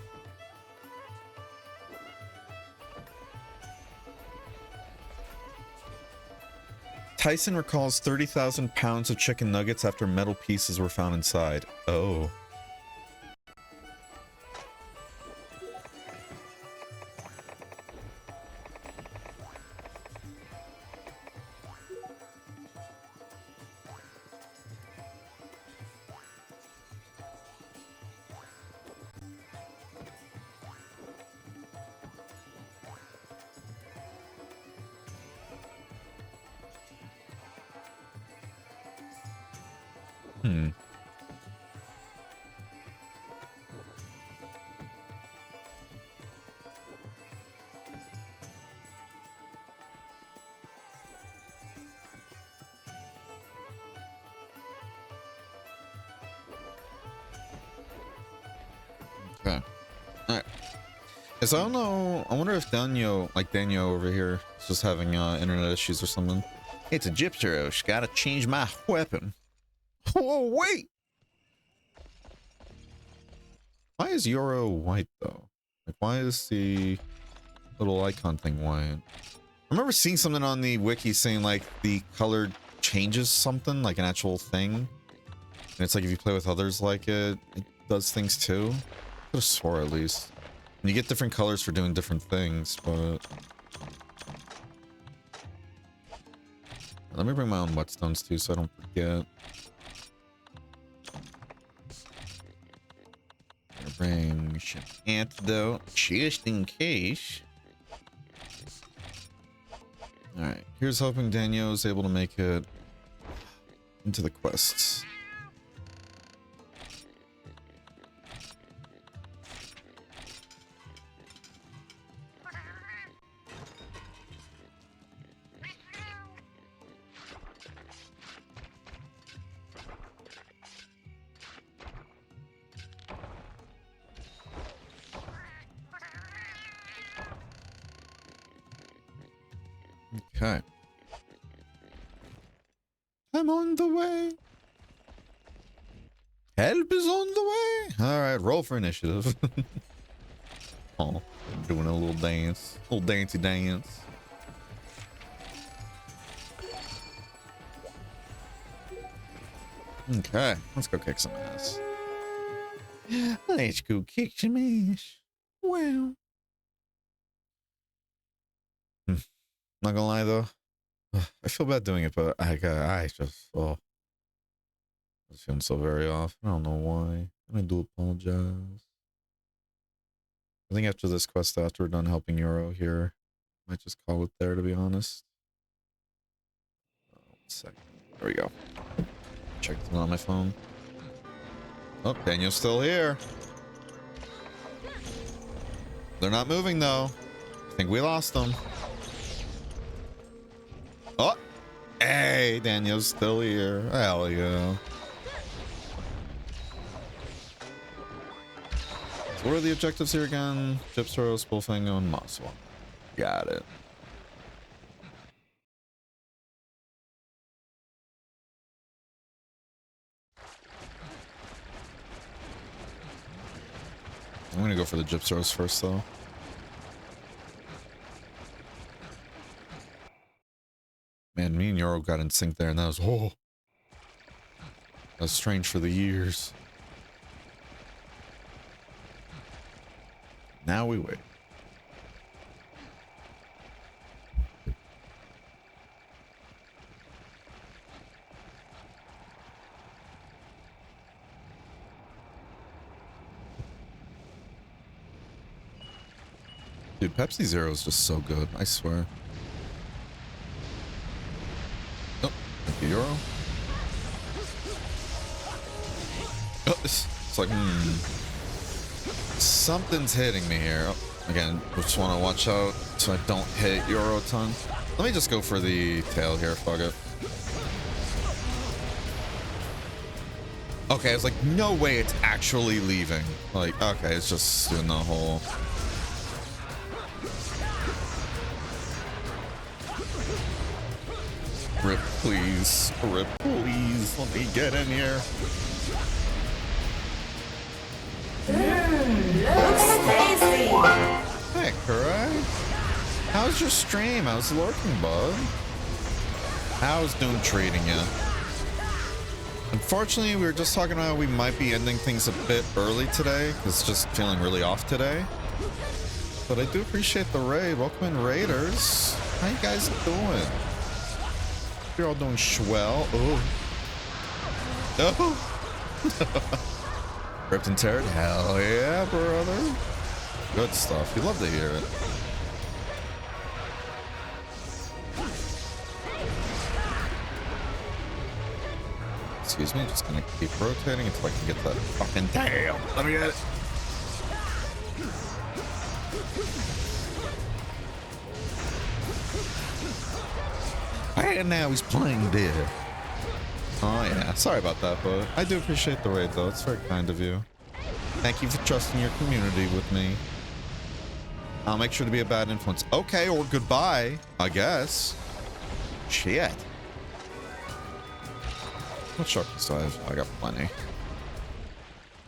Tyson recalls 30,000 pounds of chicken nuggets after metal pieces were found inside. Oh. Okay. Alright. So I don't know. I wonder if Daniel over here, is just having internet issues or something. It's a Gypteros. Gotta change my weapon. Whoa, wait! Why is Yoro white, though? Like, why is the little icon thing white? I remember seeing something on the wiki saying, like, the color changes something, like an actual thing. And it's like if you play with others like it does things too. I could have swore at least. And you get different colors for doing different things, but... Let me bring my own whetstones too so I don't forget. bring an antidote just in case. Alright, here's hoping Daniel is able to make it into the quests. Okay. I'm on the way. Help is on the way. All right, roll for initiative. Oh, doing a little dance, little dancey dance. Okay, let's go kick some ass. Let's go kick some ass. Well, not gonna lie though, I feel bad doing it, but I just I was feeling so very off. I don't know why. I do apologize. I think after this quest, after we're done helping Euro here, I might just call it there, to be honest. 1 second. There we go. Check it on my phone. Oh, Daniel's still here. They're not moving though. I think we lost them. Oh, hey, Daniel's still here. Hell yeah. So what are the objectives here again? Gypsros, Bullfango, and Mosswell. Got it. I'm gonna go for the Gypsros first though. Man, me and Yoro got in sync there, and that was strange for the years. Now we wait. Dude, Pepsi Zero is just so good, I swear. Oh, thank you, Euro. Oh, it's like, something's hitting me here. Oh, again, just want to watch out so I don't hit Euro a ton. Let me just go for the tail here, fuck it. Okay, it's like, no way it's actually leaving. Like, okay, it's just doing the whole... Rip, please. Rip, please. Let me get in here. Looks tasty. Hey, Kurai. How's your stream? How's lurking, bud? How's Doom treating you? Unfortunately, we were just talking about how we might be ending things a bit early today. It's just feeling really off today. But I do appreciate the raid. Welcome in, Raiders. How you guys doing? You're all doing swell. Oh. Oh. Ripped and teared? Hell yeah, brother. Good stuff. You love to hear it. Excuse me, just gonna keep rotating until I can get that fucking tail. Let me get it. And now he's playing dead. Oh yeah, sorry about that, but I do appreciate the raid though. It's very kind of you. Thank you for trusting your community with me. I'll make sure to be a bad influence. Okay, or goodbye, I guess. Shit. What sharks do I have? I got plenty.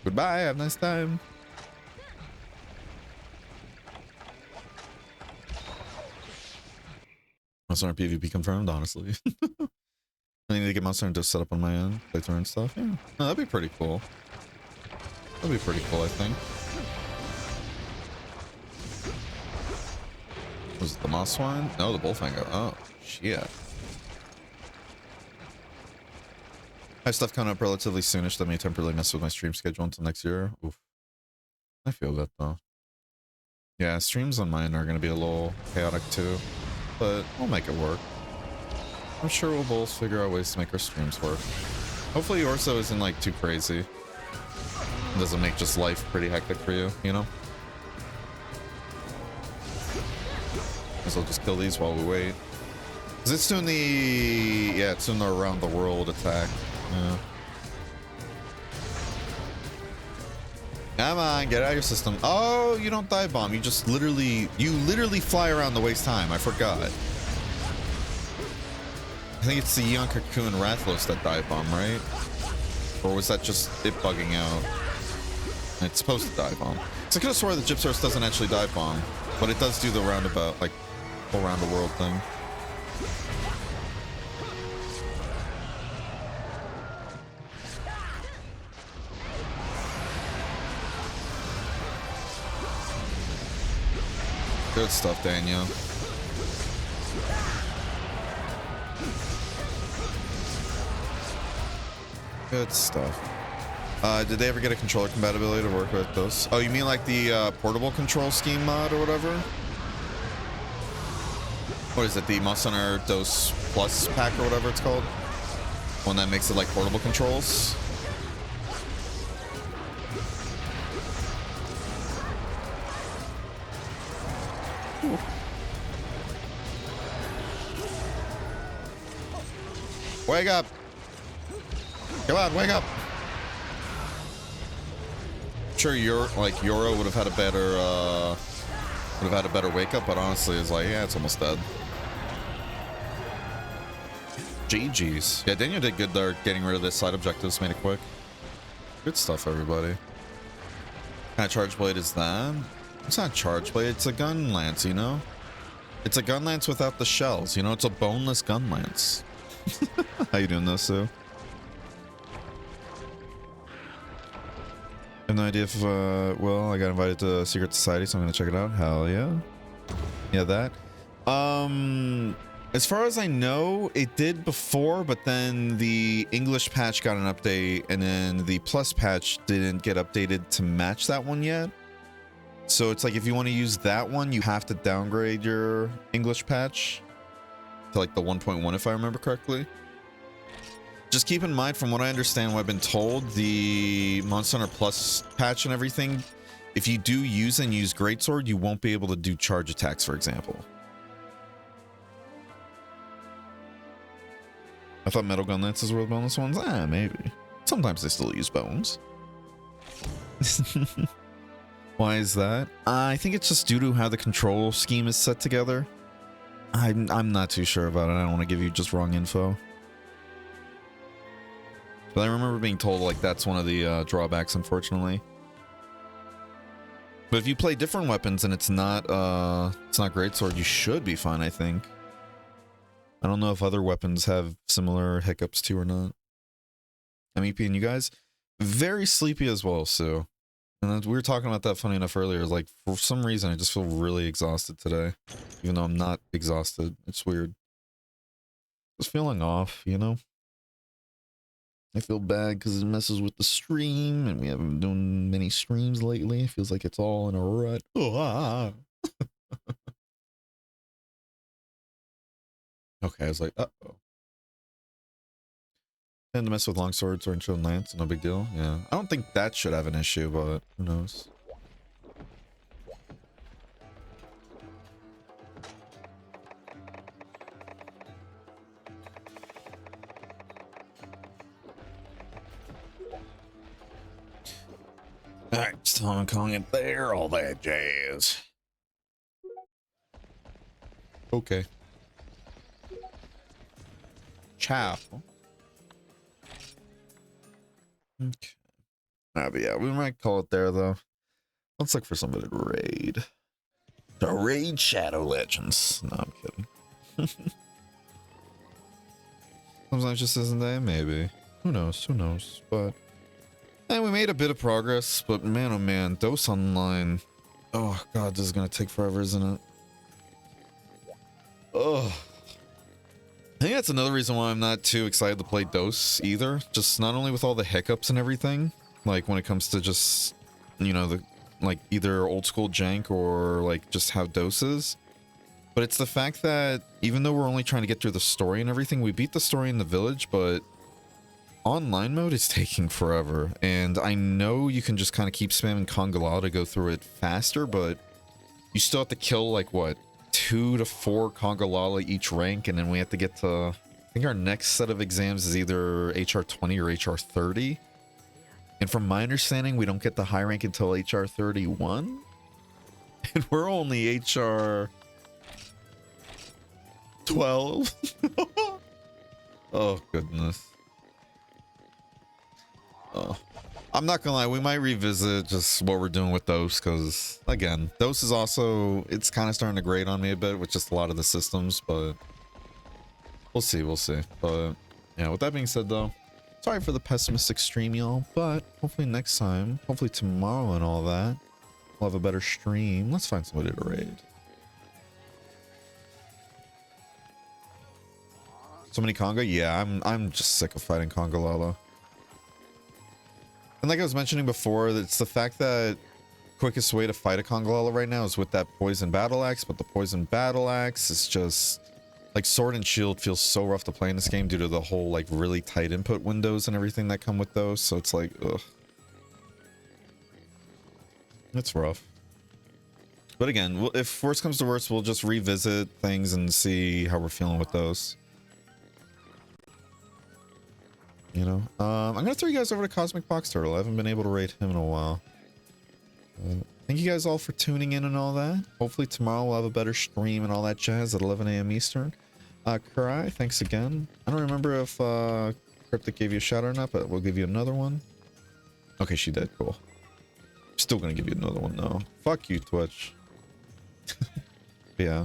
Goodbye, have a nice time. Monster Hunter PvP confirmed, honestly. I need to get Monster Hunter set up on my end, playthrough and stuff. Yeah, no, that'd be pretty cool. That'd be pretty cool, I think. Was it the Moss Swine? No, the Bullfango. Oh, shit. I have stuff coming up relatively soonish that may temporarily mess with my stream schedule until next year. Oof. I feel that though. Yeah, streams on mine are gonna be a little chaotic too, but we'll make it work. I'm sure we'll both figure out ways to make our streams work. Hopefully yours though isn't like too crazy. It doesn't make just life pretty hectic for you, you know? Guess I'll just kill these while we wait. Cause it's doing the, yeah, it's doing the around the world attack. Yeah. Come on, get out of your system. Oh, you don't dive bomb. You just literally, fly around to waste time. I forgot. I think it's the Yonkakun and Rathlos that dive bomb, right? Or was that just it bugging out? It's supposed to dive bomb. So I could have swore the Gypsaurus doesn't actually dive bomb, but it does do the roundabout, like, whole around the world thing. Good stuff, Daniel. Good stuff. Did they ever get a controller compatibility to work with those? Oh, you mean like the portable control scheme mod or whatever? What is it? The Monster Hunter Dose Plus pack or whatever it's called? One that makes it like portable controls? Wake up! Come on, wake up! I'm sure Yoro would have had a better wake up, but honestly, it's like, yeah, it's almost dead. GG's. Yeah, Daniel did good there, getting rid of this side objectives, made it quick. Good stuff, everybody. What kind of charge blade is that? It's not charge blade, it's a gun lance, you know? It's a gun lance without the shells, you know? It's a boneless gun lance. How you doing, though, Sue? I have no idea if, well, I got invited to Secret Society, so I'm gonna check it out. Hell yeah. Yeah, that. As far as I know, it did before, but then the English patch got an update, and then the Plus patch didn't get updated to match that one yet. So it's like if you want to use that one, you have to downgrade your English patch to like the 1.1 if I remember correctly. Just keep in mind, from what I understand, what I've been told, the Monster Hunter Plus patch and everything, if you do use and use Greatsword, you won't be able to do charge attacks, for example. I thought metal gun lances were the boneless ones. Ah, maybe. Sometimes they still use bones. Why is that? I think it's just due to how the control scheme is set together. I'm not too sure about it. I don't want to give you just wrong info. But I remember being told like that's one of the drawbacks, unfortunately. But if you play different weapons and it's not Greatsword, you should be fine, I think. I don't know if other weapons have similar hiccups too or not. MEP and you guys, very sleepy as well, Sue. And we were talking about that funny enough earlier. Like, for some reason, I just feel really exhausted today. Even though I'm not exhausted. It's weird. Just feeling off, you know? I feel bad because it messes with the stream, and we haven't been doing many streams lately. It feels like it's all in a rut. Okay, I was like, uh-oh. Tend to mess with longswords or chill lance, no big deal. Yeah, I don't think that should have an issue, but who knows? All right, so I'm calling it there, all that jazz. Okay. Ciao. Okay. But yeah, we might call it there though. Let's look for somebody to raid. To raid Shadow Legends. No, I'm kidding. Sometimes just isn't there, maybe. Who knows? Who knows? But and we made a bit of progress, but man oh man, Dose Online. Oh god, this is gonna take forever, isn't it? Oh. I think that's another reason why I'm not too excited to play Dose either. Just not only with all the hiccups and everything, like when it comes to just, you know, the like either old school jank or like just how doses. But it's the fact that even though we're only trying to get through the story and everything, we beat the story in the village, but online mode is taking forever. And I know you can just kind of keep spamming Kongala to go through it faster, but you still have to kill like what, 2 to 4 Kongala each rank, and then we have to get to, I think our next set of exams is either HR 20 or HR 30. And from my understanding, we don't get the high rank until HR 31. And we're only HR 12. Oh, goodness. Oh. I'm not gonna lie, we might revisit just what we're doing with Dose, because, again, Dose is also, it's kind of starting to grate on me a bit with just a lot of the systems, but we'll see, we'll see. But, yeah, with that being said, though, sorry for the pessimistic stream, y'all, but hopefully next time, hopefully tomorrow and all that, we'll have a better stream. Let's find somebody to raid. So many Conga? Yeah, I'm just sick of fighting Congalala. And like I was mentioning before, it's the fact that quickest way to fight a Congalala right now is with that poison battle axe, but the poison battle axe is just like sword and shield feels so rough to play in this game due to the whole like really tight input windows and everything that come with those. So it's like, ugh. It's rough. But again, if worst comes to worst, we'll just revisit things and see how we're feeling with those. You know, I'm gonna throw you guys over to Cosmic Box Turtle. I haven't been able to rate him in a while. Thank you guys all for tuning in and all that. Hopefully tomorrow we'll have a better stream and all that jazz at 11 a.m. Eastern. Kurai, thanks again. I don't remember if Cryptic gave you a shout out or not, but we'll give you another one. Okay, she did. Cool. Still gonna give you another one though. Fuck you, Twitch. Yeah.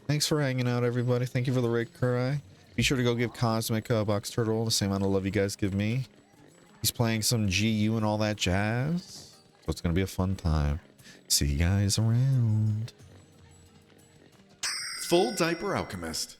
Thanks for hanging out, everybody. Thank you for the raid, Kurai. Be sure to go give Cosmic Box Turtle the same amount of love you guys give me. He's playing some GU and all that jazz. So it's going to be a fun time. See you guys around. Full Diaper Alchemist.